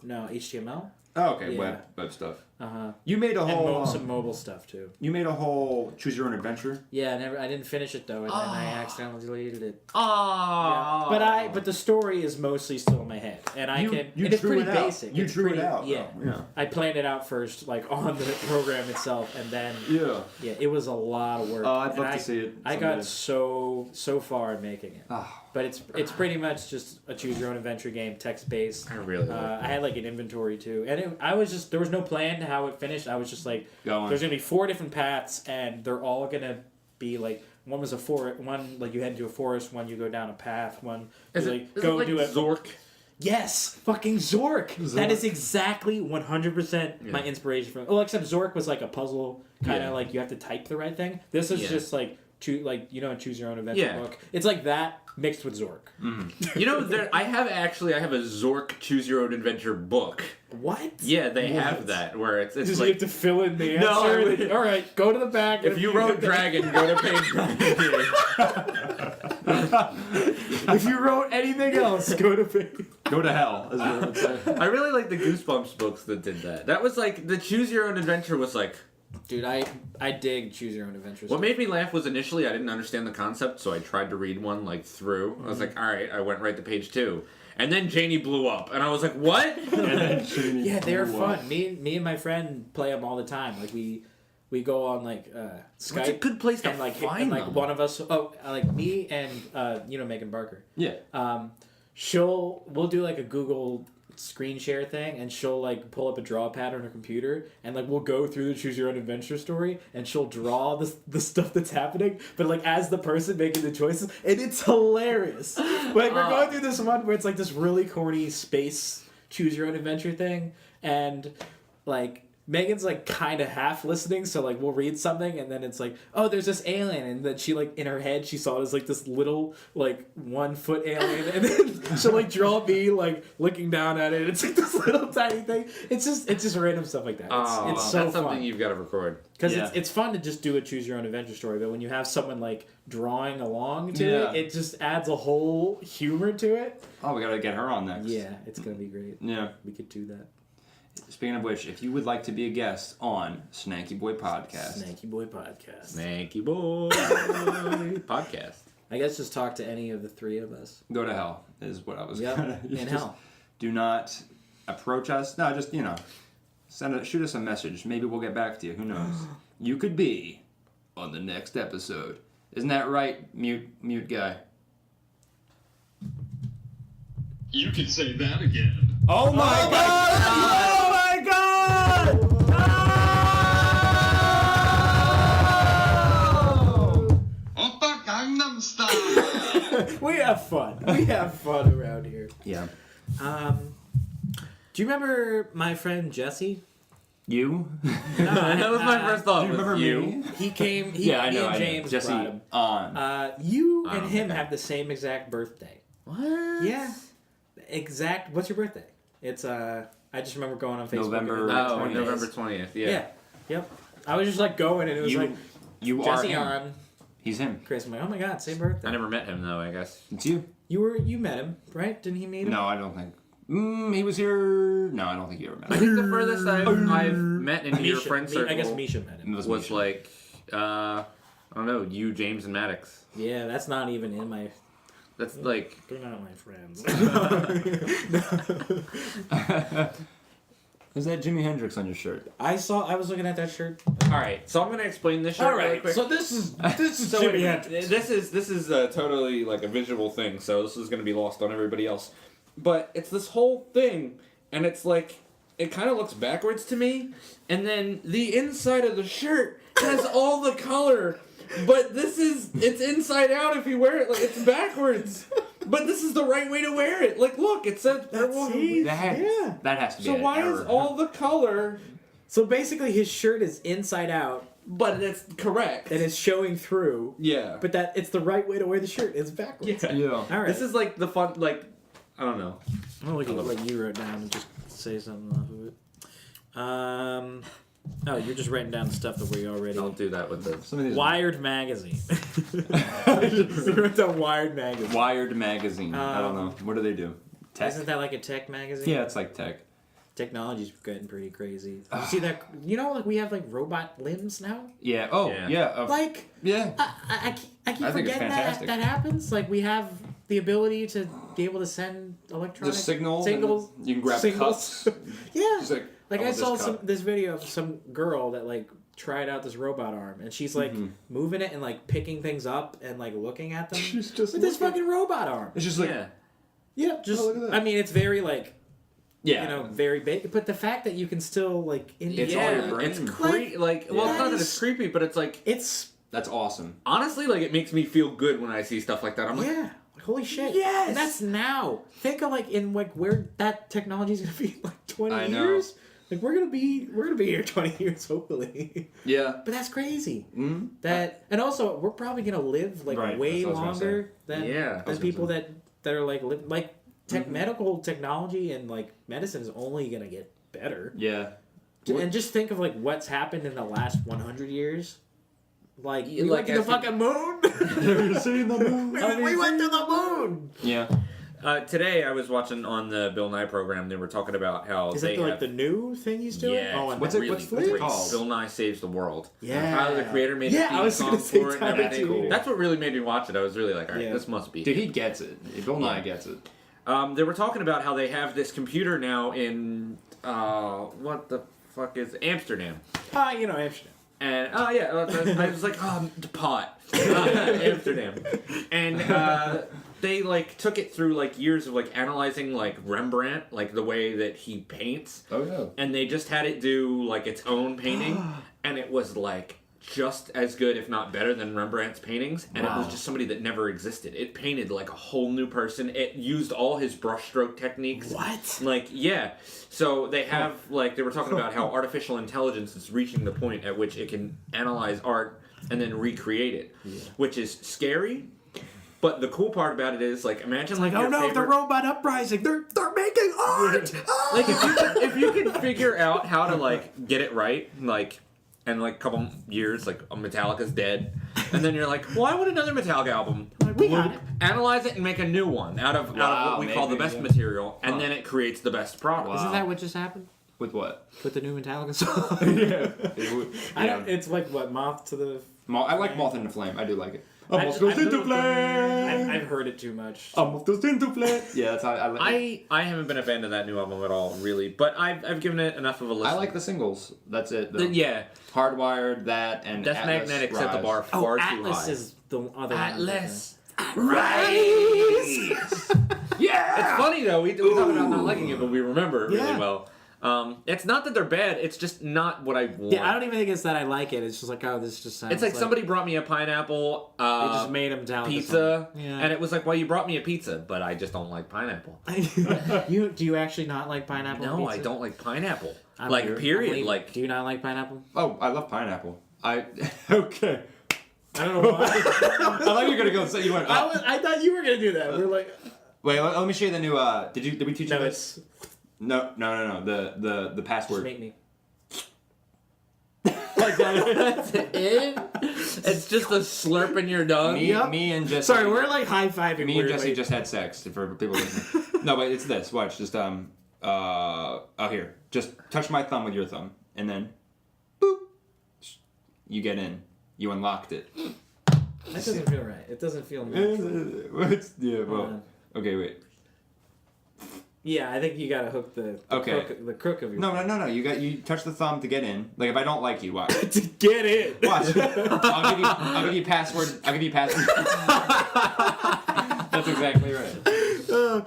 No, HTML. Oh, okay. Yeah. Web stuff. Uh-huh. You made a whole... And some mobile stuff, too. You made a whole Choose Your Own Adventure? Yeah, I didn't finish it, though, and then I accidentally deleted it. Oh. Yeah. But the story is mostly still in my head, and it's pretty basic. You drew it out. Yeah. I planned it out first, like, on the program itself, and then... Yeah, it was a lot of work. Oh, I'd love to see it. I got so far in making it. But it's pretty much just a Choose Your Own Adventure game, text-based. I really I had, like, an inventory, too. And there was no plan to how it finished. I was just like, Going. there's going to be 4 different paths, and they're all going to be, like, one was a forest, one, like, you head into a forest, one you go down a path, one is you, it, like, is go it like do it. Zork? Yes! Fucking Zork! That is exactly 100% my inspiration from... Well, except Zork was, like, a puzzle, kind of, like, you have to type the right thing. This is just, like, Choose Your Own Adventure book. It's like that mixed with Zork. Mm-hmm. You know, I have a Zork Choose Your Own Adventure book. What? Yeah, they have that where it's Just like you have to fill in the answer. No, all right, go to the back. If you wrote dragon, go to page 93. If you wrote anything else, go to page. Go to hell. Is what I would say. I really like the Goosebumps books that did that. That was like the Choose Your Own Adventure was like. Dude, I dig Choose Your Own Adventure. What made me laugh was initially I didn't understand the concept, so I tried to read one like through. I was like, all right, I went right to page 2. And then Janie blew up, and I was like, what? Yeah, they're fun. Me and my friend play them all the time. Like we go on like Skype. It's a good place to and, like, find and, like them. one of us. Oh, like me and Megan Barker. Yeah. We'll do like a Google screen share thing, and she'll like pull up a draw pad on her computer, and like we'll go through the Choose Your Own Adventure story, and she'll draw the stuff that's happening, but like as the person making the choices, and it's hilarious. Like we're going through this one where it's like this really corny space Choose Your Own Adventure thing, and like Megan's like kind of half listening, so like we'll read something and then it's like, oh, there's this alien, and then she like in her head she saw it as like this little like 1 foot alien, and then she'll like draw me like looking down at it. It's like this little tiny thing. It's just random stuff like that. It's so that's something fun. you've got to record Because it's fun to just do a Choose Your Own Adventure story, but when you have someone like drawing along to it, it just adds a whole humor to it. Oh, we gotta get her on next. Yeah, it's gonna be great. Yeah, we could do that. Speaking of which, if you would like to be a guest on Snanky Boy Podcast. Snanky Boy Podcast. Snanky Boy Podcast. I guess just talk to any of the 3 of us. Go to hell is what I was gonna... in hell. Do not approach us. No, just, shoot us a message. Maybe we'll get back to you. Who knows? You could be on the next episode. Isn't that right, mute guy? You can say that again. Oh my god! Oh my god! Oppa Gangnam Style. We have fun. We have fun around here. Yeah. Do you remember my friend Jesse? You? No, that was my first thought. Do you remember me? He came. I know. And James Jesse brought him. on. You and him have the same exact birthday. What? Yeah. Exact. What's your birthday? It's I just remember going on Facebook. November 20th. Yeah. Yep. I was just like going, and it was like you Jesse are him. on. He's him. Chris, I'm like, oh my god, same birthday. I never met him though. I guess It's you. You met him, right? Didn't he meet him? No, I don't think. He was here. No, I don't think you ever met I him. think the furthest I've met into your friend circle. I guess Misha met him. It was Misha. Like I don't know, you, James, and Maddox. Yeah, that's not even in my. That's like They're not my friends. Is that Jimi Hendrix on your shirt? I was looking at that shirt. all right. So I'm gonna explain this shirt really quick. So this is So Jimi Hendrix. this is totally like a visual thing, so this is gonna be lost on everybody else. But it's this whole thing, and it's like it kind of looks backwards to me, and then the inside of the shirt has all the color, but it's inside out if you wear it. Like it's backwards, but this is the right way to wear it. Like look, it says purple haze. That has to be. So an why error. is all the color? So basically, his shirt is inside out, But it's correct. and it's showing through. Yeah. But it's the right way to wear the shirt. It's backwards. Yeah. Yeah. All right. This is like the fun, like, I don't know. I'm gonna look at what you wrote down and just say something off of it. Oh, you're just writing down stuff that we already. Don't do that with this. Some of these Wired magazine. You wrote down Wired magazine. Wired magazine. I don't know. What do they do? Isn't that like a tech magazine? Yeah, it's like tech. Technology's getting pretty crazy. You see that? You know, like we have like robot limbs now. Yeah. Oh, yeah. Like, yeah. I keep I think it's forgetting fantastic. that happens. Like we have the ability to be able to send electronic The signals. signals. You can grab signals. cups. Yeah. Just like I saw cup. this video of some girl that like tried out this robot arm, and she's like moving it and like picking things up and like looking at them. She's just with this fucking robot arm. It's just like just. look at that. I mean, it's very like. Yeah. You know, very big. But the fact that you can still like It's all your brain. It's creepy. Like, well, it's not that it's creepy, but it's like that's awesome. Honestly, like it makes me feel good when I see stuff like that. I'm like, like, holy shit. Yes! And that's now. Think of like in like where that technology's gonna be in like 20 years. Like we're gonna be here 20 years hopefully. Yeah. But that's crazy. Mm-hmm. That and also we're probably gonna live like way longer than people that are like medical technology and like medicine is only gonna get better. Yeah. And just think of like what's happened in the last 100 years. Like we like went to the fucking moon. Have you seen the moon? we went to the moon. Yeah. Today I was watching on the Bill Nye program. They were talking about how is that like the new thing he's doing? Yeah. Oh, what's it called? Bill Nye Saves the World. Yeah. How the creator made the theme song for it and everything. cool. That's what really made me watch it. I was really like, all right, this must be. Dude, he gets it. Bill Nye gets it. They were talking about how they have this computer now in what the fuck is Amsterdam? You know Amsterdam. And I was like, pot, Amsterdam, and they like took it through like years of like analyzing like Rembrandt, like the way that he paints. Oh yeah. And they just had it do like its own painting, and it was like just as good, if not better, than Rembrandt's paintings. And it was just somebody that never existed. It painted like a whole new person. It used all his brushstroke techniques. What? Like, yeah. So they have, like, they were talking about how artificial intelligence is reaching the point at which it can analyze art and then recreate it, which is scary. But the cool part about it is, like, imagine like oh your no, favorite... the robot uprising. They're making art. Like if you could figure out how to like get it right, like. And like a couple years, like Metallica's dead, and then you're like, well, I want another Metallica album. We got it. Analyze it and make a new one out of what we call the best material, and then it creates the best product. Wow. Isn't that what just happened? With what? With the new Metallica song. Yeah. It's like what Moth to the. I like Moth into Flame. I do like it. Almost goes into flame. I've heard it too much. Almost goes into flame. Yeah, that's how I like it. I haven't been a fan of that new album at all, really, but I've given it enough of a listen. I like the singles. That's it. Yeah. Hardwired, that, and Death Atlas, Magnetic Rise. set the bar far too high. Atlas is the other Atlas. Rise. Yeah. It's funny though. We talk about not liking it, but we remember it really well. It's not that they're bad. It's just not what I want. Yeah, I don't even think it's that I like it. It's just like, oh, this just sounds. It's like somebody brought me a pineapple. They just made them down pizza, yeah. And it was like, well, you brought me a pizza, but I just don't like pineapple. Do you actually not like pineapple? No, pizza? I don't like pineapple. Period. Like, do you not like pineapple? Oh, I love pineapple. Okay. I don't know why. I thought you were gonna go. So you went. I thought you were gonna do that. We're like. Wait, let me show you the new. Did we teach you No, this? No. The password. Just make me. like that's it. It's just a slurp in your dung. Me and Jesse. Sorry, we're like high fiving. Me and Jesse just had sex for people listening. No, but it's this. Watch. Just here. Just touch my thumb with your thumb, and then, boop. You get in. You unlocked it. That doesn't feel right. It doesn't feel natural. Okay, wait. Yeah, I think you gotta hook the crook of your No. You touch the thumb to get in. Like if I don't like you, watch. to get in. Watch. I'll give you password. I'll give you password. That's exactly right.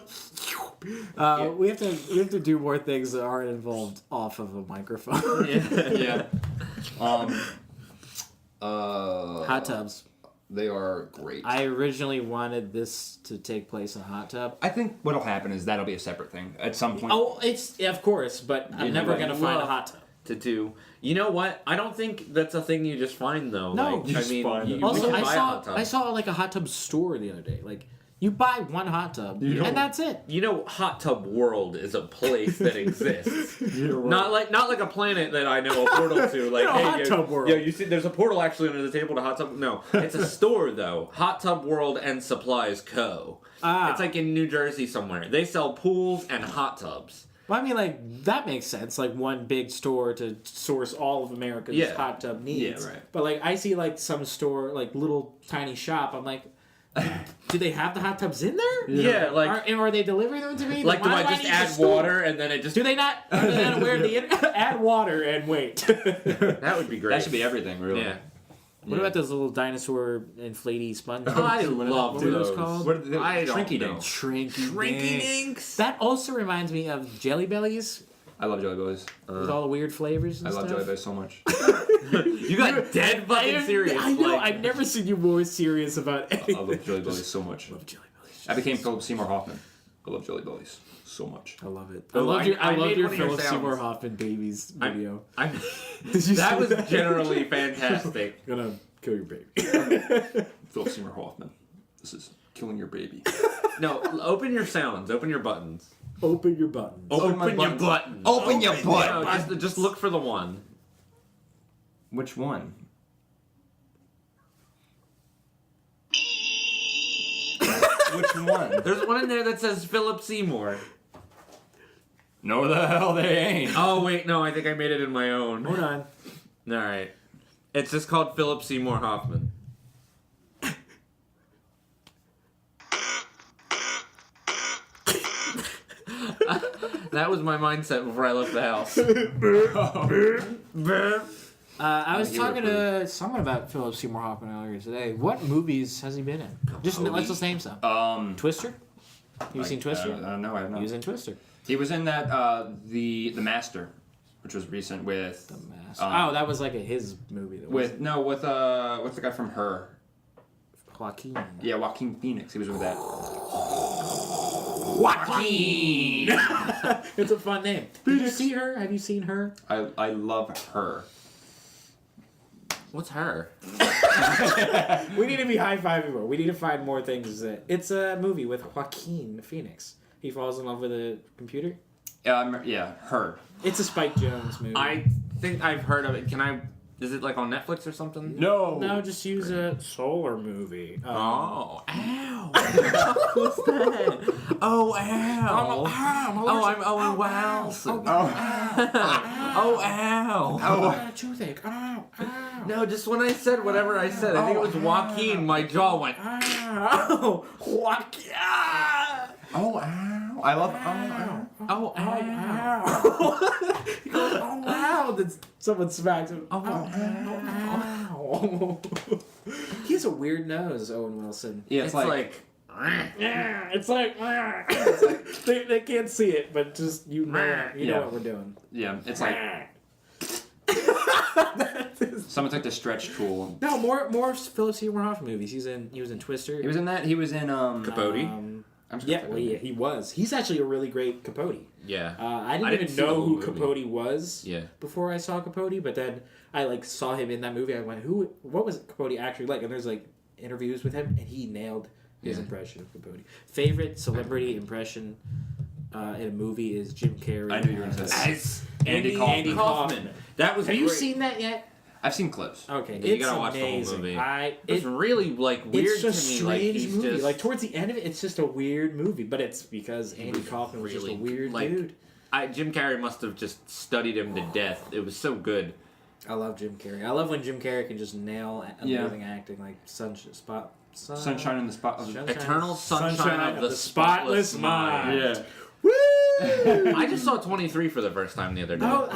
We have to do more things that aren't involved off of a microphone. Yeah. Hot tubs. They are great. I originally wanted this to take place in a hot tub. I think what'll happen is that'll be a separate thing at some point. Oh, of course, but I'm never gonna find a hot tub. To do. You know what? I don't think that's a thing you just find though. No, like, I mean, also I I saw like a hot tub store the other day. Like You buy one hot tub, and that's it. You know, Hot Tub World is a place that exists. Right. Not like a planet that I know a portal to. Like, hey, Hot Tub World. Yo, you see, there's a portal actually under the table to Hot Tub. No, it's a store though. Hot Tub World and Supplies Co. It's like in New Jersey somewhere. They sell pools and hot tubs. Well, I mean, like, that makes sense. Like, one big store to source all of America's hot tub needs. Yeah, right. But, like, I see, like, some store, like, little tiny shop. I'm like, do they have the hot tubs in there? Yeah, like... Are they delivering them to me? Like, do I just add water and then it just... Do they not? Are they not aware of the internet? Add water and wait. That would be great. That should be everything, really. Yeah. What about those little dinosaur inflatey sponges? I love those. Called? What are they? I don't Shrinky know. Dinks. Shrinky Dinks. That also reminds me of Jelly Bellies. I love Jelly Bellies. With all the weird flavors and I stuff. love Jelly Bellies so much. You got dead fucking serious. I know. Like, I've never seen you more serious about anything. I love Jelly Bellies so much. I love Jelly Bellies. I became Philip Seymour Hoffman. I love Jelly Bellies so much. I love it. Oh, I love made your one of your Philip sounds. Seymour Hoffman babies video. that see was that? generally fantastic. Gonna kill your baby. Philip Seymour Hoffman. This is killing your baby. No, open your sounds. Open your buttons. Open your buttons. Open my your buttons. buttons. Open your butt. No, just look for the one. Which one? Which one? There's one in there that says Philip Seymour. No, the hell they ain't. Oh, wait, no, I think I made it in my own. Hold on. Alright. It's just called Philip Seymour Hoffman. That was my mindset before I left the house. I was talking to someone about Philip Seymour Hoffman earlier today. What movies has he been in? Let's just name some. Twister? Have you seen Twister? No, I have not. He was in Twister. He was in that the Master, which was recent with The Mask. That was like his movie. with what's the guy from Her? Joaquin. Yeah, Joaquin Phoenix. He was with that. Joaquin! It's a fun name. Did you see Her? Have you seen Her? I love Her. What's Her? We need to be high-fiving more. We need to find more things. It's a movie with Joaquin Phoenix. He falls in love with a computer. Yeah, Her. It's a Spike Jonze movie. I think I've heard of it. Is it like on Netflix or something? No. No, just use a solar movie. Oh, ow. What's that? Oh, ow. I'm wow. Oh, ow. Toothache. Oh, ow. No, just when I said whatever I said, I think it was Joaquin, my jaw went, Ow. Joaquin. Oh, ow. I love ow. oh, ow. He goes, oh, wow. Then someone smacks him. Oh, Ow. He has a weird nose, Owen Wilson. Yeah, It's like Yeah, it's like they can't see it, but just you know what we're doing. Yeah, it's like someone took the stretch tool. No, more Philip Seymour Hoffman movies. He was in Twister. He was in that. He was in Capote. Yeah, he was. He's actually a really great Capote. Yeah. I didn't even see the know whole who movie. Capote was. Yeah. Before I saw Capote, but then I saw him in that movie. I went, what was Capote actually like? And there's interviews with him, and he nailed his impression of Capote. Favorite celebrity impression in a movie is Jim Carrey. I knew you were going to say that. As Andy Kaufman. That was Have you great. seen that yet? I've seen clips. Okay, You it's gotta watch the whole amazing. movie. It's It's really weird it's a to me. Like strange he's movie. just Like towards the end of it, it's just a weird movie. But it's because Andy Kaufman was just a weird dude. Jim Carrey must have just studied him to death. It was so good. I love Jim Carrey. I love when Jim Carrey can just nail amazing acting, like Sunshine in the Spot. Eternal Sunshine of the Spotless Mind. Yeah. Woo! I just saw 23 for the first time the other day. Oh,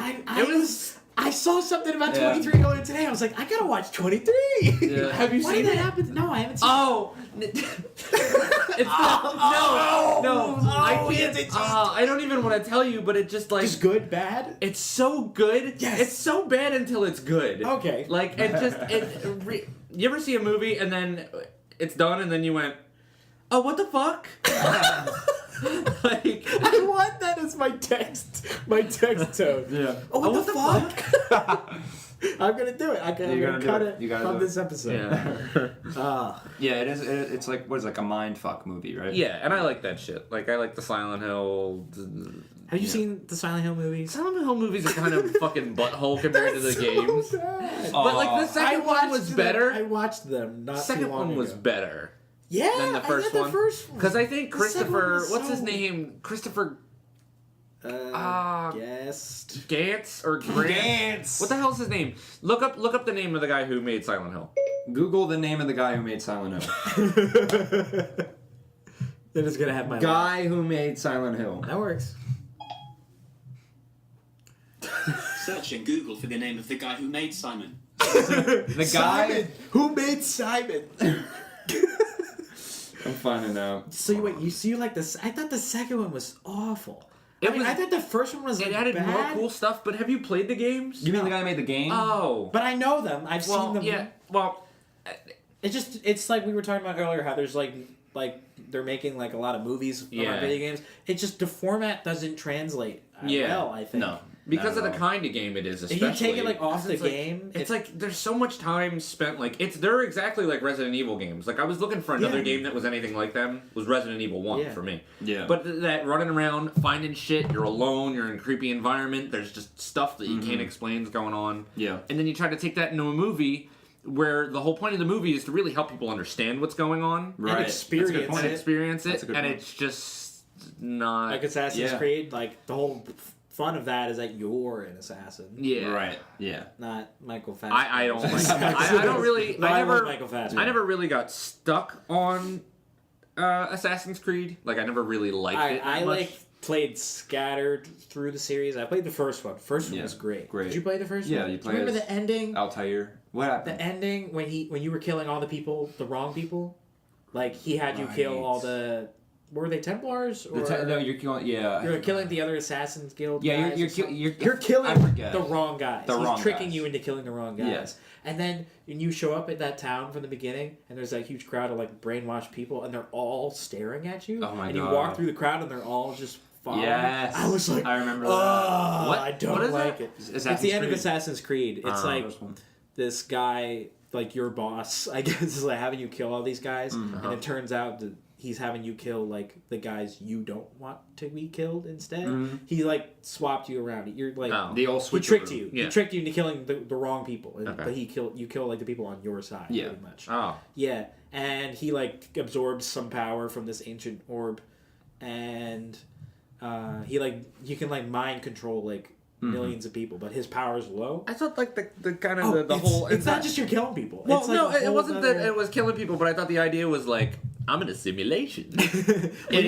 I saw something about 23 earlier today. I was like, I gotta watch 23. Yeah. Have you Why seen did it? that happen? No, I haven't seen Oh, I don't even want to tell you, but it just like Just good, bad? it's so good. Yes. It's so bad until it's good. Okay. Like it just you ever see a movie and then it's done and then you went, oh, what the fuck? Like I want that as my text tone. Yeah. Oh, what the fuck? I'm gonna do it. I'm gonna cut it from this episode. Yeah. Yeah, it is. It's like what is like a mind fuck movie, right? Yeah, and I like that shit. Like I like the Silent Hill. Have you seen the Silent Hill movies? Silent Hill movies are kind of fucking butthole compared to the games. Bad. But like the second one was better. I watched them. Not The second too long one ago. was better. Yeah, than the first one. Because I think Christopher, what's his name? Christopher. Guest. Gantz or Grant? What the hell's his name? Look up the name of the guy who made Silent Hill. Google the name of the guy who made Silent Hill. It is gonna have my guy who made Silent Hill. That works. Search in Google for the name of the guy who made Simon. The guy Simon. Who made Simon? I'm finding out. So you like this? I thought the second one was awful. I thought the first one was It like, added bad. more cool stuff, but have you played the games? You mean the guy who made the game? Oh. But I know them. I've seen them. Yeah. Well, it's like we were talking about earlier how there's like they're making like a lot of movies from our video games. It's just the format doesn't translate well, I think. No. Because of the kind of game it is, especially. If you take it like off the game, it's like there's so much time spent. Like they're exactly like Resident Evil games. Like I was looking for another game that was anything like them. Was Resident Evil 1 for me. Yeah. But that running around finding shit, you're alone, you're in a creepy environment. There's just stuff that you can't explain is going on. Yeah. And then you try to take that into a movie where the whole point of the movie is to really help people understand what's going on, right? And experience it, and it's just not like Assassin's Creed. Like the whole fun of that is that you're an assassin. Yeah. Right. Yeah. Not Michael Fassbender. I don't like I don't really No, I love Michael Fassbender. I never really got stuck on Assassin's Creed. Like I never really liked it that much. Played scattered through the series. I played the first one. First one was great. Did you play the first one? Yeah, you played. Remember the ending? Altair. What happened? The ending when you were killing all the people, the wrong people. Like he had you kill all the. Were they Templars? Or no, you're killing. Yeah, you're killing the other Assassin's Guild. Yeah, guys you're killing the wrong guys. He's tricking guys. you into killing the wrong guys. Yes. And then when you show up at that town from the beginning, and there's that huge crowd of like brainwashed people, and they're all staring at you. Oh my and God. you walk through the crowd, and they're all just following. Yes. I was like, I remember that. I don't like it. Assassin's It's the end Creed. of Assassin's Creed. It's like this guy, like your boss, I guess, is like having you kill all these guys, and it turns out that he's having you kill like the guys you don't want to be killed instead. He like swapped you around. You're like the old switch. He tricked you. Yeah. He tricked you into killing the wrong people, but you kill like the people on your side. Yeah. Pretty much. Oh. Yeah, and he like absorbs some power from this ancient orb, and he like you can like mind control like millions of people, but his power is low. I thought like the kind of the whole. It's not just you're killing people. Well, it's like no, a it whole wasn't other- that it was killing people, but I thought the idea was like I'm in a simulation. It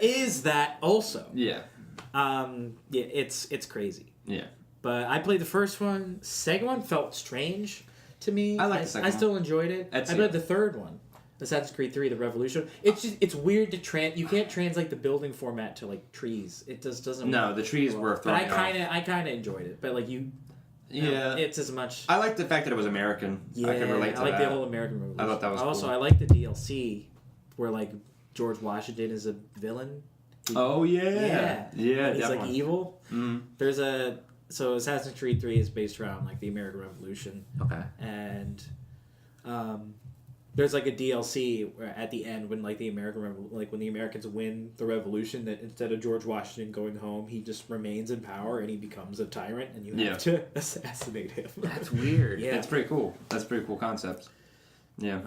is that also. Yeah. It's crazy. Yeah. But I played the first one. Second one felt strange to me. I like the second I still enjoyed it. I played the third one, Assassin's Creed 3: The Revolution. It's weird to you can't translate the building format to like trees. It just doesn't. No, work the trees were. But I kind of enjoyed it. But like you. Yeah. It's as much. I like the fact that it was American. Yeah, I could relate to I like that. the whole American Revolution. I thought that was also, cool. I like the DLC where like George Washington is a villain. Oh yeah. Yeah, he's definitely. like evil. There's so Assassin's Creed 3 is based around like the American Revolution. Okay. And there's like a DLC where at the end when like when the Americans win the revolution, that instead of George Washington going home, he just remains in power and he becomes a tyrant, and you have to assassinate him. That's weird. Yeah. That's pretty cool. That's a pretty cool concept. Yeah.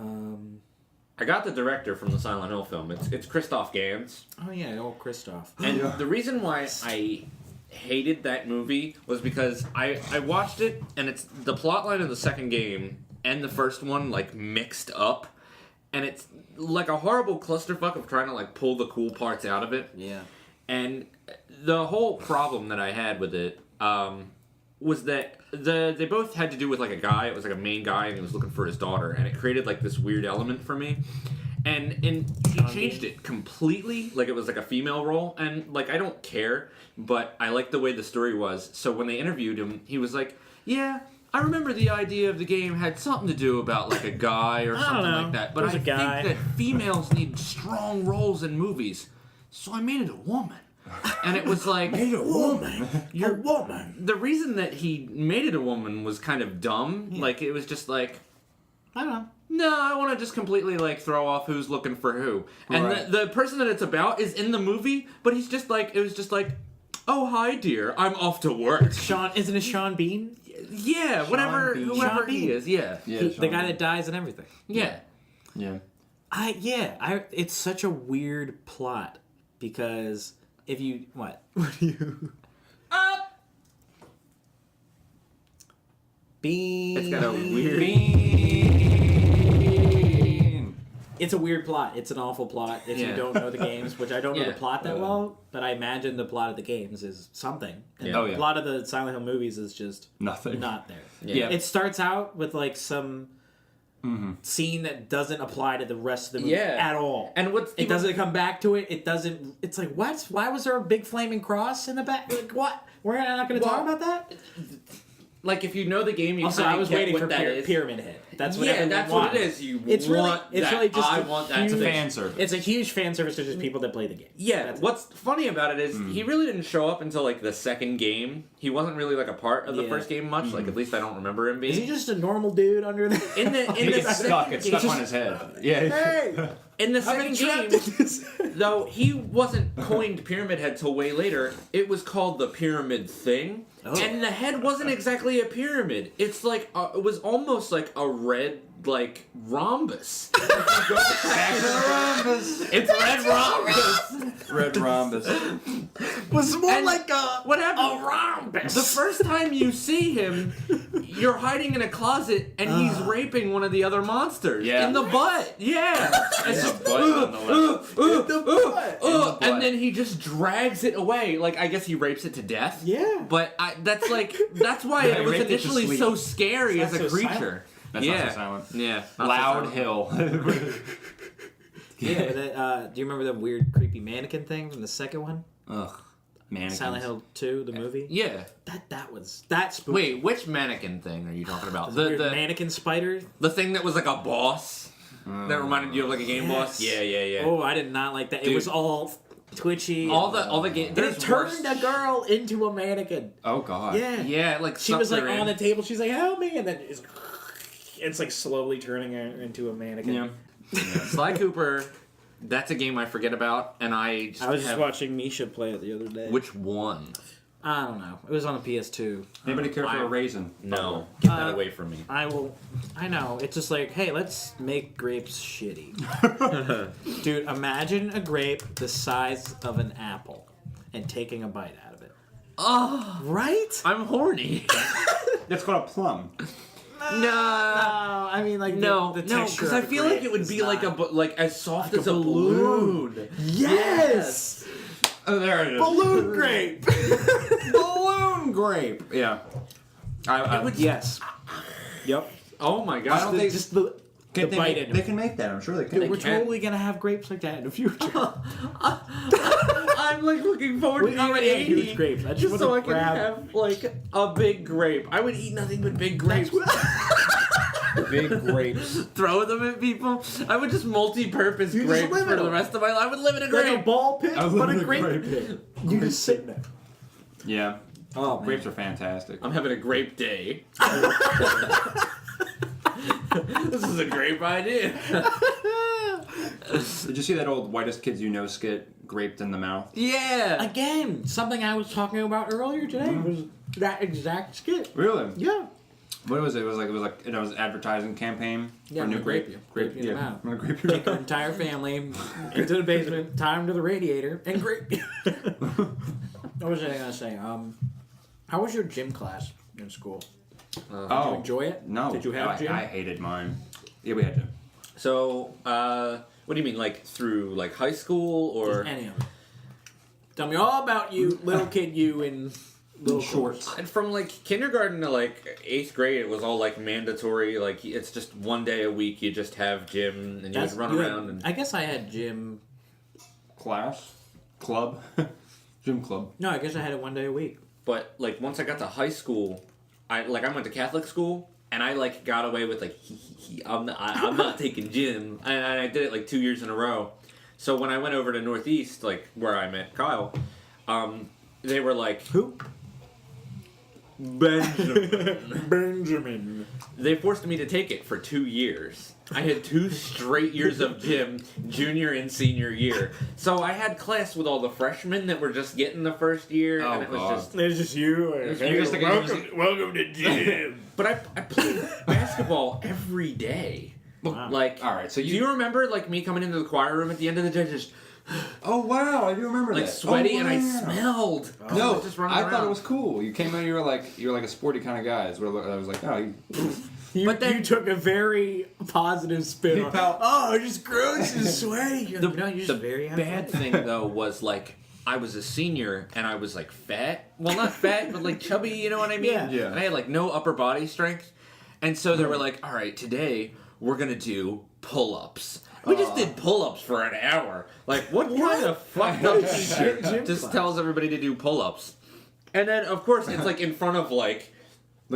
I got the director from the Silent Hill film. It's Christoph Gans. Oh yeah, old Christoph. And the reason why I hated that movie was because I watched it, and it's the plotline of the second game and the first one like mixed up, and it's like a horrible clusterfuck of trying to like pull the cool parts out of it. Yeah. And the whole problem that I had with it was that they both had to do with like a guy. It was like a main guy, and he was looking for his daughter, and it created like this weird element for me. And he changed it completely, like it was like a female role, and like I don't care, but I like the way the story was. So when they interviewed him, he was like, "Yeah, I remember the idea of the game had something to do about like a guy or something like that, but I think that females need strong roles in movies, so I made it a woman." And it was like, Made a woman. You're a woman. the reason that he made it a woman was kind of dumb. Yeah. Like, it was just like, I don't know. no, I want to just completely, like, throw off who's looking for who. And Right. the person that it's about is in the movie, but he's just like, it was just like, oh, hi, dear, I'm off to work. Isn't it Sean Bean? Yeah, whoever Sean he Bean. is, yeah. The guy that dies and everything. Yeah. Yeah. It's such a weird plot because if you what do you Bean? It's got a weird... It's a weird plot. It's an awful plot if you don't know the games, which I don't know the plot that well, but I imagine the plot of the games is something. And the plot of the Silent Hill movies is just nothing. Not there. Yeah. It starts out with like some scene that doesn't apply to the rest of the movie at all. And it doesn't come back to it. It doesn't. It's like, what? Why was there a big flaming cross in the back? Like, what? We're not going to talk about that? Like, if you know the game, you also, I was waiting for Pyramid Head. That's what everyone that's wants. what it is. It's really just I want that. It's a fan service. It's a huge fan service to just people that play the game. Yeah, what's funny about it is he really didn't show up until like the second game. He wasn't really like a part of the first game much. Like, at least I don't remember him being. Is he just a normal dude under there? It's stuck on his head. Yeah. Hey! In the second game, though, he wasn't coined Pyramid Head till way later. It was called the Pyramid Thing. Oh. And the head wasn't exactly a pyramid. It's like, it was almost like a red, like, rhombus. It's red rhombus. Red rhombus. Was more like what happened? A rhombus. The first time you see him, you're hiding in a closet and he's raping one of the other monsters. Yeah. In the butt. Yeah. It's just, and then he just drags it away. Like, I guess he rapes it to death. Yeah. But that's why it was initially so scary as a creature. That's not so silent. Yeah. Loud Hill. Do you remember the weird, creepy mannequin thing from the second one? Ugh. Mannequins. Silent Hill 2, the movie? Yeah. That's spooky. Wait, which mannequin thing are you talking about? The mannequin spider? The thing that was like a boss? That reminded you of like a game boss? Yeah. Oh, I did not like that. Dude. It was all twitchy. All the game. It turned a girl into a mannequin. Oh god. Yeah. Yeah, like she was like on the table. She's like, "Help me!" And then it's like slowly turning her into a mannequin. Yeah. Sly Cooper. That's a game I forget about, and I was just watching Misha play it the other day. Which one? I don't know. It was on a PS2. Anybody care for a raisin? No. Get that away from me. I know. It's just like, hey, let's make grapes shitty. Dude, imagine a grape the size of an apple and taking a bite out of it. Oh. Right? I'm horny. That's called a plum. No, I mean, like, no, because I feel like it would be like as soft as a balloon. Yes. Oh, there it is. Balloon grape. Balloon grape. Yeah. Yes. Yep. Oh my god. I don't think just the bite in they can make that. I'm sure they can. Dude, we're totally gonna have grapes like that in the future. I'm like looking forward to being 80 grapes. just so I can have like a big grape. I would eat nothing but big grapes. Big grapes. Throw them at people. I would just multi-purpose grapes for the rest of my life. I would live in a grape. Like a ball pit, but a grape pit. You just sit there. Yeah. Oh, grapes are fantastic. I'm having a grape day. This is a grape idea. Did you see that old Whitest Kids You Know skit, Graped in the Mouth? Yeah. Again, something I was talking about earlier today was that exact skit. Really? Yeah. What was it? It was like an advertising campation for new grape. Grape you in the mouth. I'm gonna grape you. Take your entire family into the basement, tie them to the radiator, and grape you. What was I gonna say? How was your gym class in school? Did you enjoy it? No. Did you have gym? I hated mine. Yeah, we had gym. So, what do you mean, like through like high school or any of it? Tell me all about you, little kid, you in little shorts. And from like kindergarten to like 8th grade, it was all like mandatory. Like it's just one day a week. You just have gym and you would run around. And I guess I had gym. Class, club, gym club. No, I guess I had it one day a week. But like once I got to high school, I went to Catholic school. And I like got away with like I'm not taking gym, and I did it like 2 years in a row. So when I went over to Northeast, like where I met Kyle, they were like, Who? Benjamin. They forced me to take it for 2 years. I had 2 straight years of gym, junior and senior year. So I had class with all the freshmen that were just getting the first year, and it was just... It's just you. Welcome to gym. But I played basketball every day. Wow. Like, all right. So do you remember like me coming into the choir room at the end of the day, just oh wow, I do remember like that. sweaty, oh, and I smelled. No, just I around. thought it was cool. You came out, you were like a sporty kind of guy. Is what I was like. Oh, But then you took a very positive spin. Oh, just gross and sweaty. The bad thing though was like I was a senior and I was like fat. Well, not fat, but like chubby. You know what I mean? Yeah. And I had like no upper body strength, and so they were like, "All right, today we're gonna do pull-ups." We just did pull-ups for an hour. Like, what kind of fucked up teacher just tells everybody to do pull-ups? And then, of course, it's like in front of like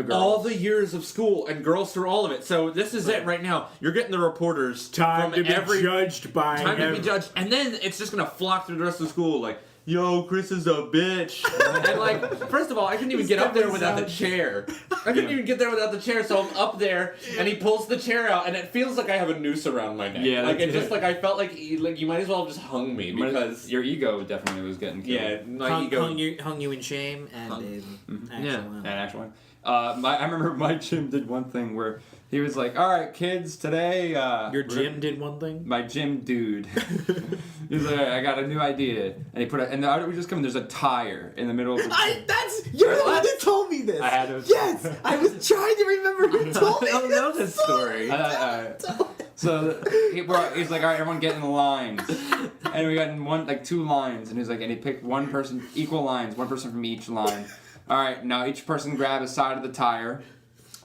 all the years of school and girls through all of it. So this is it right now. You're getting the reporters Time from to be every judged by time to be judged, and then it's just gonna flock through the rest of the school like, yo, Chris is a bitch. And like, first of all, I couldn't even get up there without the chair. I couldn't even get there without the chair, so I'm up there, and he pulls the chair out, and it feels like I have a noose around my neck. Yeah, like it's just like I felt like you might as well have just hung me because your ego definitely was getting killed. Yeah, my ego hung you in shame and in An actual one. I remember my gym did one thing where he was like, "All right, kids, today." Your gym did one thing. My gym dude. He's like, "I got a new idea," and he put it. And we just come. There's a tire in the middle of the. You're the one that told me this. I had to. Yes, I was trying to remember who told me. I don't know this story. So he's like, "All right, everyone get in the lines," and we got in 2 lines, and he's like, and he picked one person, equal lines, one person from each line. All right, now each person grab a side of the tire.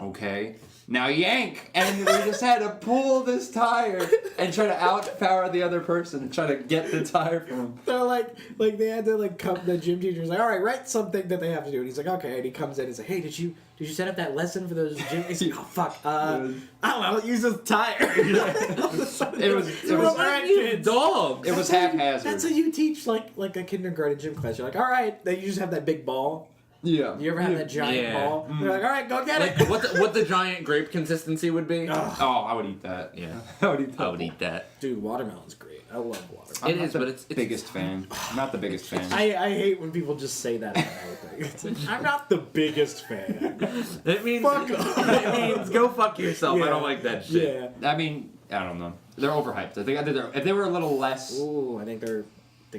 Okay. Now yank, and we just had to pull this tire and try to outpower the other person and try to get the tire from him. They're like they had to come. The gym teacher's like, all right, write something that they have to do, and he's like, okay, and he comes in, he's like, hey, did you set up that lesson for those gym? He's like, oh fuck, I don't know, use this tire. It was dogs. It was haphazard. That's how you teach like a kindergarten gym class. You're like, all right, then you just have that big ball. Yeah. You ever have that giant ball? They're like, all right, go get it. What the giant grape consistency would be? Oh, I would eat that. Yeah. I would eat that. Dude, watermelon's great. I love watermelon. It is, but it's biggest fan. I'm not the biggest fan. I hate when people just say that about everything. I'm not the biggest fan. It means Fuck off. It means go fuck yourself. I don't like that shit. Yeah. I mean, I don't know. They're overhyped. I think if they were a little less. Ooh, I think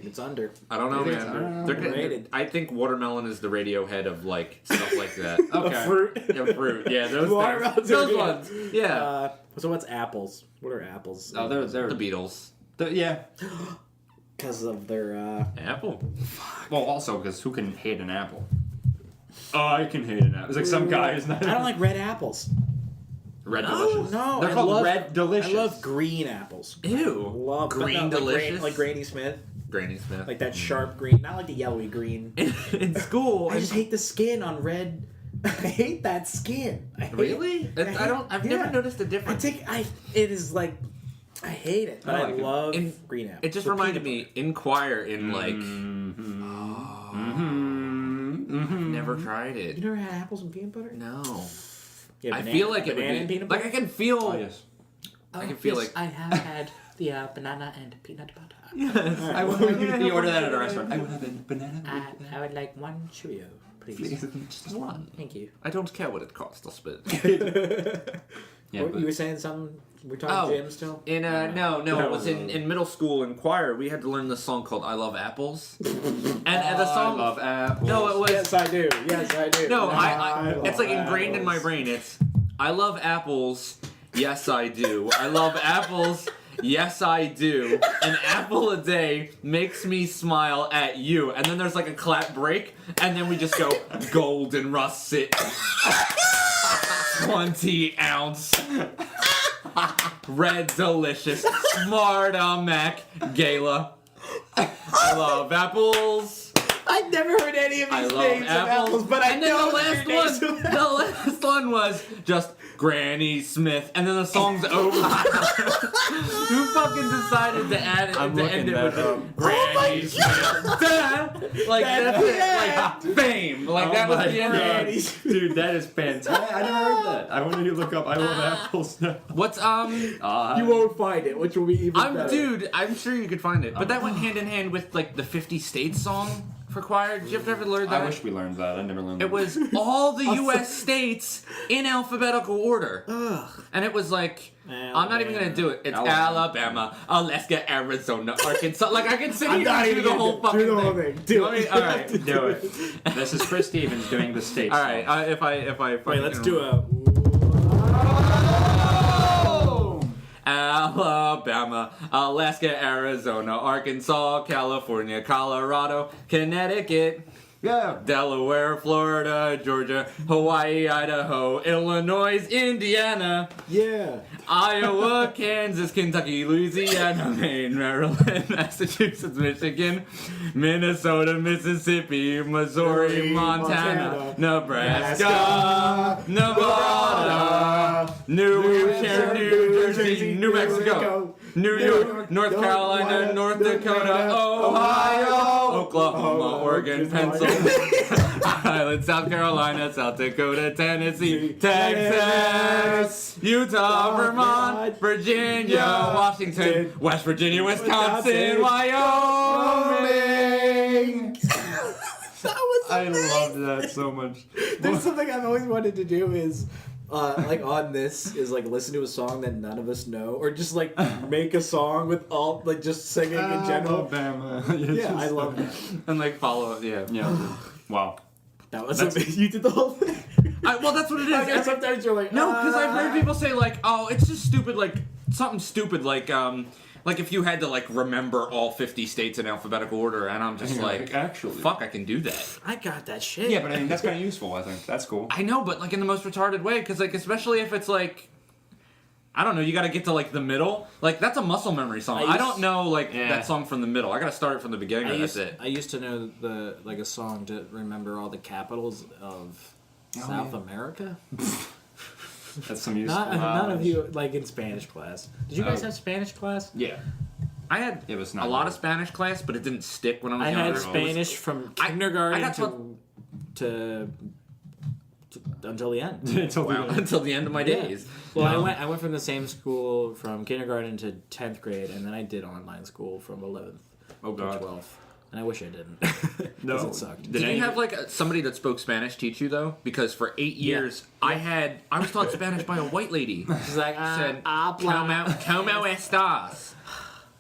it's under. I don't know, think man. it's underrated. I think watermelon is the Radiohead of like stuff like that. Okay. Fruit. Yeah, fruit. Yeah, those Watermelons things. Those are good. ones. Yeah. So what's apples? What are apples? Oh, they're The Beatles. yeah. Because of their Apple. Well, also because who can hate an apple? Oh, I can hate an apple. It's like some guy who's not. I don't like red apples. Red Delicious. No, They're called Red Delicious. I love green apples. Ew. Love Green Delicious. like Granny Smith, Granny Smith. like that sharp green, not like the yellowy green. in school. I just hate the skin on red. I hate that skin. I hate Really? it. I've never noticed a I difference. it is like, I hate it, but I I, like it. love green apples. It just With reminded peanut me in choir in like. Mm-hmm. I've never tried butter. it. You never had apples and peanut butter? No. Yeah, I feel like it would banana and be peanut like butter. I can feel. Oh yes. I can feel like I have had the banana and peanut butter. I would. You order that at a restaurant. I would have a banana. I would like one Cheerio, please. just one. Thank you. I don't care what it costs. I'll spit. Yeah, What, but you were saying something? We're talking gym still? In no, it was in middle school in choir. We had to learn this song called "I Love Apples," and the song. I love apples. No, it was. Yes, I do. Yes, I do. No, I it's like ingrained in my brain. It's I love apples. Yes, I do. I love apples. Yes, I do. An apple a day makes me smile at you. And then there's like a clap break, and then we just go golden russet, 20-ounce, red delicious, Smarta-Mac Gala. I love apples. I've never heard any of I these love names apples. of apples, but I and then know the last one was just Granny Smith, and then the song's over. Who fucking decided to add it? I'm to looking end it that with up. Granny Smith? Like that's it. Like fame. Like that was the end of it. Dude, that is fantastic. I never heard that. I wanted to look up I Love Apples now. What's You won't find it, which will be even better. Dude, I'm sure you could find it. But that went hand in hand with like the 50 States song for choir. Did you ever learn that? I wish we learned that. I never learned that. It was all the U.S. states in alphabetical order. Ugh. And it was like, I'm not even going to do it. It's Alabama, Alaska, Arizona, Arkansas. Like, I can sit here and do the whole fucking thing. Do it. All right. Do it. This is Chris Stevens doing the states. All right. If I Wait, let's do a... Alabama, Alaska, Arizona, Arkansas, California, Colorado, Connecticut, Delaware, Florida, Georgia, Hawaii, Idaho, Illinois, Indiana, Iowa, Kansas, Kentucky, Louisiana, Maine, Maryland, Massachusetts, Michigan, Minnesota, Mississippi, Missouri, Montana, Nebraska, Nevada, New Hampshire, New Jersey, New Mexico, New York, North Carolina, North Dakota, Ohio, Oklahoma, Oregon, Pennsylvania, Ireland, South Carolina, South Dakota, Tennessee, Texas, Utah, Vermont, Virginia, Washington, West Virginia, Wisconsin, Wyoming. I loved that so much. There's something I've always wanted to do is... like on this is like listen to a song that none of us know, or just like make a song with all like just singing in general. Alabama. Yeah, I love that. And like follow it, yeah. Wow. That was amazing. You did the whole thing. Well, that's what it is. And sometimes you're like, no, because I've heard people say like, oh, it's just stupid, like something stupid, like if you had to like remember all 50 states in alphabetical order, and I'm just like, actually, fuck, I can do that. I got that shit. Yeah, but I mean that's kind of useful. I think that's cool. I know, but like in the most retarded way, because like especially if it's like, I don't know, you got to get to like the middle. Like that's a muscle memory song. I don't know like that song from the middle. I got to start it from the beginning. That's it. I used to know a song to remember all the capitals of South America. That's some useful none of you like in Spanish class. Did you guys have Spanish class? Yeah. I had it was a lot of Spanish class, but it didn't stick when I was younger. I had Spanish from kindergarten to until the end. Until the end of my days. Well, I went from the same school from kindergarten to 10th grade, and then I did online school from 11th to 12th. And I wish I didn't. No, it sucked. Did you have like somebody that spoke Spanish teach you though? Because for 8 years I was taught Spanish by a white lady. She's like, said, "Como estás?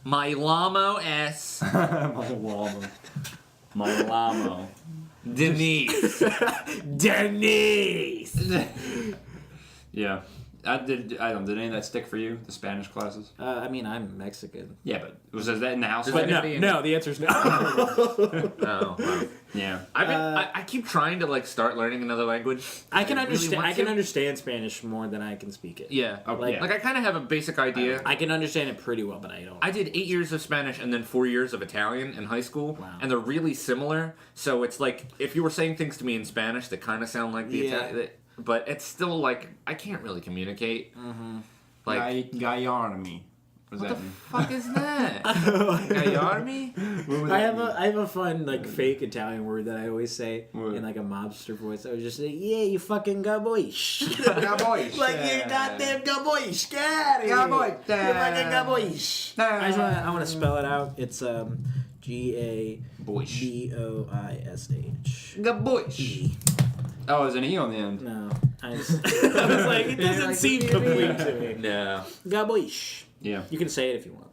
My lamo es my lamo. Denise." Denise. Yeah. Did any of that stick for you? The Spanish classes? I mean, I'm Mexican. Yeah, but was that in the house? But no, the answer's no. Oh, wow. Yeah. I keep trying to like start learning another language. I can understand. I can understand Spanish more than I can speak it. Yeah. Like I kind of have a basic idea. I can understand it pretty well, but I don't. I did 8 years of Spanish and then 4 years of Italian in high school, and they're really similar. So it's like if you were saying things to me in Spanish that kind of sound like the Italian. But it's still like I can't really communicate. Mm-hmm. Like Guyarmy. What the fuck is that? Guyarmy? I have a fun like fake Italian word that I always say in like a mobster voice. I was just say, "Yeah, you fucking gaboish." Gaboish. Like you goddamn gaboish. Get out of here. Gaboish. You fucking gaboish. I want to spell it out. It's Gaboish. Gaboish. Oh, there's an E on the end. No. I was like, it doesn't seem complete to me. No. Gaboish. Yeah. You can say it if you want.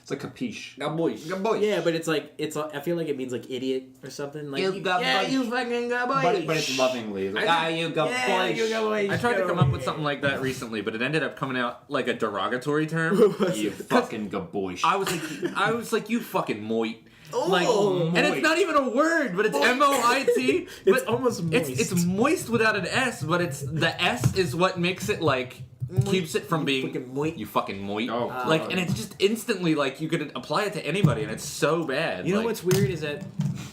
It's like capiche. Gaboish. Yeah, but it's like, I feel like it means like idiot or something. Like, you gaboish. Yeah, you fucking gaboish. But it's lovingly. Like, you gaboish. Yeah, you gaboish. I tried to come up with something like that recently, but it ended up coming out like a derogatory term. You fucking gaboish. I was like, you fucking moit. Oh, like, and it's not even a word, but it's MOIT. It's almost moist. It's moist without an S, but it's the S is what makes it like keeps it from being fucking moit. You fucking moit. Oh, like, and it's just instantly like you could apply it to anybody, and it's so bad. You know like, what's weird is that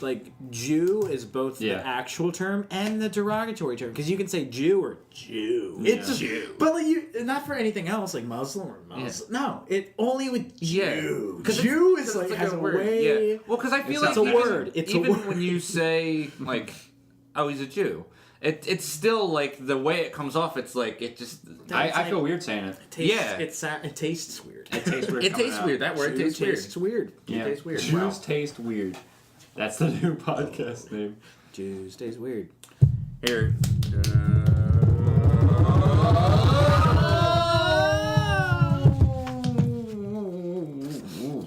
like Jew is both the actual term and the derogatory term because you can say Jew or Jew. Yeah. It's Jew, but like not for anything else like Muslim or Muslim. Yeah. No, it only with Jew. Because Jew is like has a word. way. Yeah. Well, because I feel like it's a word. It's even a word. when you say like, "Oh, he's a Jew." It's still like the way it comes off. It's like it just. I feel weird saying it. It tastes weird. It tastes weird. It tastes weird. That word tastes weird. Tastes weird. Yeah. It tastes weird. Jews taste weird. That's the new podcast name. Jews taste weird. Here.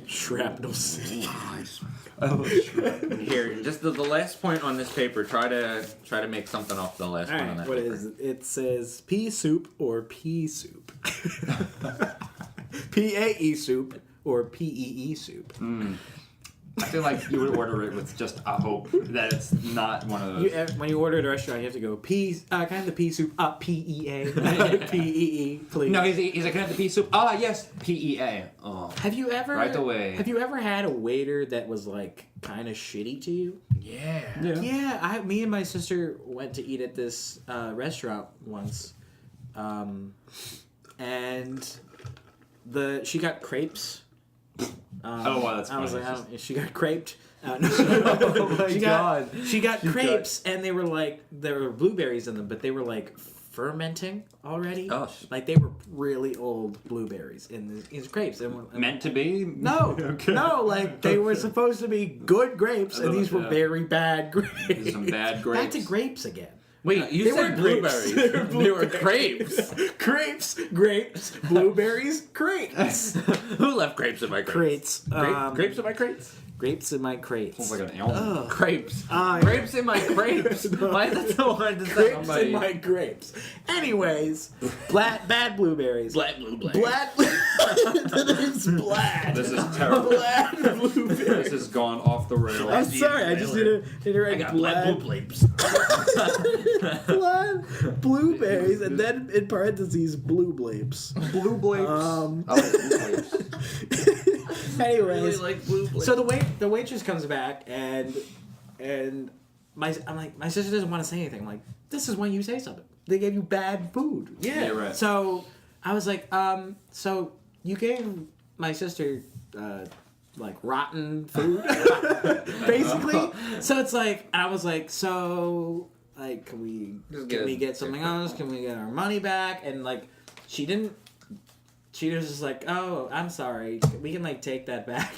Shrapnel City. Here, just the last point on this paper. Try to make something off the last one on that. What paper. is it? It says pea soup or pea soup. PAE soup or PEE soup. I feel like you would order it with just a hope that it's not one of those. When you order at a restaurant, you have to go can I have the pea soup? PEA. PEE, please. No, he's like, can I have the pea soup? Ah, yes, PEA. Oh. Have you ever Right away. Have you ever had a waiter that was like kind of shitty to you? Yeah. Me and my sister went to eat at this restaurant once, and she got crepes. That's funny. I was like, she got creped. Oh my god. She got crepes, and they were blueberries in them, but they were like fermenting already. Oh, like they were really old blueberries in these grapes. And Meant to be? No, Okay. no, like they were supposed to be good grapes, and these were very bad grapes. These are some bad grapes. Back to grapes again. Wait, you They said weren't blueberries. grapes. They were grapes. Grapes, blueberries, grapes. Who left grapes in my crates? Crates. Grapes in my crates? Grapes in my crates. Sounds like an almond. Grapes. Yeah. Grapes in my grapes. Why is that so hard to say? Grapes in my grapes. Anyways, bad blueberries. Black blueberries. It's black. This is terrible. Black blueberries. This has gone off the rails. I'm sorry, I just need to write I got black blueberries. Black blueberries, and then in parentheses, blue blapes. Blue blapes. I like blue blapes. Anyways, Really like blueberries. so the waitress comes back and I'm like, my sister doesn't want to say anything. I'm like, this is when you say something. They gave you bad food. Yeah, right. So I was like, so you gave my sister like rotten food, basically. So it's like, I was like, so like, can we get something else? Can we get our money back? And like, she didn't. She was just like, oh, I'm sorry. We can like take that back.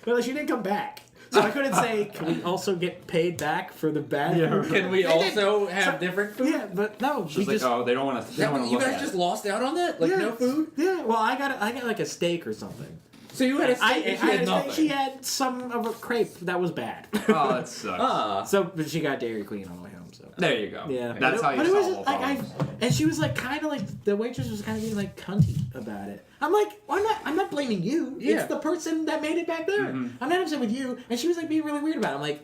But like, she didn't come back. So I couldn't say, can we also get paid back for the bad food? Can we also have different food? Yeah, but no. She's like, oh, they don't want to. You guys just lost out on that? Like no food? Yeah, well, I got like a steak or something. So you had a steak and she had nothing. She had some of a crepe that was bad. Oh, that sucks. So, but she got Dairy Queen on the way home. So There you go. yeah, That's how you it was solve like problems. and she was like kind of like the waitress was kind of being like cunty about it. I'm like, I'm not blaming you. Yeah. It's the person that made it back there. I'm not upset with you. And she was like being really weird about it. I'm like,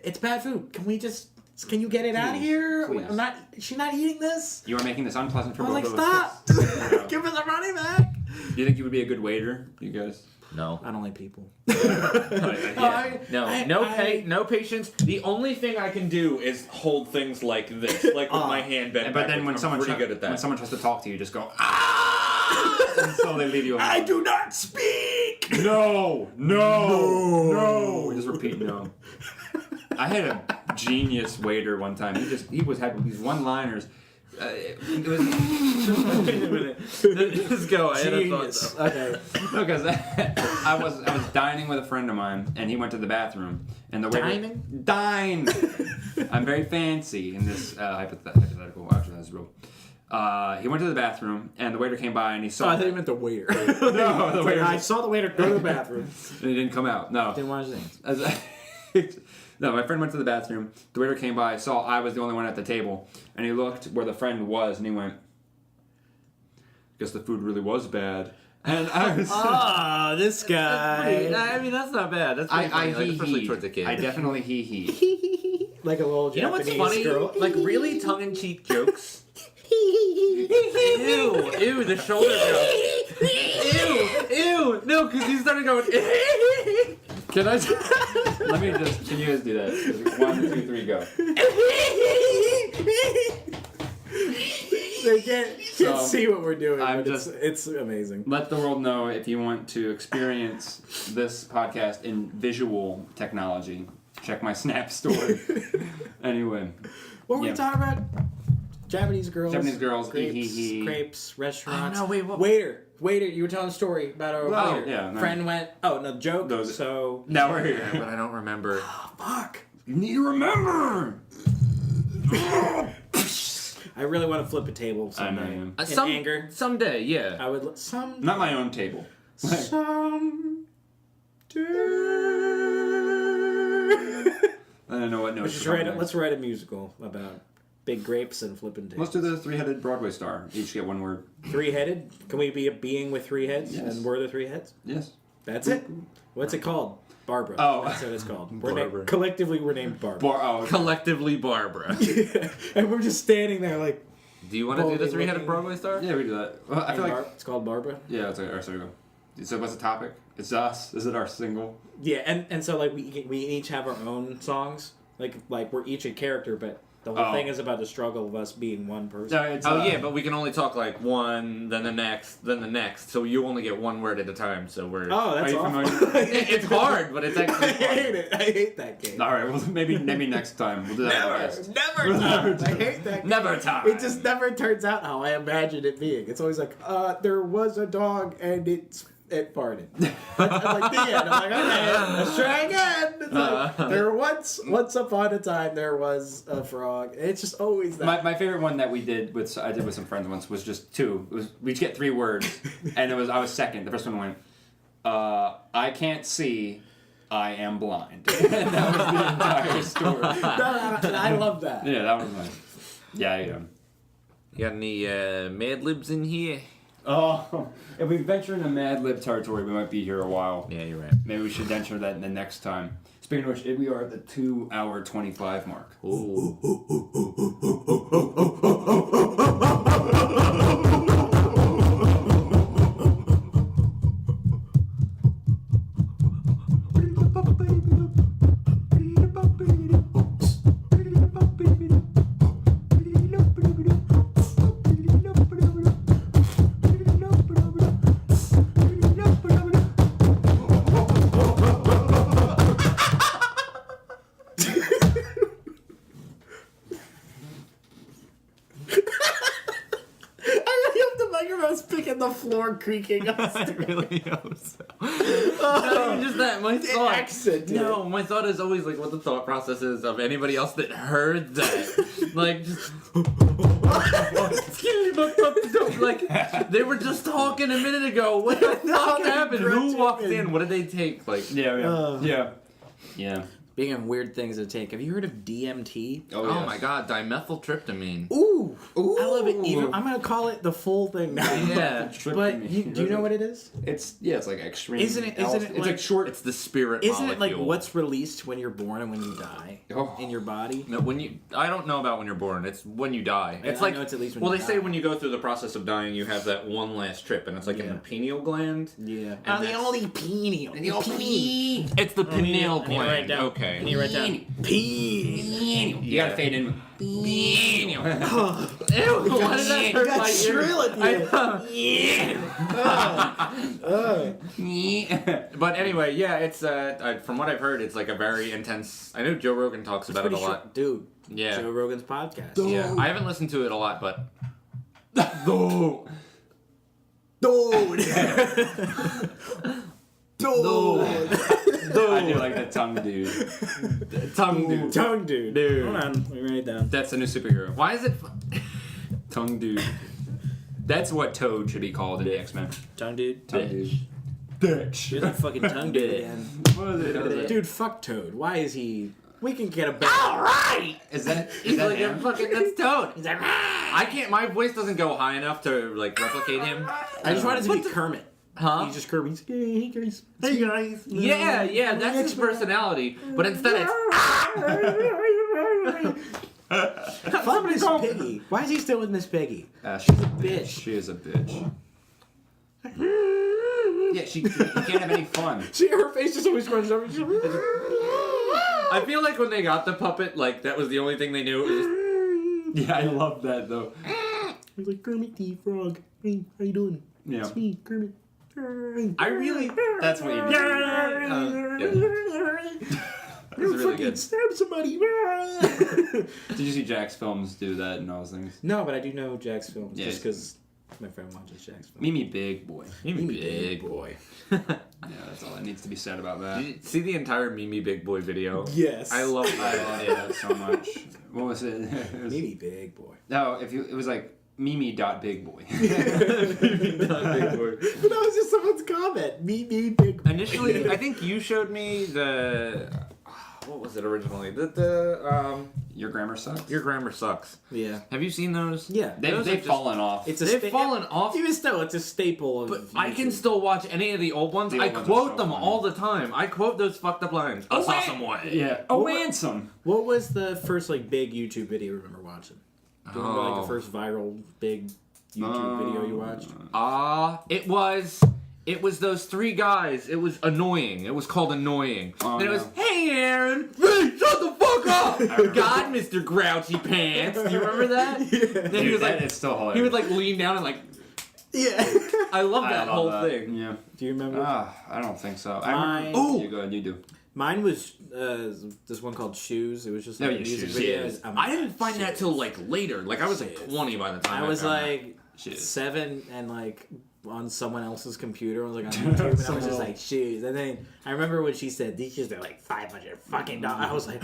it's bad food. Can you get it out of here? Please. She's not eating this. You are making this unpleasant for I was both like, of us. stop! Give us our money back. Do you think you would be a good waiter, you guys? No. I don't like people. No patience. The only thing I can do is hold things like this, like with my hand bent. But then when I'm someone pretty good at that. when someone tries to talk to you, just go ah, and so they leave you alone. I do not speak. No. Just repeat no. I had a genius waiter one time. He was having these one-liners. It was. Wait a minute. Let's go. I had a thought, Genius. though. Okay. No, because I was dining with a friend of mine, and he went to the bathroom, and the waiter dine. I'm very fancy in this hypothetical. Actually, that's real. He went to the bathroom, and the waiter came by, and he saw. Oh, I thought you meant the waiter. No, the waiter. I saw the waiter go to the bathroom. And he didn't come out. No. Didn't wash his hands. No, my friend went to the bathroom. The waiter came by, saw I was the only one at the table, and he looked where the friend was, and he went, "Guess the food really was bad." And I was, this guy. I mean, that's not bad. That's pretty funny, like, especially towards a kid. I definitely he. Like a little You know what's Japanese funny? girl. Like really tongue-in-cheek jokes. Ew, the shoulder joke. Ew, no, because he started going. Can I? Let me just. Can you guys do that? 1, 2, 3, go. They can't see what we're doing. It's amazing. Let the world know if you want to experience this podcast in visual technology. Check my Snap story. Anyway. What were we talking about? Japanese girls. Crepes, restaurants. Oh, no, wait, what? Waiter, you were telling a story about our waiter. Yeah, no. Friend went, joke. So now we're here. Yeah, but I don't remember. Oh, fuck. You need to remember. I really want to flip a table someday. I know. In anger. Someday, yeah. I would some. Not my own table. Some. I don't know what notes. Let's write a musical about big grapes and flipping tables. Let's do the 3-headed Broadway star. Each get one word. 3-headed? Can we be a being with 3 heads? Yes. And we're the 3 heads? Yes. That's it? What's it called? Barbara. Oh. That's what it's called. Barbara. Collectively, we're named Barbara. Collectively Barbara. And we're just standing there like... Do you want to do the 3-headed Broadway star? Yeah, we do that. Well, I feel like... It's called Barbara? Yeah, it's like... Sorry, go. So what's the topic? It's us. Is it our single? Yeah, and so like we each have our own songs. Like we're each a character, but the whole thing is about the struggle of us being one person. No, yeah, but we can only talk like one, then the next, then the next. So you only get one word at a time. So we're. Oh, that's awful. It's hard, but it's actually. I hate it. I hate that game. All right, well maybe next time we'll do that. Never time. I hate that game. Never time. It just never turns out how I imagined it being. It's always like, there was a dog and it farted. I'm like, the end. I'm like, okay, let's try again. It's like, there once upon a time, there was a frog. It's just always that. My favorite one that I did with some friends once was just 2. We each get 3 words, and I was second. The first one went, I can't see, I am blind. And that was the entire story. I love that. Yeah, that was nice. Yeah. You got any Mad Libs in here? Oh, if we venture into Mad Lib territory, we might be here a while. Yeah, you're right. Maybe we should venture that the next time. Speaking of which, we are at the 2-hour 25 mark. Ooh. The floor creaking. I really hope so. Not even just that. My thought. Accent. No, my thought is always like what the thought process is of anybody else that heard that. Like, just. Like they were just talking a minute ago. What the fuck happened? Who walked in? What did they take? Like, Yeah. Speaking of weird things to take, have you heard of DMT? Oh my god, dimethyltryptamine. Ooh, I love it. Even I'm gonna call it the full thing now. Yeah, but do you know what it is? It's like extreme. Isn't it It's like short. It's the spirit. Isn't it like molecule. what's released when you're born and when you die in your body? No, I don't know about when you're born. It's when you die. It's I know it's at least when well, you they die. say when you go through the process of dying, you have that one last trip, and it's like in the pineal gland. Yeah. And the only pineal. It's the pineal gland. Okay. Can you write down? Pineal. You gotta fade in. Ew, why did that hurt my ear? But anyway, yeah, it's from what I've heard, it's like a very intense. I know Joe Rogan talks about it a lot. Dude. Yeah. Joe Rogan's podcast. Yeah, I haven't listened to it a lot, but Dude. I do like that tongue dude. Tongue dude. Hold on, let me write it down. That's a new superhero. why is it? Tongue dude. That's what Toad should be called in the X-Men. Tongue dude. Tongue dude. Bitch. Here's a fucking tongue dude again. What is it? Dude, fuck Toad. Why is he... We can get a better... All right. Is that He's like him? a fucking. That's Toad. He's like, I can't. My voice doesn't go high enough to like replicate him. I just wanted to be Kermit. Huh? He's just Kermit. He's, hey guys. Hey guys. Yeah, that's his personality. But instead it's. Fuck Miss Piggy. Why is he still with Miss Piggy? She's a bitch. She is a bitch. Yeah, she can't have any fun. See, her face just always scrunches up. I feel like when they got the puppet, like that was the only thing they knew. It was just, Yeah, I love that though. He's like, Kermit the Frog. Hey, how you doing? Yeah. It's me, Kermit. I really. That's what you mean. It was really good. Stab somebody. Did you see Jack's films do that and all those things? No, but I do know Jack's films Yeah. just because my friend watches Jack's films. Mimi Big Boy. Mimi Big Boy. Yeah, that's all that needs to be said about that. Did you see the entire Mimi Big Boy video? Yes. I love I that. love that so much. What was it? It was, Maybe Big Boy. no, it was like Mimi.Big Boy. Big Boy. But that was just someone's comment. Me, Big Boy. Initially, I think you showed me the. What was it originally? The Your grammar sucks. Your Grammar Sucks. Yeah. Have you seen those? Yeah. They've fallen off. It's They've fallen off. Even still, it's a staple of. But I can YouTube. still watch any of the old ones. The I old ones are quote so them funny. all the time. I quote those fucked up lines. A awesome way. Yeah. Oh, ransom. What was the first like big YouTube video you remember watching? Do you remember like Oh. the first viral big YouTube video you watched? It was those three guys. It was annoying. It was called Annoying. Oh, and it no. was, hey Aaron, hey, shut the fuck up! God, Mr. Grouchy Pants. Do you remember that? Then he Dude, was like, that is still hilarious. he would like lean down and like, Yeah. I love I that love whole that. thing. Yeah. Do you remember? I don't think so. Mine- Ooh. You go ahead, you do. Mine was this one called Shoes. It was just like Oh, a yeah, music Shoes. video. Shiz. I didn't find that till like later. Like I was like 20 by the time I was found that. like Shiz. 7 and like on someone else's computer. I was like on YouTube and I was just Someone like shoes. And then I remember when she said these shoes are like $500 fucking dollars. I was like,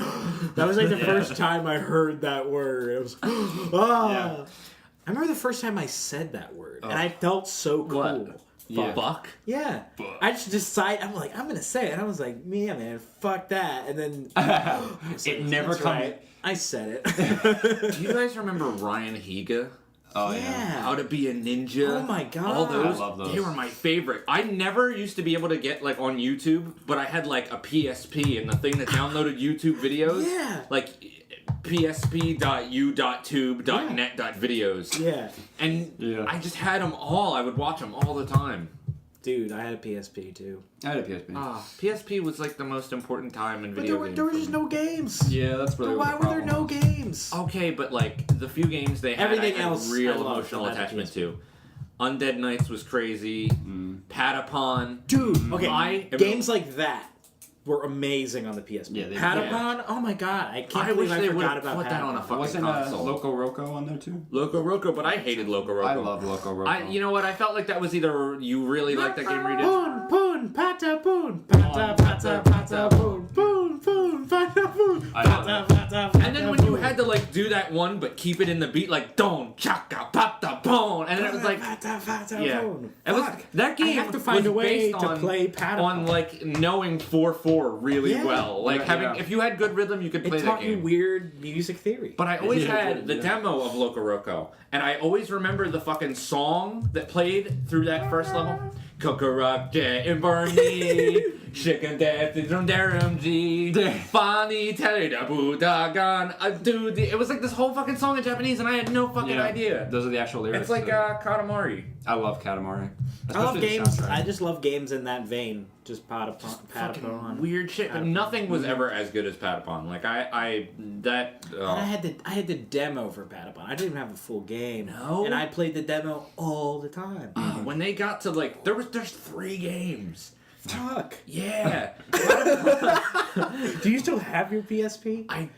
that was like the first time I heard that word. It was Yeah. I remember the first time I said that word and I felt so cool. What? Yeah. Buck? Yeah, Fuck. I just decided. I'm like, I'm gonna say it. And I was like, yeah, man, fuck that. And then It never That's comes. right. I said it. Do you guys remember Ryan Higa? Oh Yeah. How to Be a Ninja. Oh my God. All those, I love those. They were my favorite. I never used to be able to get like on YouTube, but I had like a PSP and the thing that downloaded YouTube videos. Yeah. Like psp.u.tube.net.videos. Yeah, And Yeah. I just had them all. I would watch them all the time. dude, I had a PSP too. I had a PSP. PSP was like the most important time in video games. There were for just me. no games. Yeah, that's really Why what the were there problem no was. games? Okay, but like the few games they had, Everything I had else real I loved emotional about attachment PSP. to. Undead Nights was crazy. Patapon. Dude, okay, I am- games like that were amazing on the PSP. Yeah, they- Patapon, oh my god, I can't I believe wish I they forgot would've about put that on a Patapon. fucking Wasn't console. Loco Roco on there too? Loco Roco, but I hated Loco Roco. I love Loco Roco. You know what? I felt like that was either you really liked that game or you didn't. Poon, Patapon, Patapon, Poon, Patapon, And then when you had to like do that one, but keep it in the beat, like don chaka patapon, and then it was like, yeah, it was that game. I have to find was a way based to on, play Patapon. on like knowing 4/4 really Yeah. well. Like Yeah, having yeah. if you had good rhythm, you could play It that taught you game. weird music theory. But I always Yeah, had the yeah. demo of Loco Roco, and I always remember the fucking song that played through that first level. Kokorake and Barney, Chicken Death is on Darum-G, Funny Teleda Budagan. Dude, it was like this whole fucking song in Japanese, and I had no fucking idea. Those are the actual lyrics. It's like too. Katamari. I love Katamari. I love Especially the games. soundtrack. I just love games in that vein. Just Fucking Patapon. weird shit. Patapon. Nothing was ever as good as Patapon. Like And I had the demo for Patapon. I didn't even have the full game. No? And I played the demo all the time. when they got to like there's 3 games. Fuck. Yeah. Do you still have your PSP? I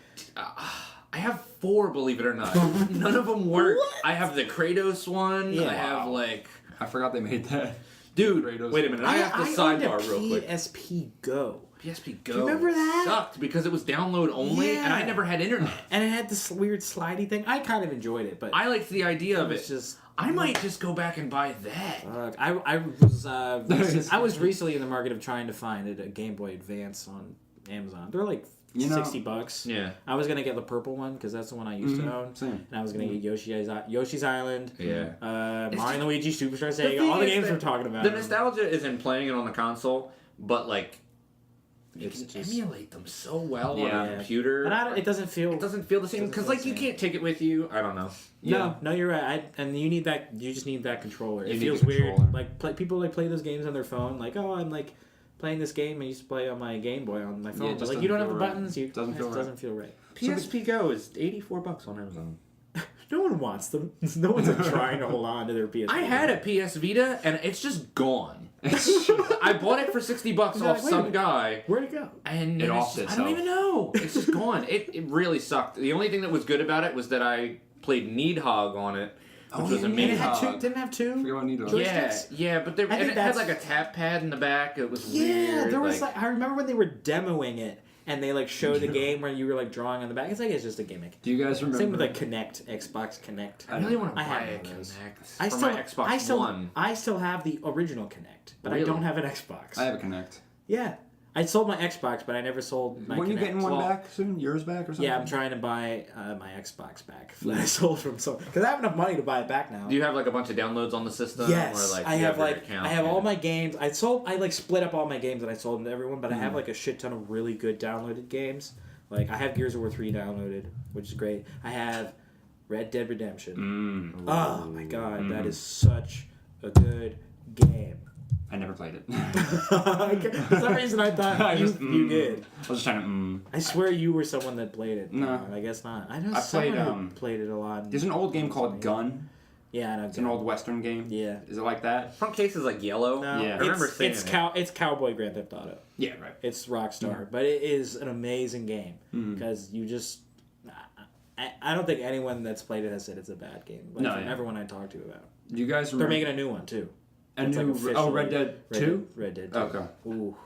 have 4, believe it or not. None of them work. What? I have the Kratos one. Yeah. I have like, I forgot they made that. dude. Kratos Wait a minute. I have to owned a sidebar real quick. PSP Go. PSP Go. Do you remember that? Sucked because it was download only, and I Yeah. never had internet. And it had this weird slidey thing. I kind of enjoyed it, but I liked the idea of it's it. just. I might just go back and buy that. Fuck. I was recently in the market of trying to find a Game Boy Advance on Amazon. They're like $60. Yeah. I was gonna get the purple one because that's the one I used to own. Same. And I was gonna get Yoshi's Island. Yeah. Mario and Luigi Superstar The Sega. thing All the is games that we're talking about. The nostalgia is in playing it on the console, but like, You can emulate them so well on Yeah. a computer. And it doesn't feel. It doesn't feel the same because like you can't take it with you. I don't know. No, you're right. And you need that. You just need that controller. It need feels the weird. controller. Like people like play those games on their phone. Like, oh, I'm like playing this game I used to play on my Game Boy on my phone. it But just like you don't have doesn't the feel right. buttons. Doesn't feel right. PSP Go is $84 on Amazon. No one wants them. No one's like, trying to hold on to their PSP. I had a PS Vita and it's just gone. I bought it for $60 off Wait a some minute. guy. Where'd it go? And It it's- offed I itself. don't even know. It's just gone. It really sucked. The only thing that was good about it was that I played Needhog on it, which was And it amazing. had Needhog. didn't have two. Forget about Needhog. Joysticks? Yeah, but there, I and think it had that's- like a tap pad in the back. It was Yeah, weird. there was like I remember when they were demoing it and they like showed a game where you were like drawing on the back. It's like it's just a gimmick. Do you guys remember? Same with like Connect, Xbox Connect. I really want to I buy have a one of those. Kinect I for still, my Xbox One. I still have the original Connect, but Really? I don't have an Xbox. I have a Connect. Yeah, I sold my Xbox, but I never sold my. When you Kinect. getting one Well- back soon? Yours back or something? Yeah, I'm trying to buy my Xbox back that I sold from someone because I have enough money to buy it back now. Do you have like a bunch of downloads on the system? Yes, or, like, I you have your like account? I have all Yeah. my games. I like split up all my games and I sold them to everyone, but I have like a shit ton of really good downloaded games. Like I have Gears of War 3 downloaded, which is great. I have Red Dead Redemption. Oh my god, that is such a good game. I never played it. For some reason, I thought you did. I was just trying to. I swear you were someone that played it. No. I guess not. I know I someone played, who played it a lot. There's an old game called Gun. Yeah, I know. It's an old Western game. Yeah. Is it like that? Front case is like yellow. No, Yeah. I remember seeing it's it. it's Cowboy Grand Theft Auto. Yeah, right. It's Rockstar, but it is an amazing game because you just. I don't think anyone that's played it has said it's a bad game. Like, No, from yeah. everyone I talked to about. Do you guys They're remember? making a new one too. a It's new. officially Red Dead 2? Red Dead 2. Okay. Ooh,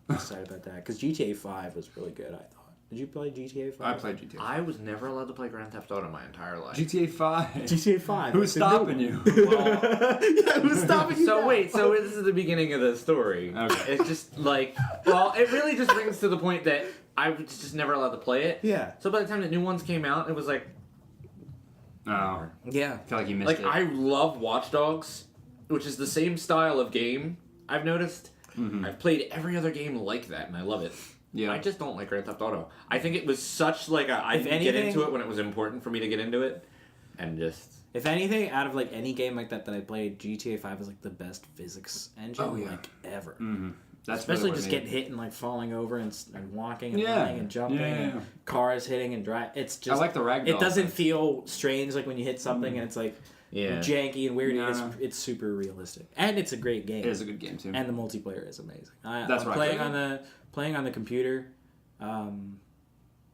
I'm excited about that because GTA 5 was really good. I thought. Did you play GTA 5? I played GTA. I was never allowed to play Grand Theft Auto my entire life. GTA 5. GTA 5. Who's stopping you? Yeah, who's stopping you? So now? wait, so this is the beginning of the story. Okay. It's just like, well, it really just brings to the point that I was just never allowed to play it. Yeah. So by the time the new ones came out, it was like, Oh. Yeah. I feel like you missed like it. I love Watch Dogs, which is the same style of game. I've noticed. I've played every other game like that, and I love it. Yeah. I just don't like Grand Theft Auto. I think it was such like I If didn't get anything- into it when it was important for me to get into it, and just If anything, out of like any game like that I played, GTA 5 is like the best physics engine Oh, yeah. like ever. That's Especially really what just made getting hit and like falling over and walking and Yeah. running and jumping Yeah. and cars hitting and drive. It's just I like the ragdoll It doesn't effect. feel strange like when you hit something and it's like yeah. janky and weird. No. It's super realistic and it's a great game. It is a good game too. And the multiplayer is amazing. That's I'm right. playing on the computer.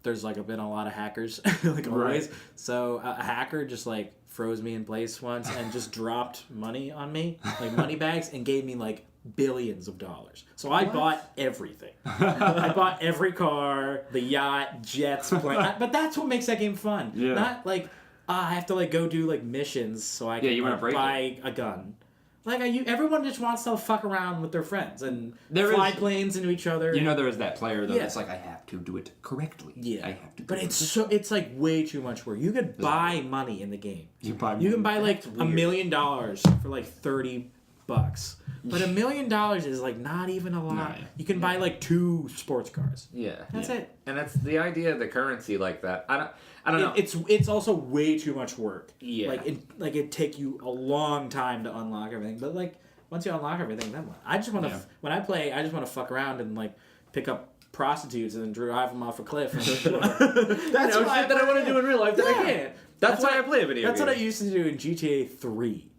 There's like been a lot of hackers, like always. Right. So a hacker just like froze me in place once and just dropped money on me, like money bags, and gave me like billions of dollars. So I bought everything. I bought every car, the yacht, jets, plane. But that's what makes that game fun. Yeah. Not like I have to like go do like missions so I can you wanna like, break buy a gun. Like everyone just wants to fuck around with their friends and There fly is- planes into each other. You know there is that player though Yeah. that's like I have to do it correctly. Yeah, I have to. but do it's like way too much work. You could buy money in the game. You buy. You can buy like That's $1 weird. million for like $30, but $1 million is like not even a lot. No, yeah. You can buy like 2 sports cars. Yeah. That's it. And that's the idea of the currency like that. I don't know. It's also way too much work. Yeah. Like it'd take you a long time to unlock everything. But like once you unlock everything, then what? I just want to Yeah. when I play, I just want to fuck around and like pick up prostitutes and then drive them off a cliff. That's why shit that I want to do in real life that I Yeah. can't. That's why I play a video That's game. what I used to do in GTA 3.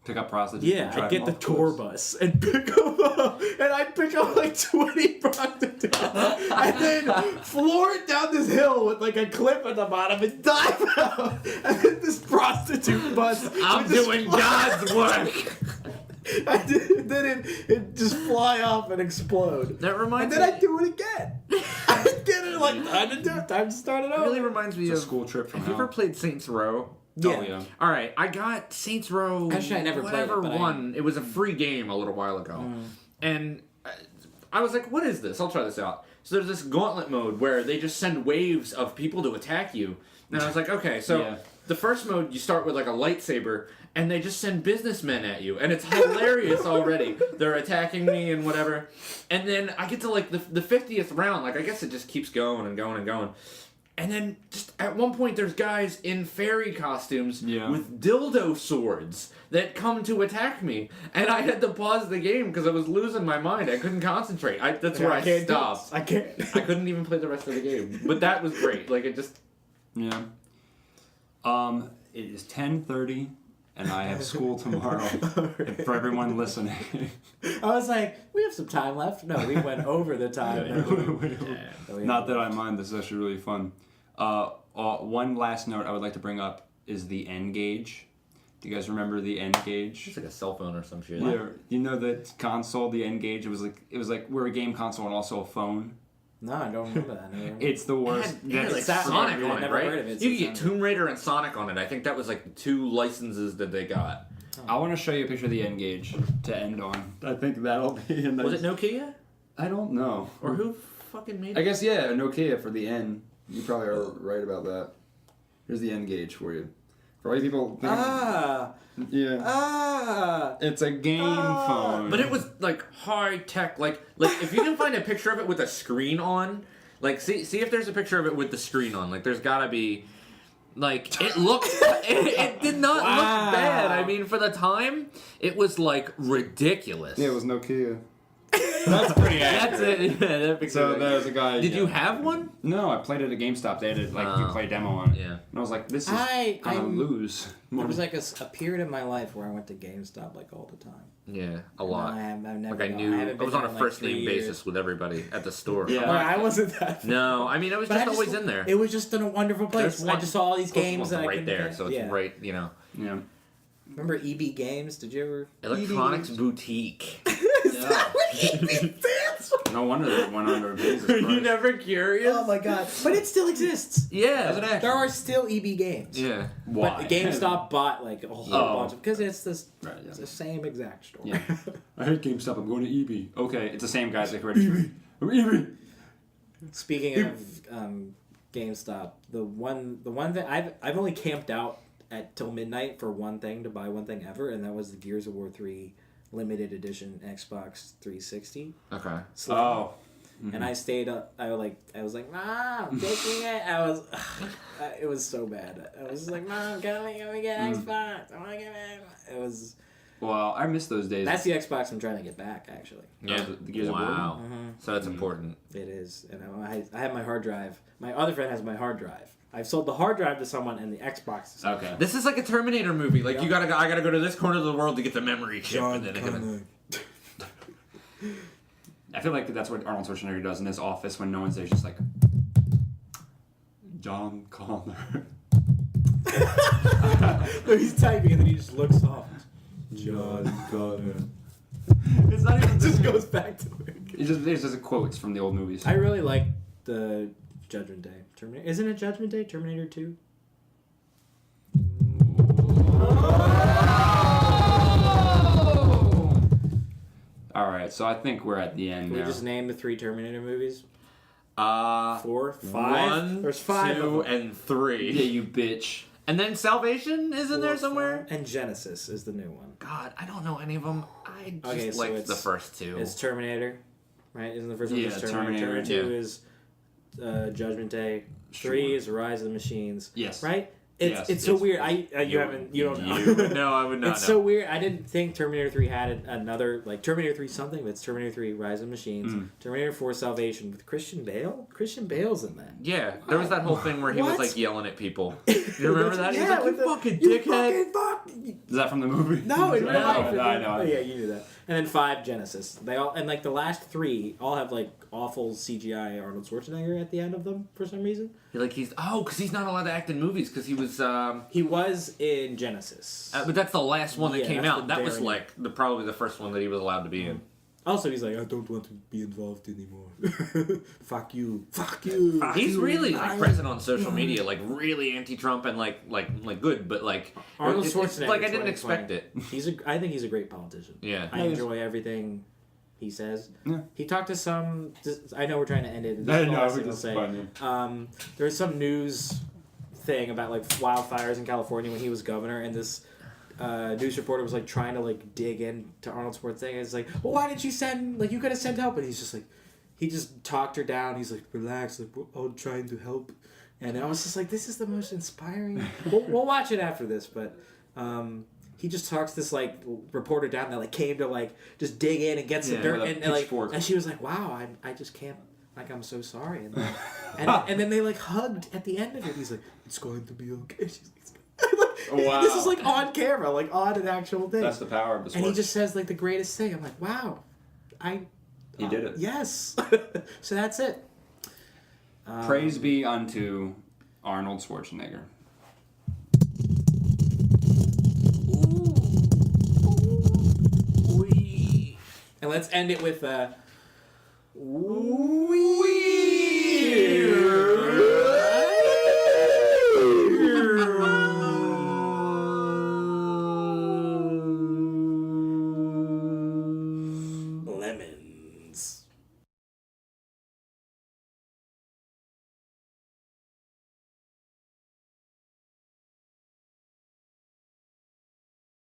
Pick up prostitutes. Yeah, and I'd drive get the them off tour cliffs. bus and pick them up, and I'd pick up like 20 prostitutes, and then floor it down this hill with like a cliff at the bottom and dive out, and then this prostitute bus. I'm would just doing fly- God's work. Then it'd just fly off and explode. That And reminds then me. I'd do it again. I'd get it like time to do it, time to start it It over. really reminds me It's a of. school trip from Have you hell. ever played Saints Row? Yeah. Oh yeah. All right, I got Saints Row. Actually, I never played it, whatever but I- one. It was a free game a little while ago, and I was like, "What is this? I'll try this out." So there's this gauntlet mode where they just send waves of people to attack you, and I was like, "Okay, so Yeah. the first mode, you start with like a lightsaber, and they just send businessmen at you, and it's hilarious already. They're attacking me and whatever, and then I get to like the 50th round. Like I guess it just keeps going and going and going, and then just at one point there's guys in fairy costumes with dildo swords that come to attack me, and I had to pause the game because I was losing my mind. I couldn't concentrate. That's where I stopped. I can't. I couldn't even play the rest of the game, but that was great. Like it just. Yeah. It is 10:30. And I have school tomorrow. For everyone listening. I was like, we have some time left. No, we went over the time. Not that I mind. This is actually really fun. One last note I would like to bring up is the N-Gage. Do you guys remember the N-Gage? It's like a cell phone or some shit. Yeah. You know the console, the N-Gage? It was like we're a game console and also a phone. No, I don't remember that. It's the worst. It had like Sonic on it, right? You could get Tomb Raider and Sonic on it. I think that was like the 2 licenses that they got. I want to show you a picture of the N-Gage to end on. I think that'll be a nice... Was it Nokia? I don't know. Or who fucking made it? I guess, yeah, Nokia for the N. You probably are right about that. Here's the N-Gage for you. For all you people... Yeah. It's a game phone. But it was like high tech. Like if you can find a picture of it with a screen on, like see if there's a picture of it with the screen on. Like there's gotta be. Like it looked. it did not look bad. I mean, for the time, it was like ridiculous. Yeah, it was Nokia. That's pretty accurate. That's it. Yeah, that picture. So there's a guy. Did you have one? No, I played it at GameStop. They had it, like you play a demo on it. Yeah. And I was like, this is gonna lose. There was like a period in my life where I went to GameStop like all the time. Yeah, a lot. I've never. Like I was on a first name basis with everybody at the store. Yeah, I wasn't that. No, I mean I was just always in there. It was just in a wonderful place. I just saw all these games that I right there, so it's right, you know. Yeah. Remember EB Games? Did you ever? Electronics Boutique. No wonder they went under a Jesus Are you never curious? Oh my god! But it still exists. Yeah, does it actually? There are still EB Games. Yeah. Why? But GameStop bought like a whole bunch of because it's this. Right, yeah. It's the same exact store. Yeah. I heard GameStop. I'm going to EB. Okay, it's the same guys that created EB. Speaking of GameStop, the one thing I've only camped out till midnight for one thing to buy one thing ever, and that was the Gears of War 3 limited edition Xbox 360. Okay. Oh. Mm-hmm. And I stayed up. I was like, Mom, I'm taking it. It was so bad. I was just like, Mom, can we get Xbox? I want to get it. It was. Well, I miss those days. That's the Xbox I'm trying to get back, actually. Yeah. The Gears of War. Wow. So that's important. It is, and I have my hard drive. My other friend has my hard drive. I've sold the hard drive to someone and the Xbox to someone. Okay. This is like a Terminator movie. Like I gotta go to this corner of the world to get the memory chip. John and then I feel like that's what Arnold Schwarzenegger does in his office when no one's there. He's just like, John Connor. He's typing and then he just looks off. John Connor. It's not even. It just goes back to it. There's just quotes from the old movies. I really like the Judgment Day. Terminator. Isn't it Judgment Day? Terminator 2? Alright, so I think we're at the end Can now. we just name the 3 Terminator movies? 4, 5? 1, There's 5 2, of them. and 3. Yeah, you bitch. And then Salvation is in there somewhere? And Genesis is the new one. God, I don't know any of them. I just so liked the first 2. It's Terminator, right? Isn't the first one Yeah, just Terminator? Terminator, 2 is Judgment Day. 3 is Rise of the Machines. Yes. Right? Yes, it's so weird. You don't know. No, I would not It's know. so weird. I didn't think Terminator 3 had another, like, Terminator 3 something, but it's Terminator 3 Rise of Machines, Terminator 4 Salvation with Christian Bale. Christian Bale's in that. Yeah, there was that whole thing where he was like yelling at people. You remember that? Yeah, He's like, you fucking dickhead. Is that from the movie? No, in real life. I know. Oh, yeah, you knew that. And then 5 Genesis. They all, and like the last 3 all have like awful CGI Arnold Schwarzenegger at the end of them for some reason. Because he's not allowed to act in movies because he was. He was in Genesis. But that's the last one that came that's out. That was like probably the first one that he was allowed to be in. Also, he's like, I don't want to be involved anymore. Fuck you. Fuck you. He's really like present on social media, like really anti-Trump and like good, but like Arnold Schwarzenegger. Like I didn't expect it. I think he's a great politician. Yeah, I enjoy everything he says. Yeah. He talked to some. I know we're trying to end it. I know. I'll say. There was some news thing about like wildfires in California when he was governor, and this news reporter was like trying to like dig into Arnold Schwarzenegger. It's like, well, why didn't you send, like, you could have sent help, and he's just like, he just talked her down. He's like, relax, like, we're all trying to help. And I was just like, this is the most inspiring. We'll watch it after this, but he just talks this like reporter down that like came to like just dig in and get some dirt, and like, and she was like, wow, I just can't, like, I'm so sorry, and then they like hugged at the end of it. He's like, it's going to be okay. She's like, wow. This is like on camera, like on an actual thing. That's the power of the sport. And he just says like the greatest thing. I'm like, wow, he did it. Yes. So that's it. Praise be unto Arnold Schwarzenegger. And let's end it with wee.